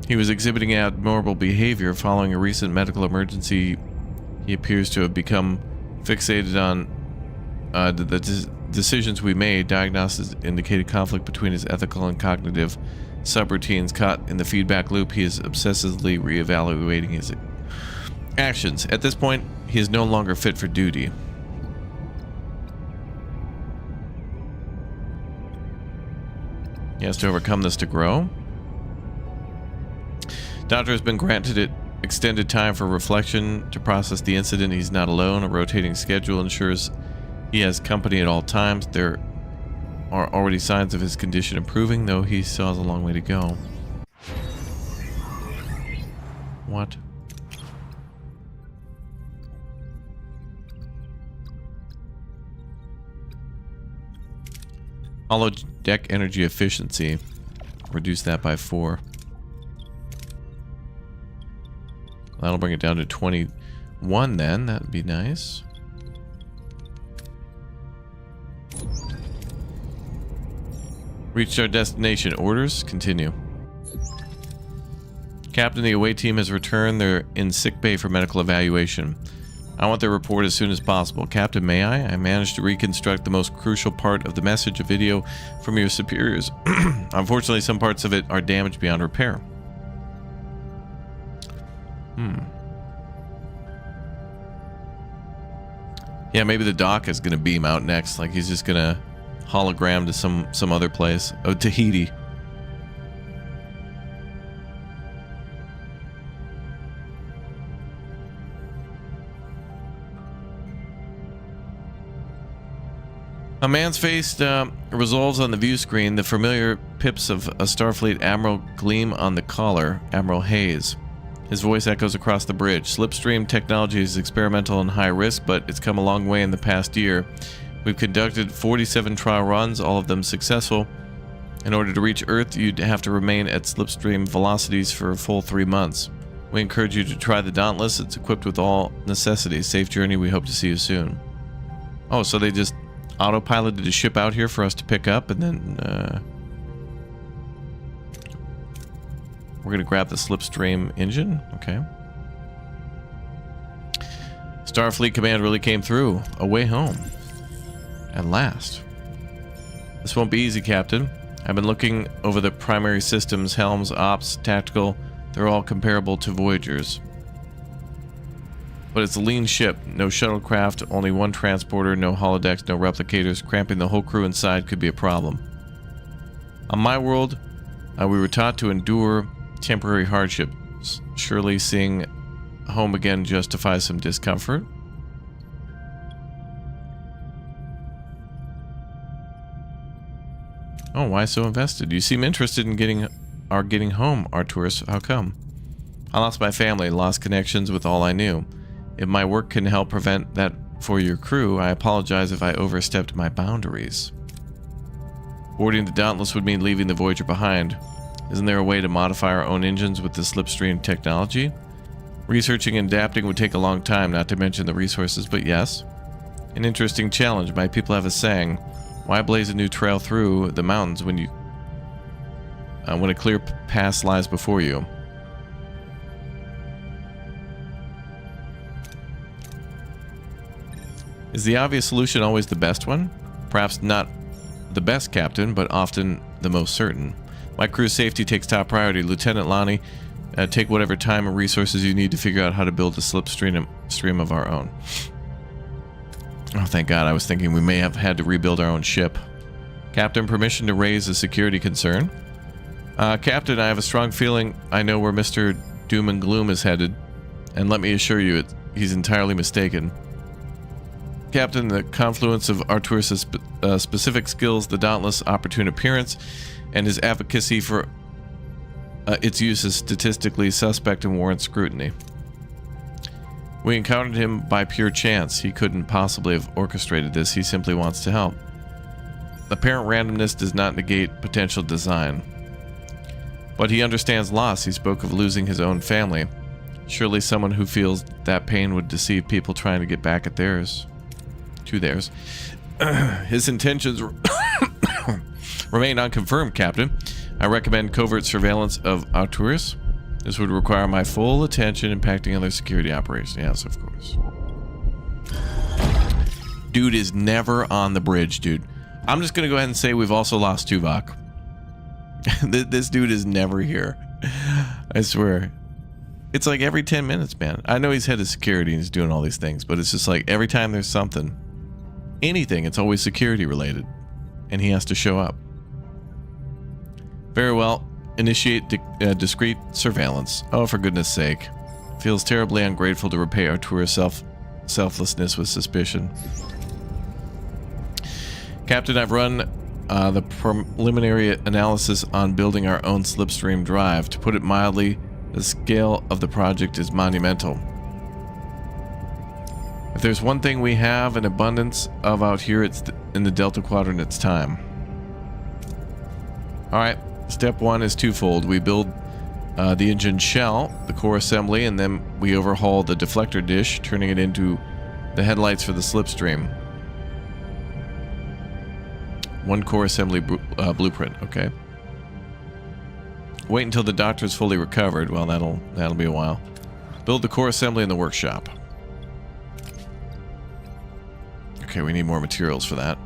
He was exhibiting abnormal behavior following a recent medical emergency. He appears to have become fixated on the decisions we made. Diagnosis indicated conflict between his ethical and cognitive subroutines. Caught in the feedback loop, he is obsessively reevaluating his actions. At this point, he is no longer fit for duty. He has to overcome this to grow. Doctor has been granted extended time for reflection to process the incident. He's not alone. A rotating schedule ensures he has company at all times. There are already signs of his condition improving, though he still has a long way to go. What? Holodeck energy efficiency. Reduce that by 4. That'll bring it down to 21 then. That'd be nice. Reached our destination. Orders continue. Captain, the away team has returned. They're in sickbay for medical evaluation. I want their report as soon as possible. Captain, may I? I managed to reconstruct the most crucial part of the message, a video from your superiors. Unfortunately, some parts of it are damaged beyond repair. Yeah, maybe the doc is gonna beam out next. Like he's just gonna hologram to some other place. Oh, Tahiti. A man's face resolves on the view screen. The familiar pips of a Starfleet admiral gleam on the collar. Admiral Hayes. His voice echoes across the bridge. Slipstream technology is experimental and high risk, but it's come a long way in the past year. We've conducted 47 trial runs, all of them successful. In order to reach Earth, you'd have to remain at Slipstream velocities for a full 3 months. We encourage you to try the Dauntless. It's equipped with all necessities. Safe journey. We hope to see you soon. Oh, so they just autopiloted a ship out here for us to pick up, and then we're going to grab the Slipstream engine. Okay. Starfleet Command really came through. A way home. At last. This won't be easy, Captain. I've been looking over the primary systems, helms, ops, tactical. They're all comparable to Voyager's. But it's a lean ship. No shuttlecraft, only one transporter, no holodecks, no replicators. Cramping the whole crew inside could be a problem. On my world, we were taught to endure temporary hardships. Surely seeing home again justifies some discomfort. Oh, why so invested? You seem interested in getting home, Arturis. How come? I lost my family, lost connections with all I knew. If my work can help prevent that for your crew, I apologize if I overstepped my boundaries. Boarding the Dauntless would mean leaving the Voyager behind. Isn't there a way to modify our own engines with the Slipstream technology? Researching and adapting would take a long time, not to mention the resources, but yes. An interesting challenge. My people have a saying. Why blaze a new trail through the mountains when a clear path lies before you? Is the obvious solution always the best one? Perhaps not the best, Captain, but often the most certain. My crew's safety takes top priority. Lieutenant Lonnie, take whatever time and resources you need to figure out how to build a slipstream of our own. Oh, thank God. I was thinking we may have had to rebuild our own ship. Captain, permission to raise a security concern? Captain, I have a strong feeling I know where Mr. Doom and Gloom is headed. And let me assure you, he's entirely mistaken. Captain, the confluence of Arturis' specific skills, the Dauntless' opportune appearance, and his advocacy for its use is statistically suspect and warrants scrutiny. We encountered him by pure chance. He couldn't possibly have orchestrated this. He simply wants to help. Apparent randomness does not negate potential design. But he understands loss. He spoke of losing his own family. Surely someone who feels that pain would deceive people trying to get back at theirs. To theirs. His intentions remain unconfirmed, Captain. I recommend covert surveillance of Arturis. This would require my full attention, impacting other security operations. Yes, of course. Dude is never on the bridge, dude. I'm just going to go ahead and say we've also lost Tuvok. This dude is never here. I swear. It's like every 10 minutes, man. I know he's head of security and he's doing all these things, but it's just like every time there's something, anything, it's always security related. And he has to show up. Very well. Initiate discreet surveillance. Oh, for goodness sake. Feels terribly ungrateful to repay Arturis' selflessness with suspicion. Captain, I've run the preliminary analysis on building our own Slipstream drive. To put it mildly, the scale of the project is monumental. If there's one thing we have an abundance of out here, it's in the Delta Quadrant, it's time. Alright. Step one is twofold. We build the engine shell, the core assembly, and then we overhaul the deflector dish, turning it into the headlights for the Slipstream. One core assembly blueprint, okay. Wait until the doctor is fully recovered. Well, that'll be a while. Build the core assembly in the workshop. Okay, we need more materials for that.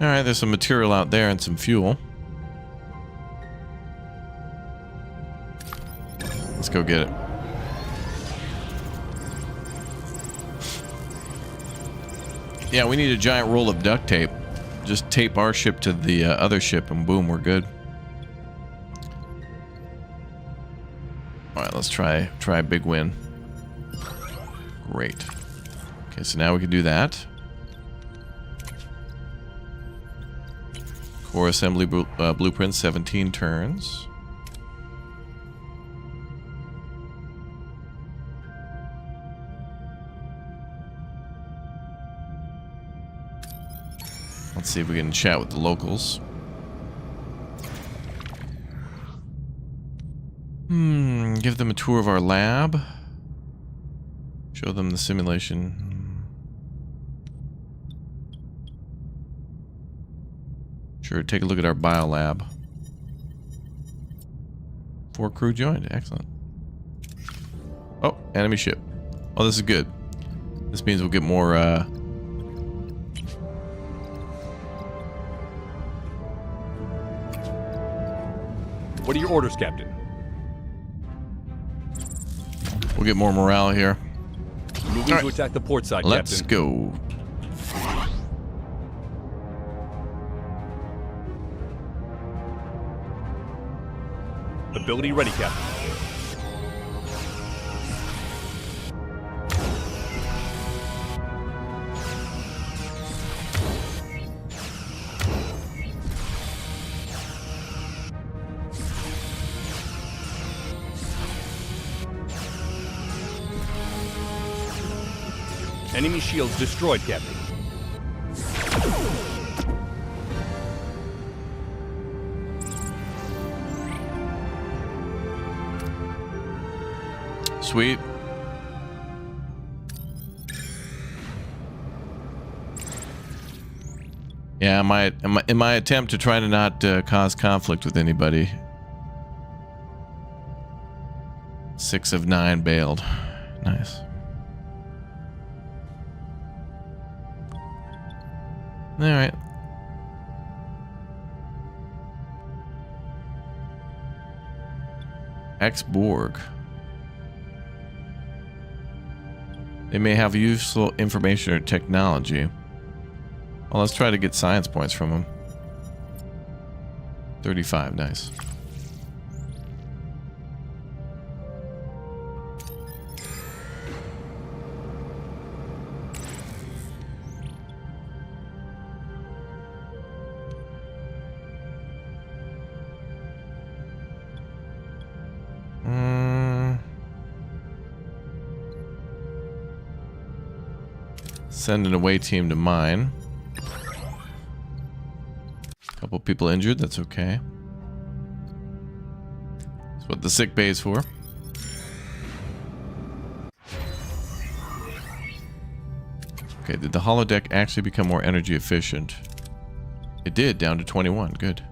Alright, there's some material out there and some fuel. Let's go get it. Yeah, we need a giant roll of duct tape. Just tape our ship to the other ship and boom, we're good. Alright, let's try a big win. Great. Okay, so now we can do that. Core assembly blueprint, 17 turns. Let's see if we can chat with the locals. Give them a tour of our lab. Show them the simulation. Sure, take a look at our biolab. 4 crew joined. Excellent. Oh, enemy ship. Oh, this is good. This means we'll get more, What are your orders, Captain? We'll get more morale here. Moving to attack the port side, Let's Captain. go. Ability ready, Captain. Enemy shields destroyed, Captain. Sweet. Yeah, in my attempt to try to not cause conflict with anybody, 6 of 9 bailed. Nice. All right. Borg. They may have useful information or technology. Well, let's try to get science points from them. 35, nice. Send an away team to mine. Couple people injured, that's okay. That's what the sick bay is for. Okay, did the holodeck actually become more energy efficient? It did, down to 21, good.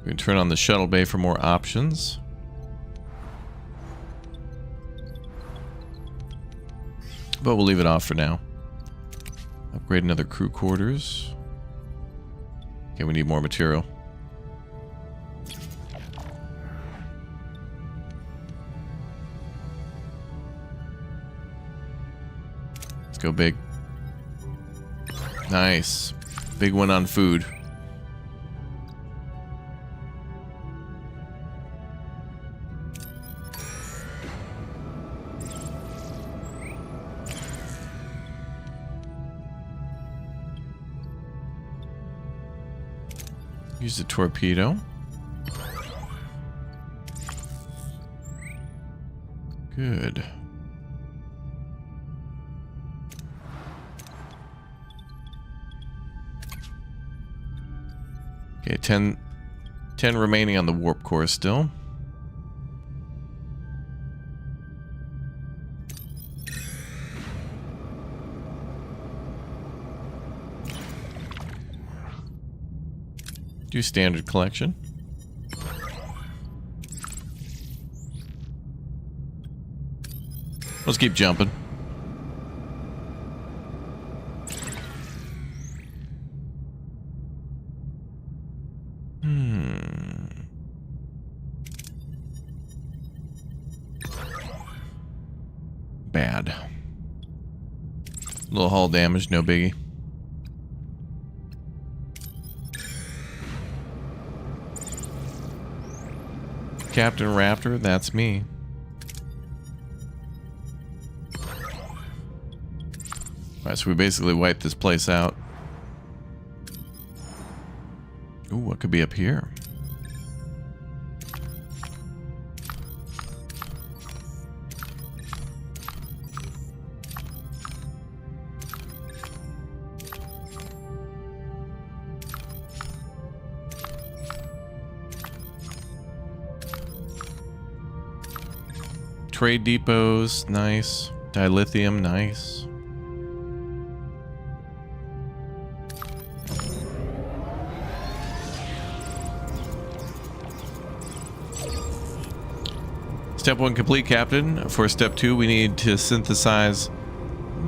We can turn on the shuttle bay for more options. But we'll leave it off for now. Upgrade another crew quarters. Okay, we need more material. Let's go big. Nice. Big one on food. Use the torpedo. Good. Okay, 10 remaining on the warp core still. Do standard collection. Let's keep jumping. Bad. Little hull damage, no biggie. Captain Raptor, that's me. Alright, so we basically wiped this place out. Ooh, what could be up here? Trade depots, nice. Dilithium, nice. Step 1 complete, Captain. For step 2, we need to synthesize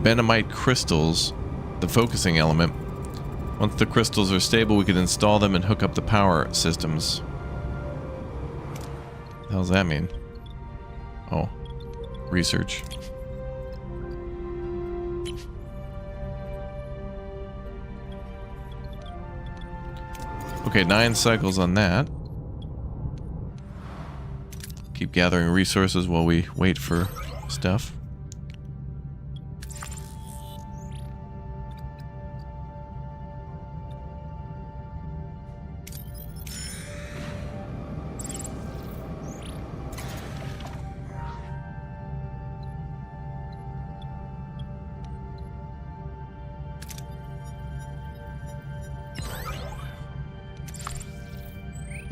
Benamite crystals, the focusing element. Once the crystals are stable, we can install them and hook up the power systems. What the hell does that mean? Oh, research. Okay, 9 cycles on that. Keep gathering resources while we wait for stuff.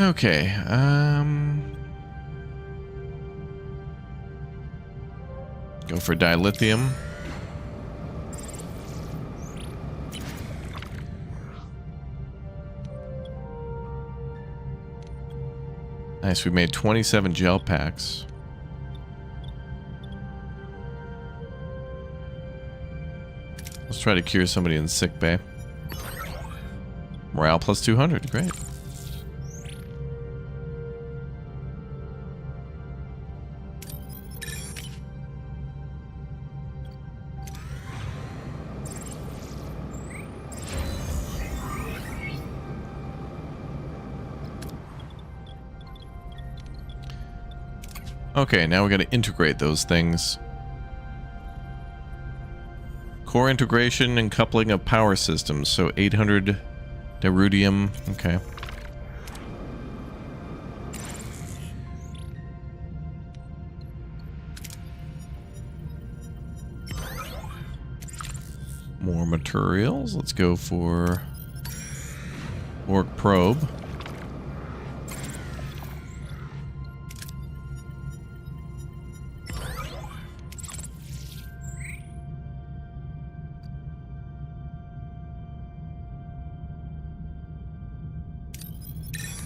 Okay, go for dilithium. Nice, we made 27 gel packs. Let's try to cure somebody in sick bay. Morale plus 200, great. Okay, now we got to integrate those things. Core integration and coupling of power systems. So 800 dirudium. Okay. More materials. Let's go for Borg probe.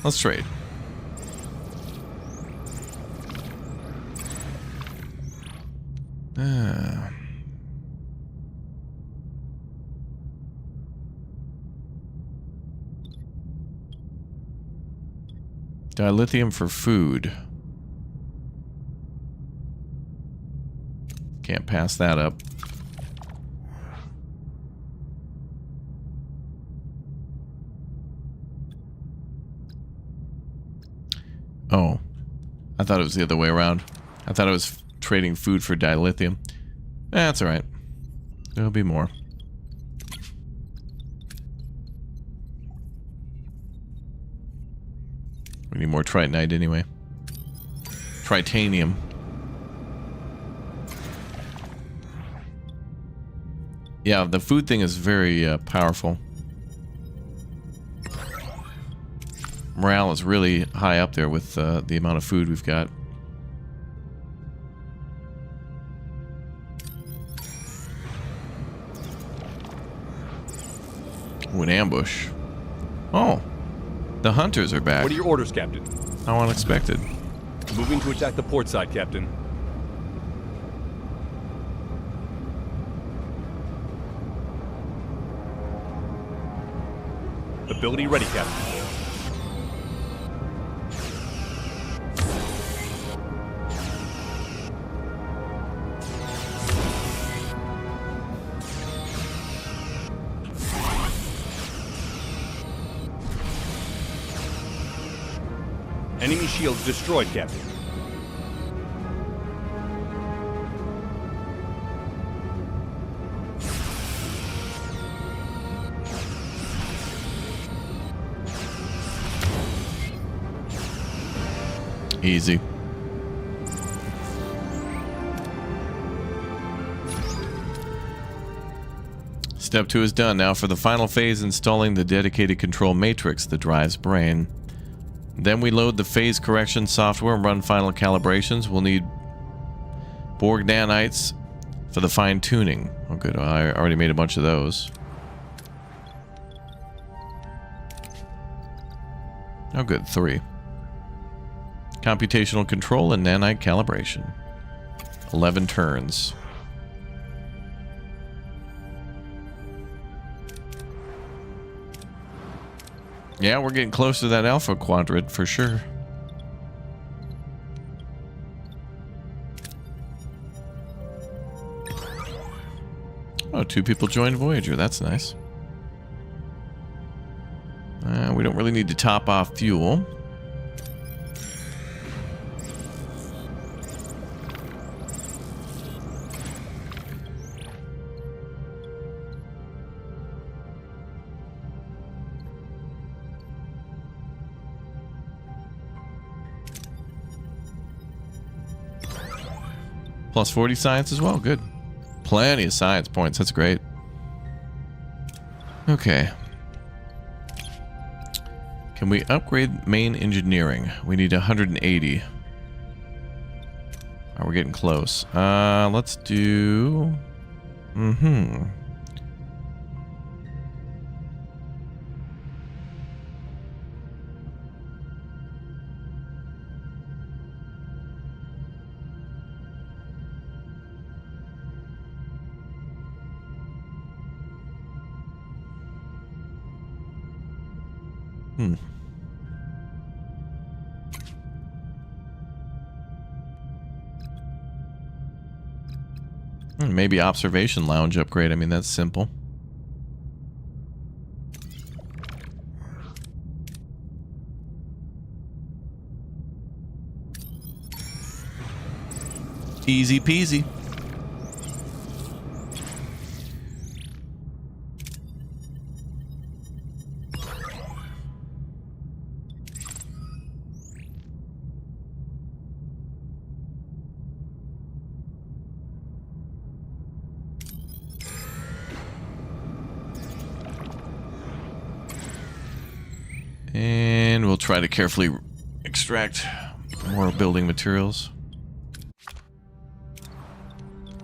Let's trade. Dilithium for food. Can't pass that up. Oh, I thought it was the other way around. I thought I was trading food for dilithium. That's alright. There'll be more. We need more tritonite anyway. Tritanium. Yeah, the food thing is very powerful. Morale is really high up there with the amount of food we've got. Ooh, an ambush. Oh, the hunters are back. What are your orders, Captain? How unexpected. Moving to attack the port side, Captain. Ability ready, Captain. Enemy shields destroyed, Captain. Easy. Step 2 is done. Now for the final phase, installing the dedicated control matrix that drives brain. Then we load the phase correction software and run final calibrations. We'll need Borg nanites for the fine tuning. Oh good, I already made a bunch of those. Oh good, 3. Computational control and nanite calibration. 11 turns. Yeah, we're getting close to that alpha quadrant for sure. Oh, 2 people joined Voyager. That's nice. We don't really need to top off fuel. Plus 40 science as well. Good. Plenty of science points. That's great. Okay. Can we upgrade main engineering? We need 180. Oh, we're getting close. Let's do... Maybe observation lounge upgrade. I mean, that's simple. Easy peasy. And we'll try to carefully extract more building materials.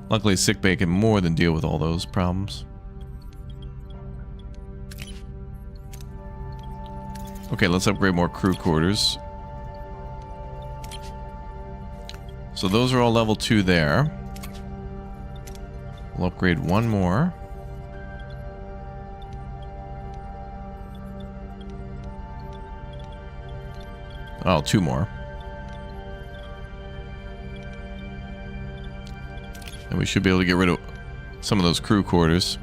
Luckily, sickbay can more than deal with all those problems. Okay, let's upgrade more crew quarters. So those are all level 2 there. We'll upgrade one more. Oh, 2 more. And we should be able to get rid of some of those crew quarters.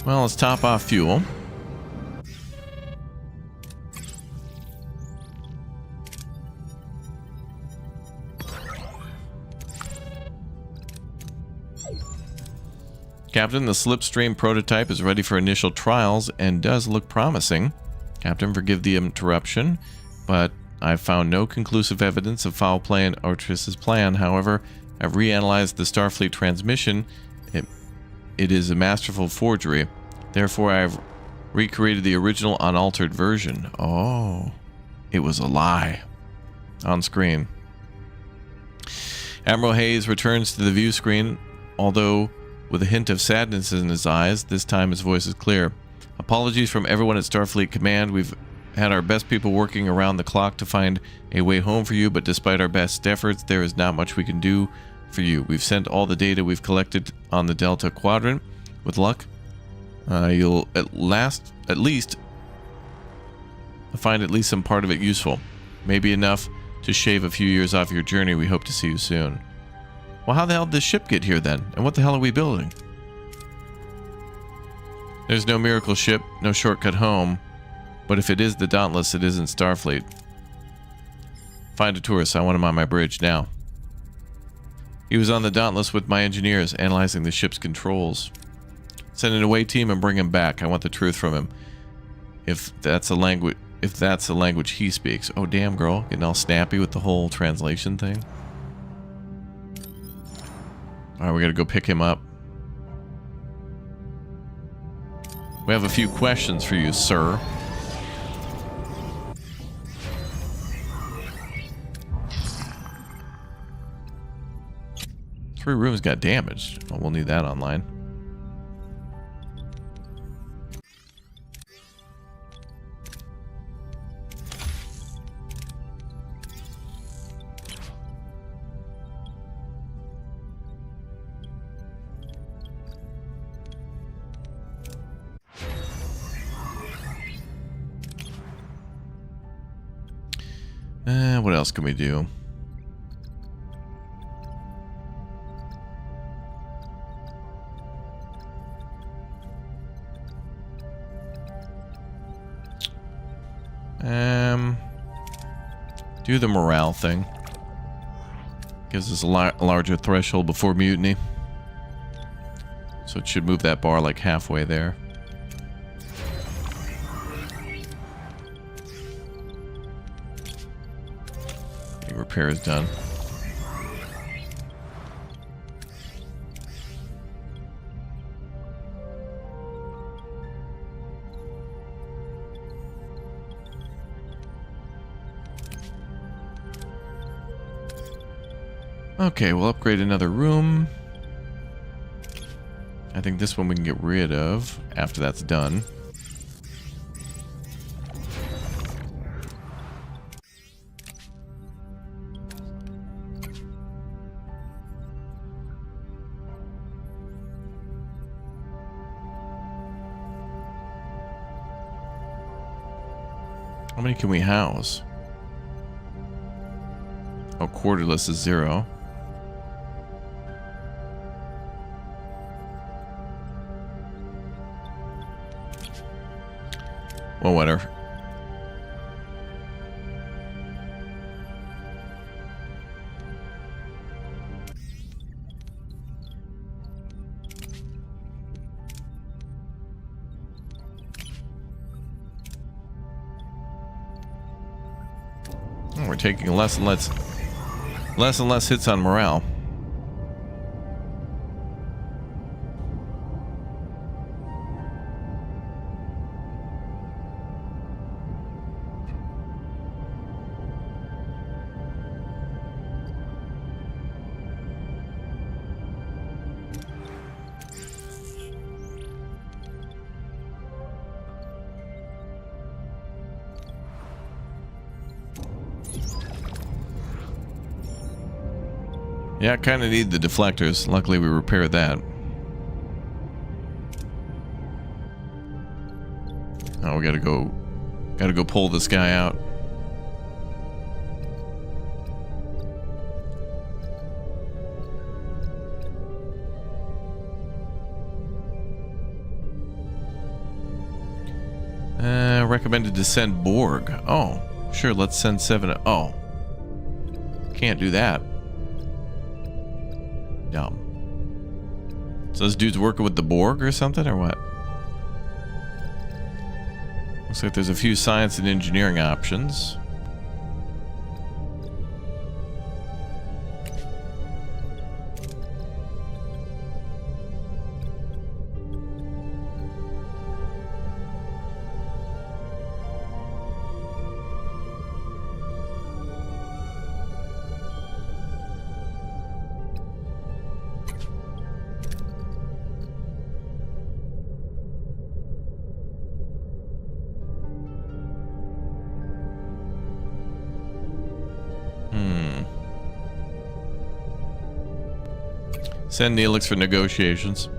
Well, let's top off fuel. Captain, the Slipstream prototype is ready for initial trials and does look promising. Captain, forgive the interruption, but I've found no conclusive evidence of foul play in Arturis' plan. However, I've reanalyzed the Starfleet transmission. It is a masterful forgery. Therefore, I've recreated the original unaltered version. Oh. it was a lie. On screen. Admiral Hayes returns to the view screen, although with a hint of sadness in his eyes. This time his voice is clear. Apologies from everyone at Starfleet Command. We've had our best people working around the clock to find a way home for you, but despite our best efforts, there is not much we can do for you. We've sent all the data we've collected on the Delta Quadrant. With luck, you'll at least find at least some part of it useful. Maybe enough to shave a few years off your journey. We hope to see you soon. Well, how the hell did this ship get here then? And what the hell are we building? There's no miracle ship, no shortcut home. But if it is the Dauntless, it isn't Starfleet. Find Arturis. I want him on my bridge now. He was on the Dauntless with my engineers, analyzing the ship's controls. Send an away team and bring him back. I want the truth from him. If that's the language he speaks. Oh, damn, girl. Getting all snappy with the whole translation thing. Alright, we gotta go pick him up. We have a few questions for you, sir. Three rooms got damaged. Oh, we'll need that online. What else can we do? Do the morale thing. Gives us a larger threshold before mutiny. So it should move that bar like halfway there. Repair is done. Okay, we'll upgrade another room. I think this one we can get rid of after that's done. How many can we house? Oh, quarterless is 0. Well, whatever. We're taking less and less hits on morale. Yeah, I kind of need the deflectors. Luckily, we repaired that. Oh, we gotta go pull this guy out. Recommended to send Borg. Oh, sure, let's send 7. Oh. Can't do that. Dumb. So this dude's working with the Borg or something, or what? Looks like there's a few science and engineering options. Send Neelix for negotiations.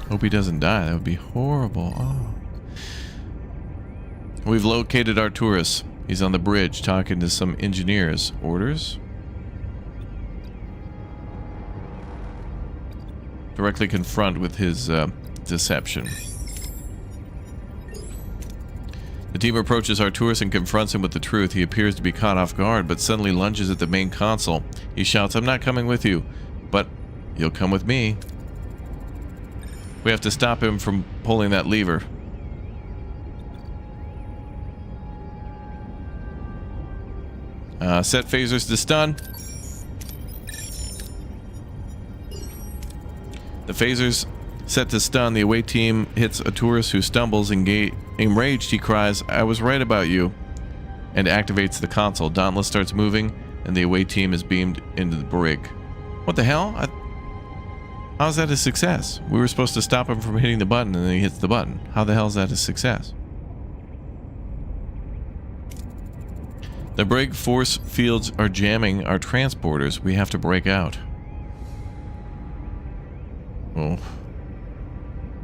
Hope he doesn't die. That would be horrible. Oh. We've located Arturis. He's on the bridge talking to some engineers. Orders? Directly confront with his deception. The team approaches Arturis and confronts him with the truth. He appears to be caught off guard, but suddenly lunges at the main console. He shouts, "I'm not coming with you, but you'll come with me." We have to stop him from pulling that lever. Set phasers to stun. The phasers set to stun. The away team hits Arturis, who stumbles. Enraged, he cries, "I was right about you," and activates the console. Dauntless starts moving, and the away team is beamed into the brig. What the hell? How's that a success? We were supposed to stop him from hitting the button, and then he hits the button. How the hell is that a success? The brig force fields are jamming our transporters. We have to break out. Oh,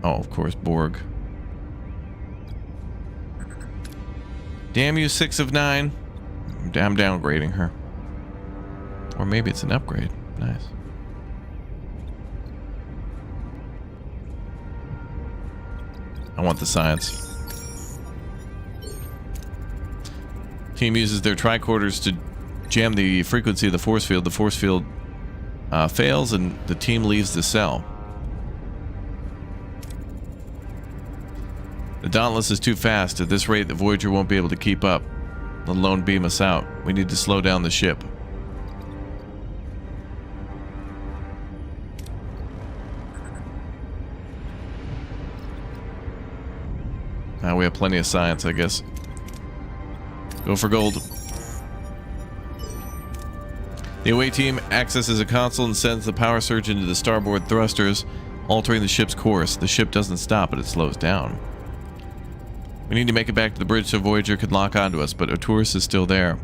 of course, Borg. Damn you, 6 of 9. I'm downgrading her. Or maybe it's an upgrade. Nice. I want the science. Team uses their tricorders to jam the frequency of the force field. The force field fails, and the team leaves the cell. The Dauntless is too fast. At this rate, the Voyager won't be able to keep up, let alone beam us out. We need to slow down the ship. We have plenty of science, I guess. Go for gold. The away team accesses a console and sends the power surge into the starboard thrusters, altering the ship's course. The ship doesn't stop, but it slows down. We need to make it back to the bridge so Voyager can lock onto us, but Arturis is still there.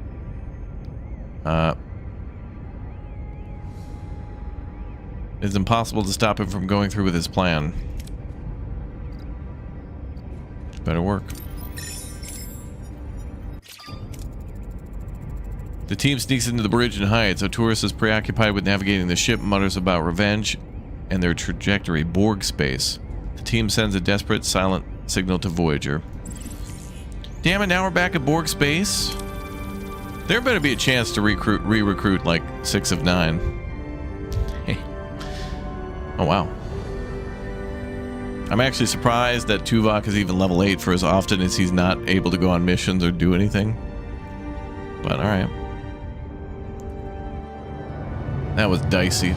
It's impossible to stop him from going through with his plan. Better work. The team sneaks into the bridge and hides. Arturis is preoccupied with navigating the ship, mutters about revenge and their trajectory, Borg space. The team sends a desperate, silent signal to Voyager. Damn it, now we're back at Borg space? There better be a chance to re-recruit like 6 of 9. Hey. Oh, wow. I'm actually surprised that Tuvok is even level 8 for as often as he's not able to go on missions or do anything. But alright. That was dicey.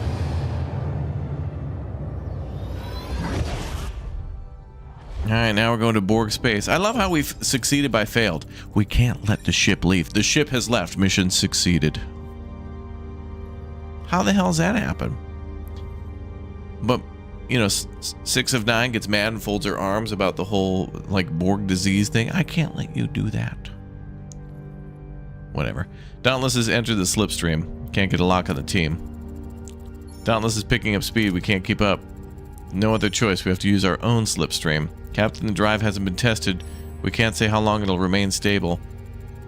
Alright, now we're going to Borg space. I love how we've succeeded by failed. We can't let the ship leave. The ship has left. Mission succeeded. How the hell does that happen? But, you know, 6 of 9 gets mad and folds her arms about the whole, like, Borg disease thing. I can't let you do that. Whatever. Dauntless has entered the Slipstream. Can't get a lock on the team. Dauntless is picking up speed. We can't keep up. No other choice. We have to use our own Slipstream. Captain, the drive hasn't been tested. We can't say how long it'll remain stable.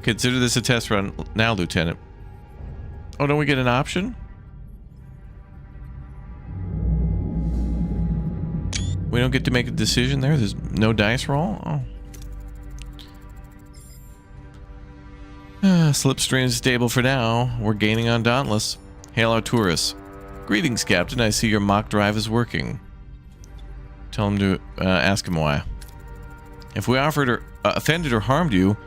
Consider this a test run now, Lieutenant. Oh, don't we get an option? We don't get to make a decision there? There's no dice roll? Oh. Slipstream is stable for now. We're gaining on Dauntless. Hail Arturis. Greetings, Captain. I see your mock drive is working. Tell him to ask him why. If we offered or offended or harmed you,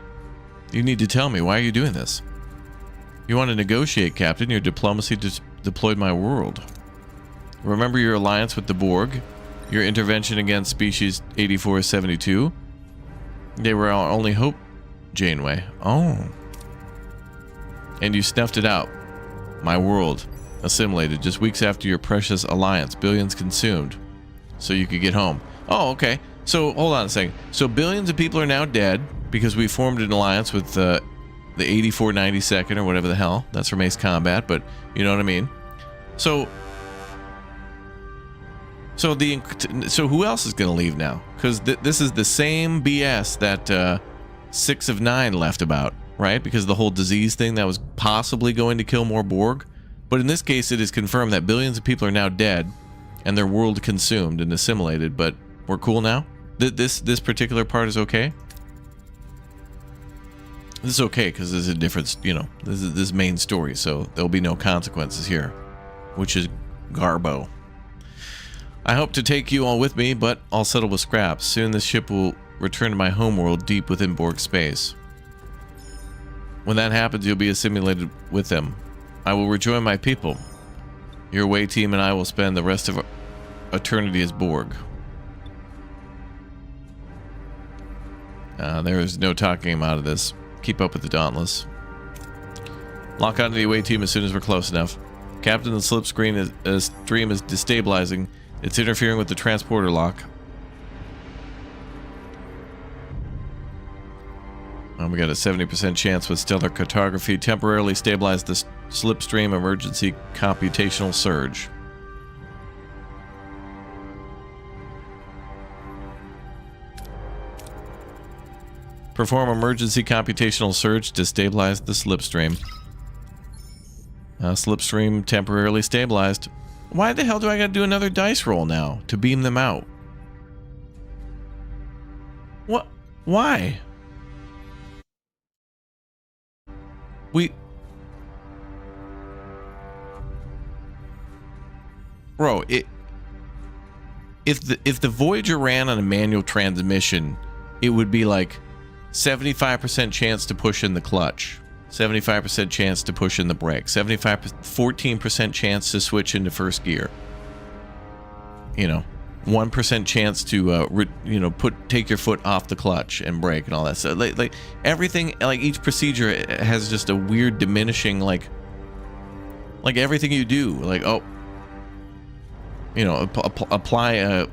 you need to tell me. Why are you doing this? You want to negotiate, Captain. Your diplomacy deployed my world. Remember your alliance with the Borg? Your intervention against species 8472? They were our only hope, Janeway. Oh. And you snuffed it out. My world. Assimilated just weeks after your precious alliance. Billions consumed. So you could get home. Oh, okay. So, hold on a second. So billions of people are now dead. because we formed an alliance with the 8492nd or whatever the hell. That's from Ace Combat, but you know what I mean. So who else is going to leave now? Because this is the same BS that 6 of 9 left about, right? Because the whole disease thing that was possibly going to kill more Borg. But in this case, it is confirmed that billions of people are now dead and their world consumed and assimilated. But we're cool now? This particular part is okay? This is okay because this is a different, you know, this is main story, so there'll be no consequences here, which is garbo. I hope to take you all with me, but I'll settle with scraps. Soon this ship will return to my homeworld deep within Borg space. When that happens, you'll be assimilated with them. I will rejoin my people. Your away team and I will spend the rest of eternity as Borg. There is no talking him out of this. Keep up with the Dauntless. Lock onto the away team as soon as we're close enough. Captain, the Slipstream is destabilizing. It's interfering with the transporter lock. We got a 70% chance with stellar cartography. Temporarily stabilize the Slipstream emergency computational surge. Perform emergency computational surge to stabilize the Slipstream. Slipstream temporarily stabilized. Why the hell do I gotta do another dice roll now to beam them out? What? Why? Bro, if the Voyager ran on a manual transmission, it would be like 75% chance to push in the clutch, 75% chance to push in the brake, 14% chance to switch into first gear. You know, 1% chance to take your foot off the clutch and brake and all that stuff. Like everything, like each procedure has just a weird diminishing, like everything you do, like, oh, you know, apply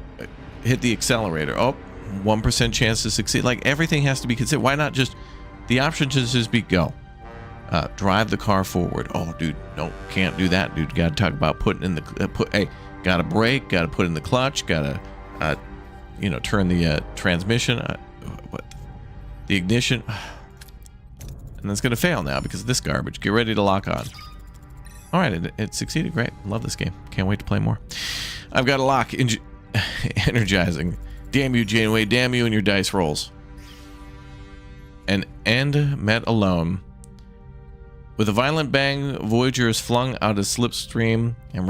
hit the accelerator, oh, 1% chance to succeed. Like everything has to be considered. Why not just the option to just be go? Drive the car forward. Oh, dude, no, can't do that, dude. Got to talk about putting in the hey, got to brake, got to put in the clutch, got to turn the transmission, the ignition, and it's gonna fail now because of this garbage. Get ready to lock on. All right, it succeeded. Great, love this game. Can't wait to play more. I've got a lock. Energizing. Damn you, Janeway. Damn you and your dice rolls. An end met alone. With a violent bang, Voyager is flung out of Slipstream and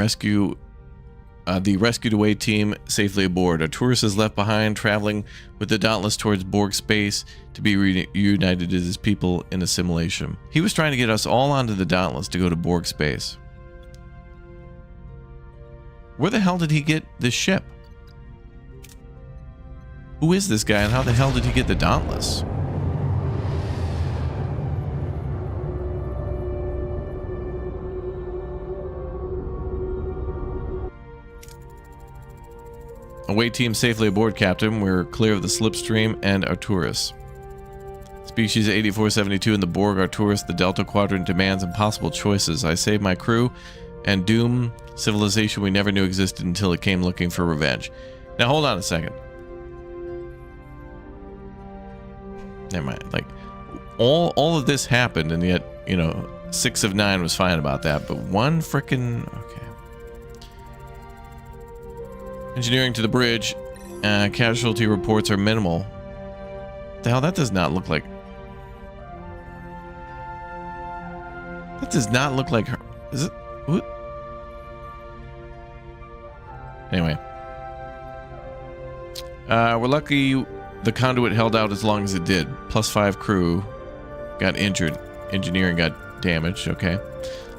the rescued away team safely aboard. Arturis is left behind, traveling with the Dauntless towards Borg space to be reunited as his people in assimilation. He was trying to get us all onto the Dauntless to go to Borg space. Where the hell did he get this ship? Who is this guy and how the hell did he get the Dauntless? Away team safely aboard, Captain. We're clear of the Slipstream and Arturis. Species 8472 in the Borg Arturis. The Delta Quadrant demands impossible choices. I save my crew and doom civilization we never knew existed until it came looking for revenge. Now hold on a second. Never mind. Like all of this happened, and yet 6 of 9 was fine about that, but one frickin' okay. Engineering to the bridge. Casualty reports are minimal. The hell, that does not look like. That does not look like her. Is it? What? Anyway. We're lucky the conduit held out as long as it did. +5 crew got injured. Engineering got damaged. Okay.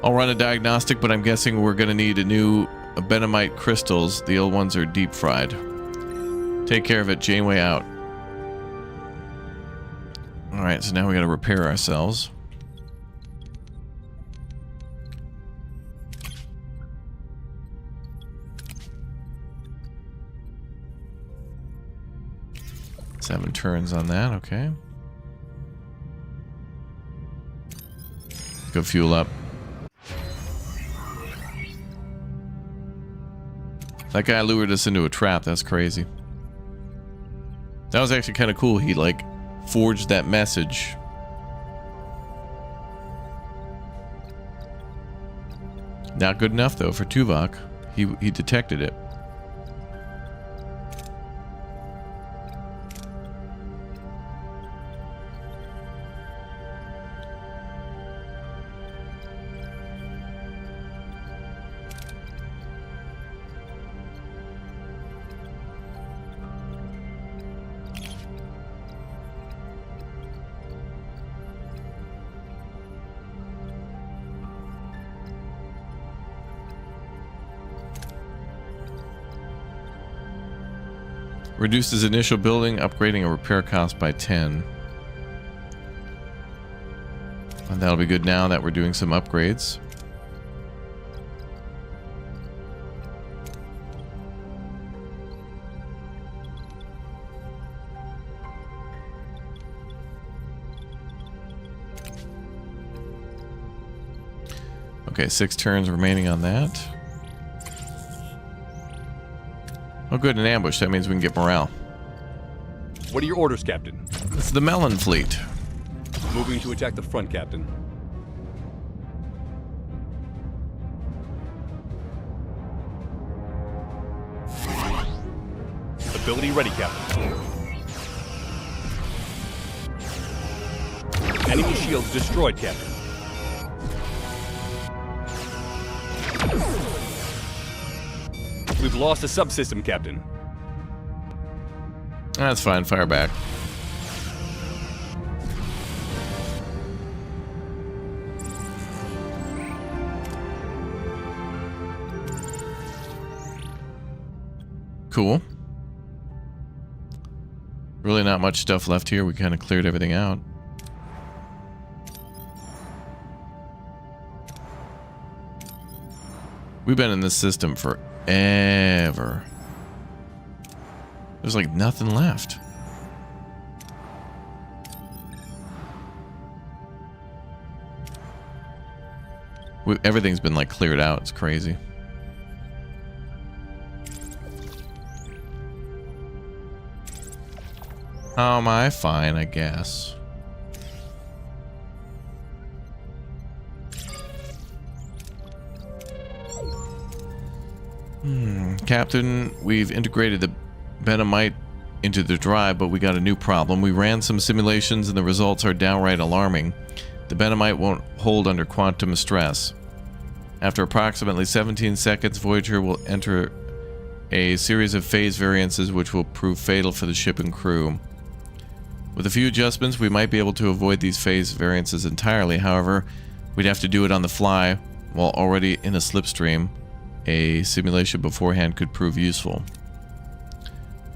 I'll run a diagnostic, but I'm guessing we're going to need a new Benamite crystals. The old ones are deep fried. Take care of it. Janeway out. Alright, so now we got to repair ourselves. Seven turns on that, okay. Go fuel up. That guy lured us into a trap. That's crazy. That was actually kind of cool. He like forged that message. Not good enough though for Tuvok. He detected it. Reduces initial building, upgrading, and repair cost by 10. And that'll be good now that we're doing some upgrades. Okay, 6 turns remaining on that. Oh good, an ambush. That means we can get morale. What are your orders, Captain? It's the Melon fleet. Moving to attack the front, Captain. Ability ready, Captain. Enemy shields destroyed, Captain. We've lost a subsystem, Captain. That's fine. Fire back. Cool. Really not much stuff left here. We kind of cleared everything out. We've been in this system forever. There's like nothing left. Everything's been like cleared out. It's crazy. How am I? Fine, I guess. Captain, we've integrated the Benamite into the drive, but we got a new problem. We ran some simulations and the results are downright alarming. The Benamite won't hold under quantum stress. After approximately 17 seconds, Voyager will enter a series of phase variances which will prove fatal for the ship and crew. With a few adjustments, we might be able to avoid these phase variances entirely. However, we'd have to do it on the fly while already in a slipstream. A simulation beforehand could prove useful.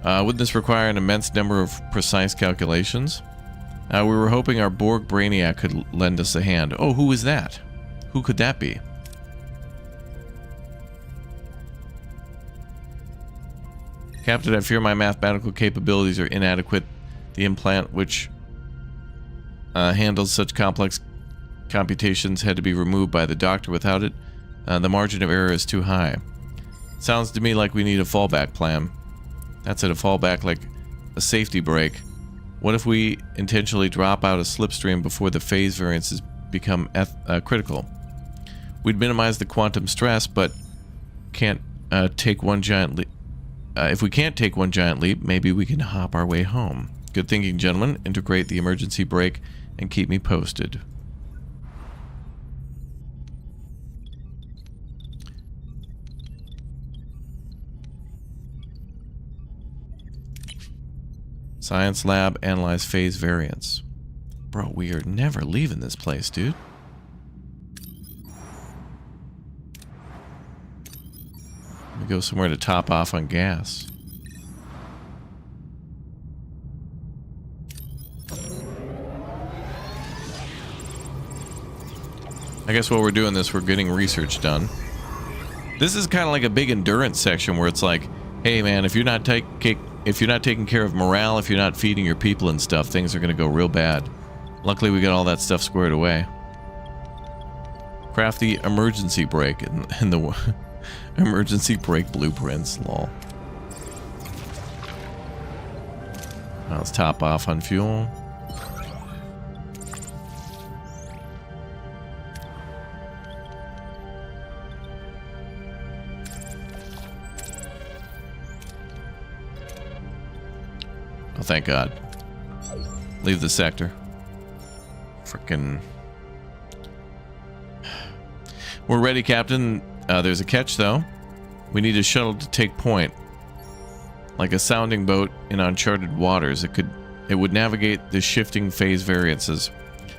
Wouldn't this require an immense number of precise calculations? We were hoping our Borg Brainiac could lend us a hand. Oh, who is that? Who could that be? Captain, I fear my mathematical capabilities are inadequate. The implant which handles such complex computations had to be removed by the doctor. Without it, the margin of error is too high. Sounds to me like we need a fallback plan. That's it, a fallback like a safety brake. What if we intentionally drop out a slipstream before the phase variances become critical? We'd minimize the quantum stress, but can't take one giant leap. If we can't take one giant leap, maybe we can hop our way home. Good thinking, gentlemen. Integrate the emergency brake and keep me posted. Science lab, analyze phase variance. Bro, we are never leaving this place, dude. Let me go somewhere to top off on gas. I guess while we're doing this, we're getting research done. This is kind of like a big endurance section where it's like, hey man, if you're not taking care of morale, if you're not feeding your people and stuff, things are going to go real bad. Luckily, we got all that stuff squared away. Craft the emergency brake in the emergency brake blueprints. Lol. Now let's top off on fuel. Oh, thank God. Leave the sector. Frickin'. We're ready, Captain. There's a catch, though. We need a shuttle to take point. Like a sounding boat in uncharted waters, it would navigate the shifting phase variances.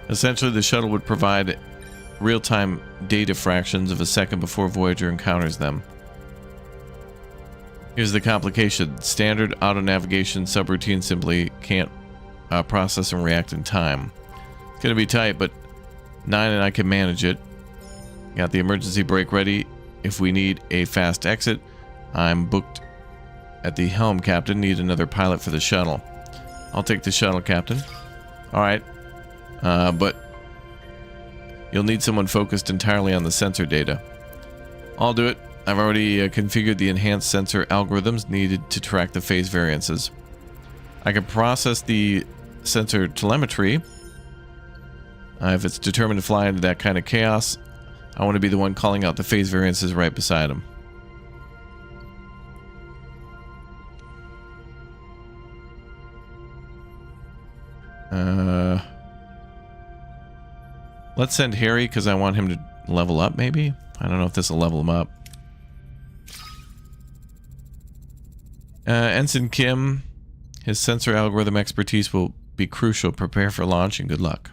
Essentially, the shuttle would provide real-time data fractions of a second before Voyager encounters them. Here's the complication. Standard auto-navigation subroutine simply can't process and react in time. It's going to be tight, but 9 and I can manage it. Got the emergency brake ready if we need a fast exit. I'm booked at the helm, Captain. Need another pilot for the shuttle. I'll take the shuttle, Captain. Alright. But you'll need someone focused entirely on the sensor data. I'll do it. I've already configured the enhanced sensor algorithms needed to track the phase variances. I can process the sensor telemetry. If it's determined to fly into that kind of chaos, I want to be the one calling out the phase variances right beside him. Let's send Harry because I want him to level up, maybe? I don't know if this will level him up. Ensign Kim, his sensor algorithm expertise will be crucial. Prepare for launch and good luck.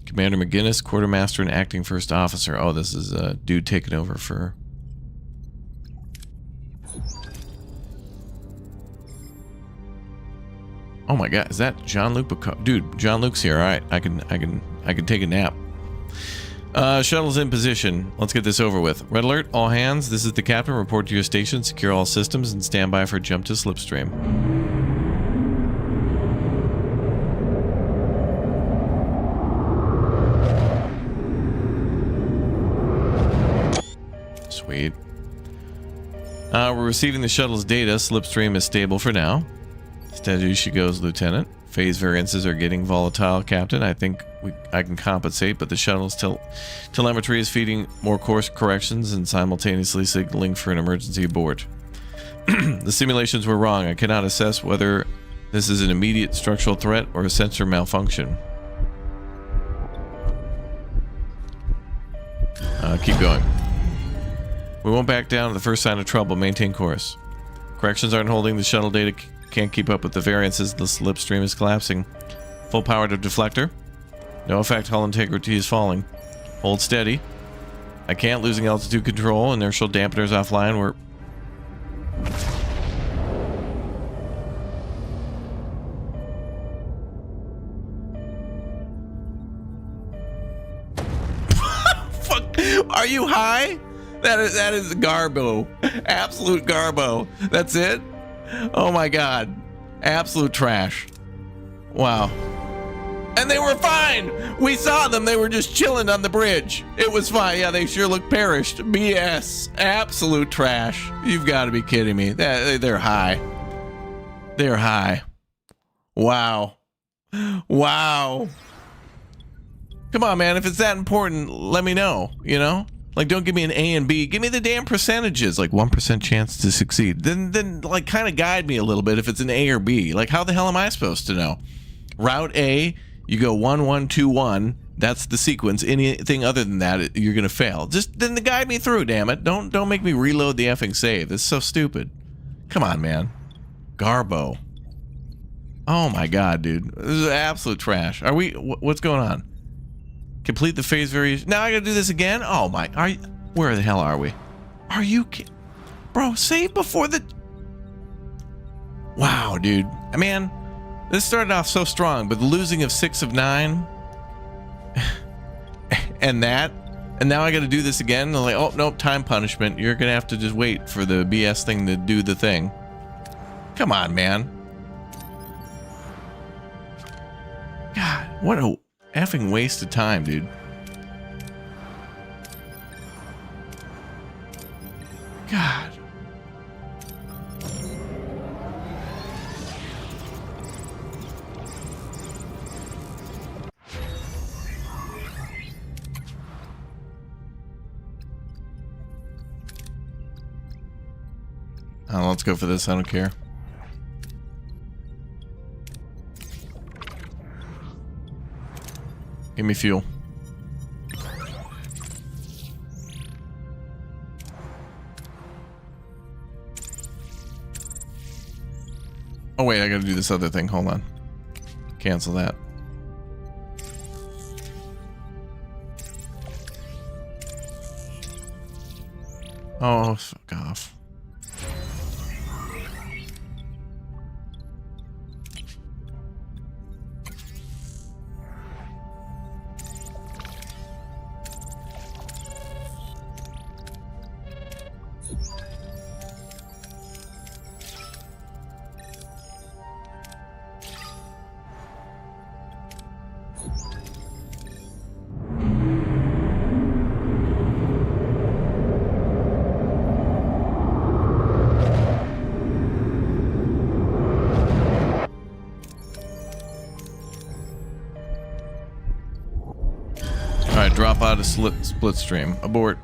Commander McGinnis, quartermaster and acting first officer. Oh, this is a dude taking over for... Oh my God, is that Jean-Luc Picard? Dude, Jean-Luc's here. All right, I can take a nap. Shuttle's in position. Let's get this over with. Red alert, all hands. This is the captain. Report to your station. Secure all systems and stand by for jump to Slipstream. Sweet. We're receiving the shuttle's data. Slipstream is stable for now. Steady she goes, Lieutenant. Phase variances are getting volatile, Captain. I think I can compensate, but the shuttle's telemetry is feeding more course corrections and simultaneously signaling for an emergency abort. The simulations were wrong. I cannot assess whether this is an immediate structural threat or a sensor malfunction. Keep going. We won't back down to the first sign of trouble. Maintain course. Corrections aren't holding. The shuttle data can't keep up with the variances. The slipstream is collapsing. Full power to deflector. No effect. Hull integrity is falling. Hold steady. I can't. Losing altitude control. Inertial dampeners offline. We're... Fuck. Are you high? That is garbo. Absolute garbo. That's it? Oh my God. Absolute trash. Wow. And they were fine. We saw them. They were just chilling on the bridge. It was fine. Yeah, they sure look perished. BS. Absolute trash. You've got to be kidding me. They're high. They're high. Wow. Wow. Come on, man. If it's that important, let me know, you know? Like, don't give me an A and B. Give me the damn percentages. Like, 1% chance to succeed. Then like, kind of guide me a little bit if it's an A or B. Like, how the hell am I supposed to know? Route A, you go 1, 1, 2, 1. That's the sequence. Anything other than that, you're going to fail. Just then guide me through, damn it. Don't make me reload the effing save. It's so stupid. Come on, man. Garbo. Oh, my God, dude. This is absolute trash. Are we... What's going on? Complete the phase variation. Now I gotta do this again? Oh my, where the hell are we? Are you kidding? Bro, save before the... Wow, dude. Man, this started off so strong, but the losing of 6 of 9... and now I gotta do this again? I'm like, oh, nope, time punishment. You're gonna have to just wait for the BS thing to do the thing. Come on, man. God, Effing waste of time, dude. God. Oh, let's go for this. I don't care. Give me fuel. Oh wait, I gotta do this other thing. Hold on. Cancel that. Oh, fuck off. Alright, drop out of Slipstream. Abort.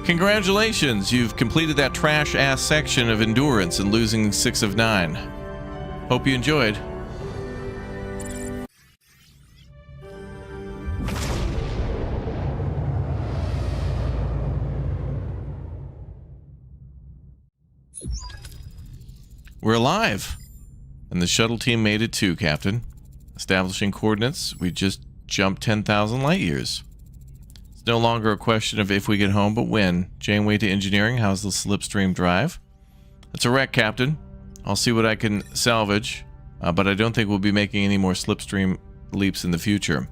Congratulations, you've completed that trash-ass section of Endurance and losing 6 of 9. Hope you enjoyed. We're alive! And the shuttle team made it too, Captain. Establishing coordinates, we just jumped 10,000 light years. It's no longer a question of if we get home, but when. Janeway to engineering, how's the Slipstream drive? It's a wreck, Captain. I'll see what I can salvage, but I don't think we'll be making any more Slipstream leaps in the future.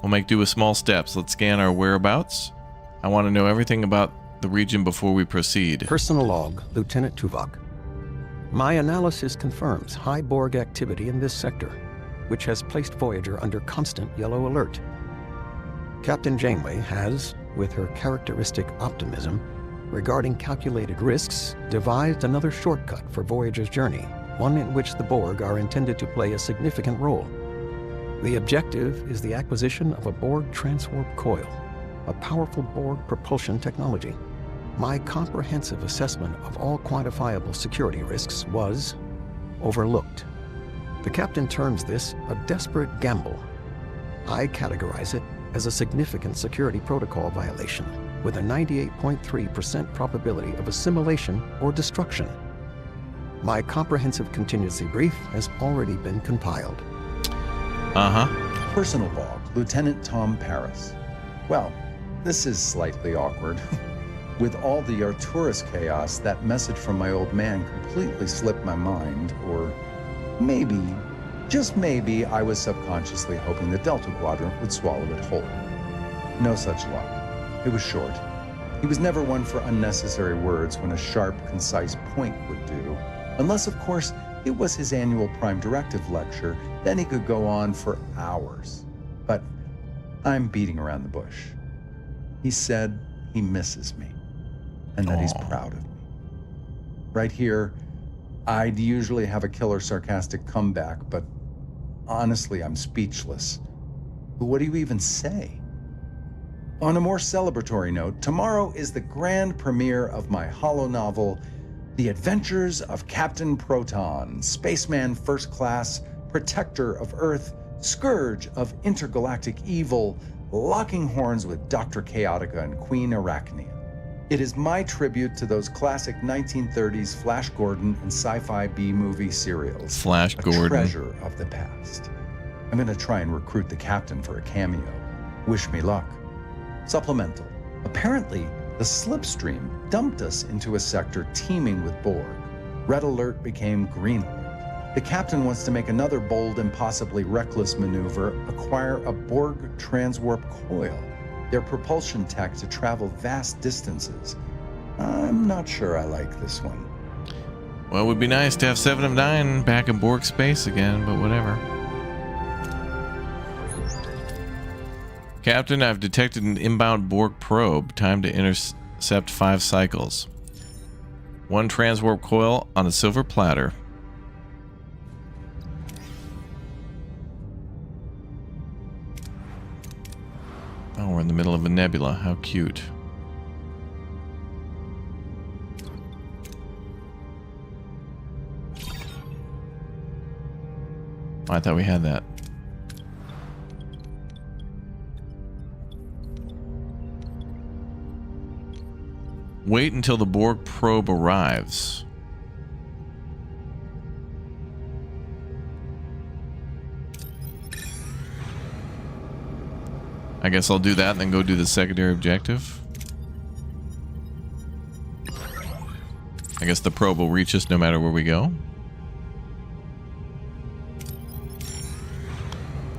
We'll make do with small steps. Let's scan our whereabouts. I want to know everything about the region before we proceed. Personal log, Lieutenant Tuvok. My analysis confirms high Borg activity in this sector, which has placed Voyager under constant yellow alert. Captain Janeway has, with her characteristic optimism regarding calculated risks, devised another shortcut for Voyager's journey, one in which the Borg are intended to play a significant role. The objective is the acquisition of a Borg transwarp coil, a powerful Borg propulsion technology. My comprehensive assessment of all quantifiable security risks was overlooked. The captain terms this a desperate gamble. I categorize it as a significant security protocol violation with a 98.3% probability of assimilation or destruction. My comprehensive contingency brief has already been compiled. Personal log, Lieutenant Tom Paris. Well, this is slightly awkward. With all the Arturis chaos, that message from my old man completely slipped my mind, or maybe, just maybe, I was subconsciously hoping the Delta Quadrant would swallow it whole. No such luck. It was short. He was never one for unnecessary words when a sharp, concise point would do. Unless, of course, it was his annual Prime Directive lecture, then he could go on for hours. But I'm beating around the bush. He said he misses me, and that he's proud of me. Right here, I'd usually have a killer sarcastic comeback, but honestly, I'm speechless. But what do you even say? On a more celebratory note, tomorrow is the grand premiere of my holo-novel, The Adventures of Captain Proton, Spaceman First Class, Protector of Earth, Scourge of Intergalactic Evil, locking horns with Dr. Chaotica and Queen Arachnia. It is my tribute to those classic 1930s Flash Gordon and sci-fi B-movie serials. Flash Gordon. A treasure of the past. I'm going to try and recruit the captain for a cameo. Wish me luck. Supplemental. Apparently, the Slipstream dumped us into a sector teeming with Borg. Red alert became green alert. The captain wants to make another bold and possibly reckless maneuver, acquire a Borg transwarp coil, their propulsion tech to travel vast distances. I'm not sure I like this one. Well, it would be nice to have 7 of 9 back in Borg space again, but whatever. Captain, I've detected an inbound Borg probe. Time to intercept 5 cycles. 1 transwarp coil on a silver platter. Oh, we're in the middle of a nebula. How cute. Oh, I thought we had that. Wait until the Borg probe arrives. I guess I'll do that and then go do the secondary objective. I guess the probe will reach us no matter where we go.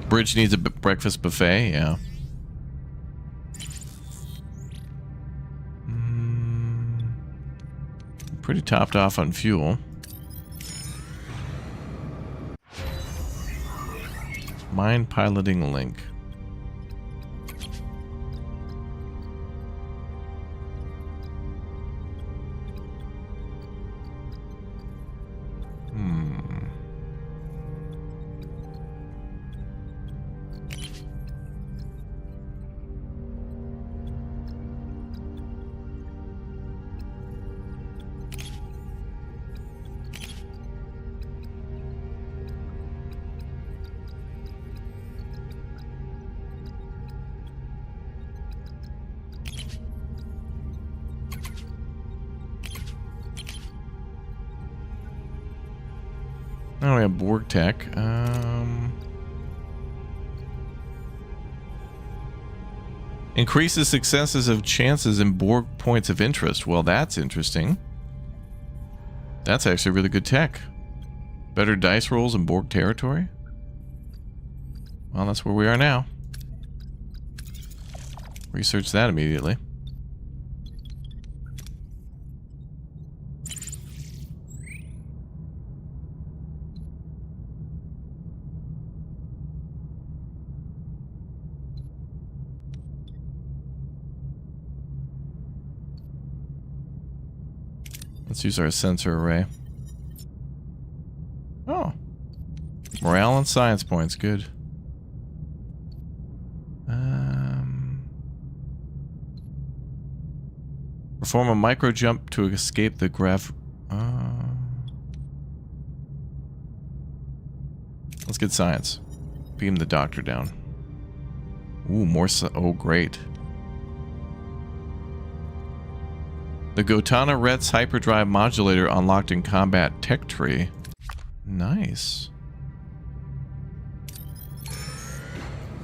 Bridge needs a breakfast buffet, yeah. Pretty topped off on fuel. Mind piloting link. Oh, we have Borg tech. Increases successes of chances in Borg points of interest. Well, that's interesting. That's actually really good tech. Better dice rolls in Borg territory. Well, that's where we are now. Research that immediately. Let's use our sensor array. Oh. Morale and science points. Good. Perform a micro jump to escape the graph. Let's get science. Beam the doctor down. Ooh, more. Oh, great. The Gotana Retz hyperdrive modulator unlocked in combat tech tree. Nice.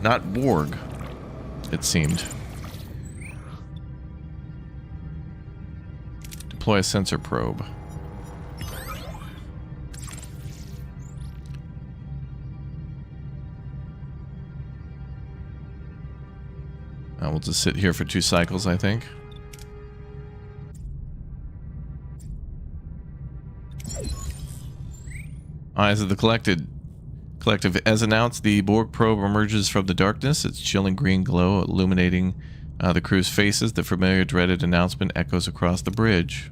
Not Borg, it seemed. Deploy a sensor probe. We'll just sit here for 2 cycles, I think. Eyes of the Collective. As announced, the Borg probe emerges from the darkness, its chilling green glow illuminating the crew's faces. The familiar, dreaded announcement echoes across the bridge.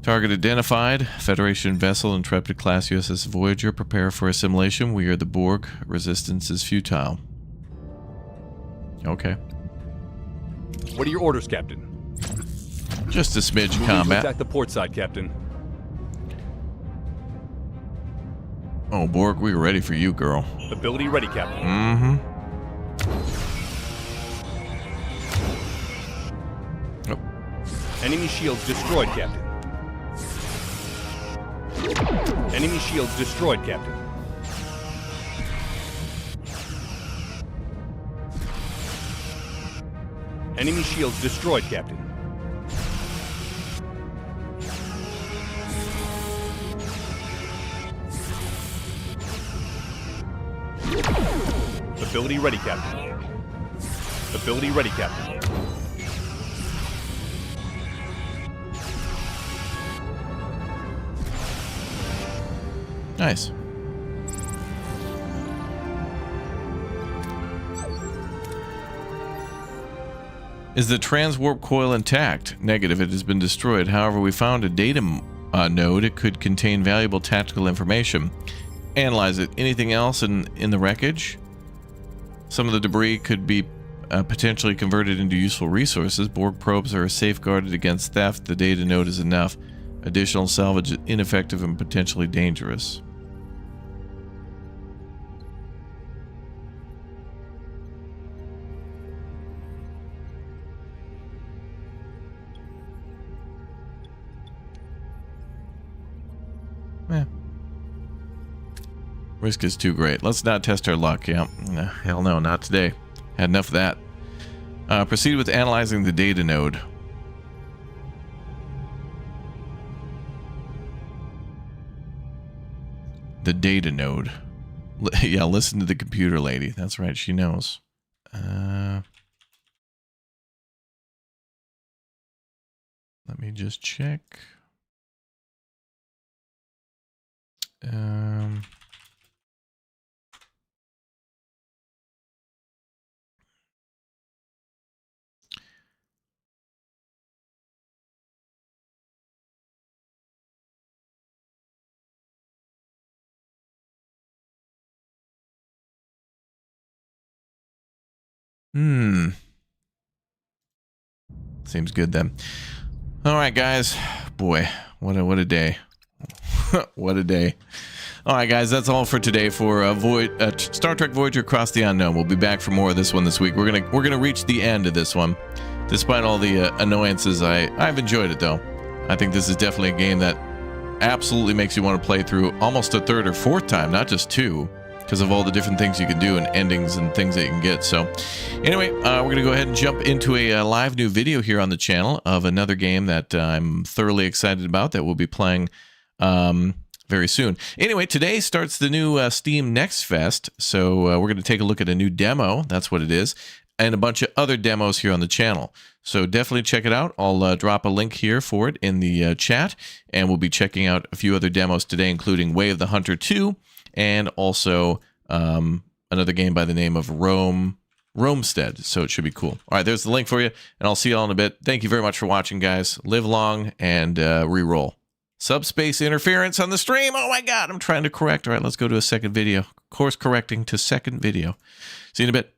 Target identified. Federation vessel, Intrepid class USS Voyager. Prepare for assimilation. We are the Borg. Resistance is futile. Okay. What are your orders, Captain? Just a smidge Moving combat. to attack the port side, Captain. Oh, Borg, we were ready for you, girl. Ability ready, Captain. Mm-hmm. Oh. Enemy shields destroyed, Captain. Enemy shields destroyed, Captain. Enemy shields destroyed, Captain. Ability ready, Captain. Ability ready, Captain. Nice. Is the transwarp coil intact? Negative. It has been destroyed. However, we found a data node. It could contain valuable tactical information. Analyze it. Anything else in the wreckage? Some of the debris could be potentially converted into useful resources. Borg probes are safeguarded against theft. The data node is enough. Additional salvage is ineffective and potentially dangerous. Risk is too great. Let's not test our luck. Yeah, hell no, not today. Had enough of that. Proceed with analyzing the data node. The data node. Yeah, listen to the computer lady. That's right, she knows. Let me just check. Seems good then. All right, guys. Boy, what a day. What a day. All right, guys, that's all for today for Star Trek Voyager Across the Unknown. We'll be back for more of this one this week. We're gonna reach the end of this one, despite all the annoyances. I've enjoyed it though. I think this is definitely a game that absolutely makes you want to play through almost a third or fourth time, not just two, because of all the different things you can do and endings and things that you can get. So anyway, we're going to go ahead and jump into a live new video here on the channel of another game that I'm thoroughly excited about that we'll be playing very soon. Anyway, today starts the new Steam Next Fest, so we're going to take a look at a new demo. That's what it is, and a bunch of other demos here on the channel. So definitely check it out. I'll drop a link here for it in the chat, and we'll be checking out a few other demos today, including Way of the Hunter 2, and also another game by the name of Roamstead. So it should be cool. All right, there's the link for you, and I'll see you all in a bit. Thank you very much for watching, guys. Live long and re-roll. Subspace interference on the stream. Oh my God, I'm trying to correct. All right, let's go to a second video. Course correcting to second video. See you in a bit.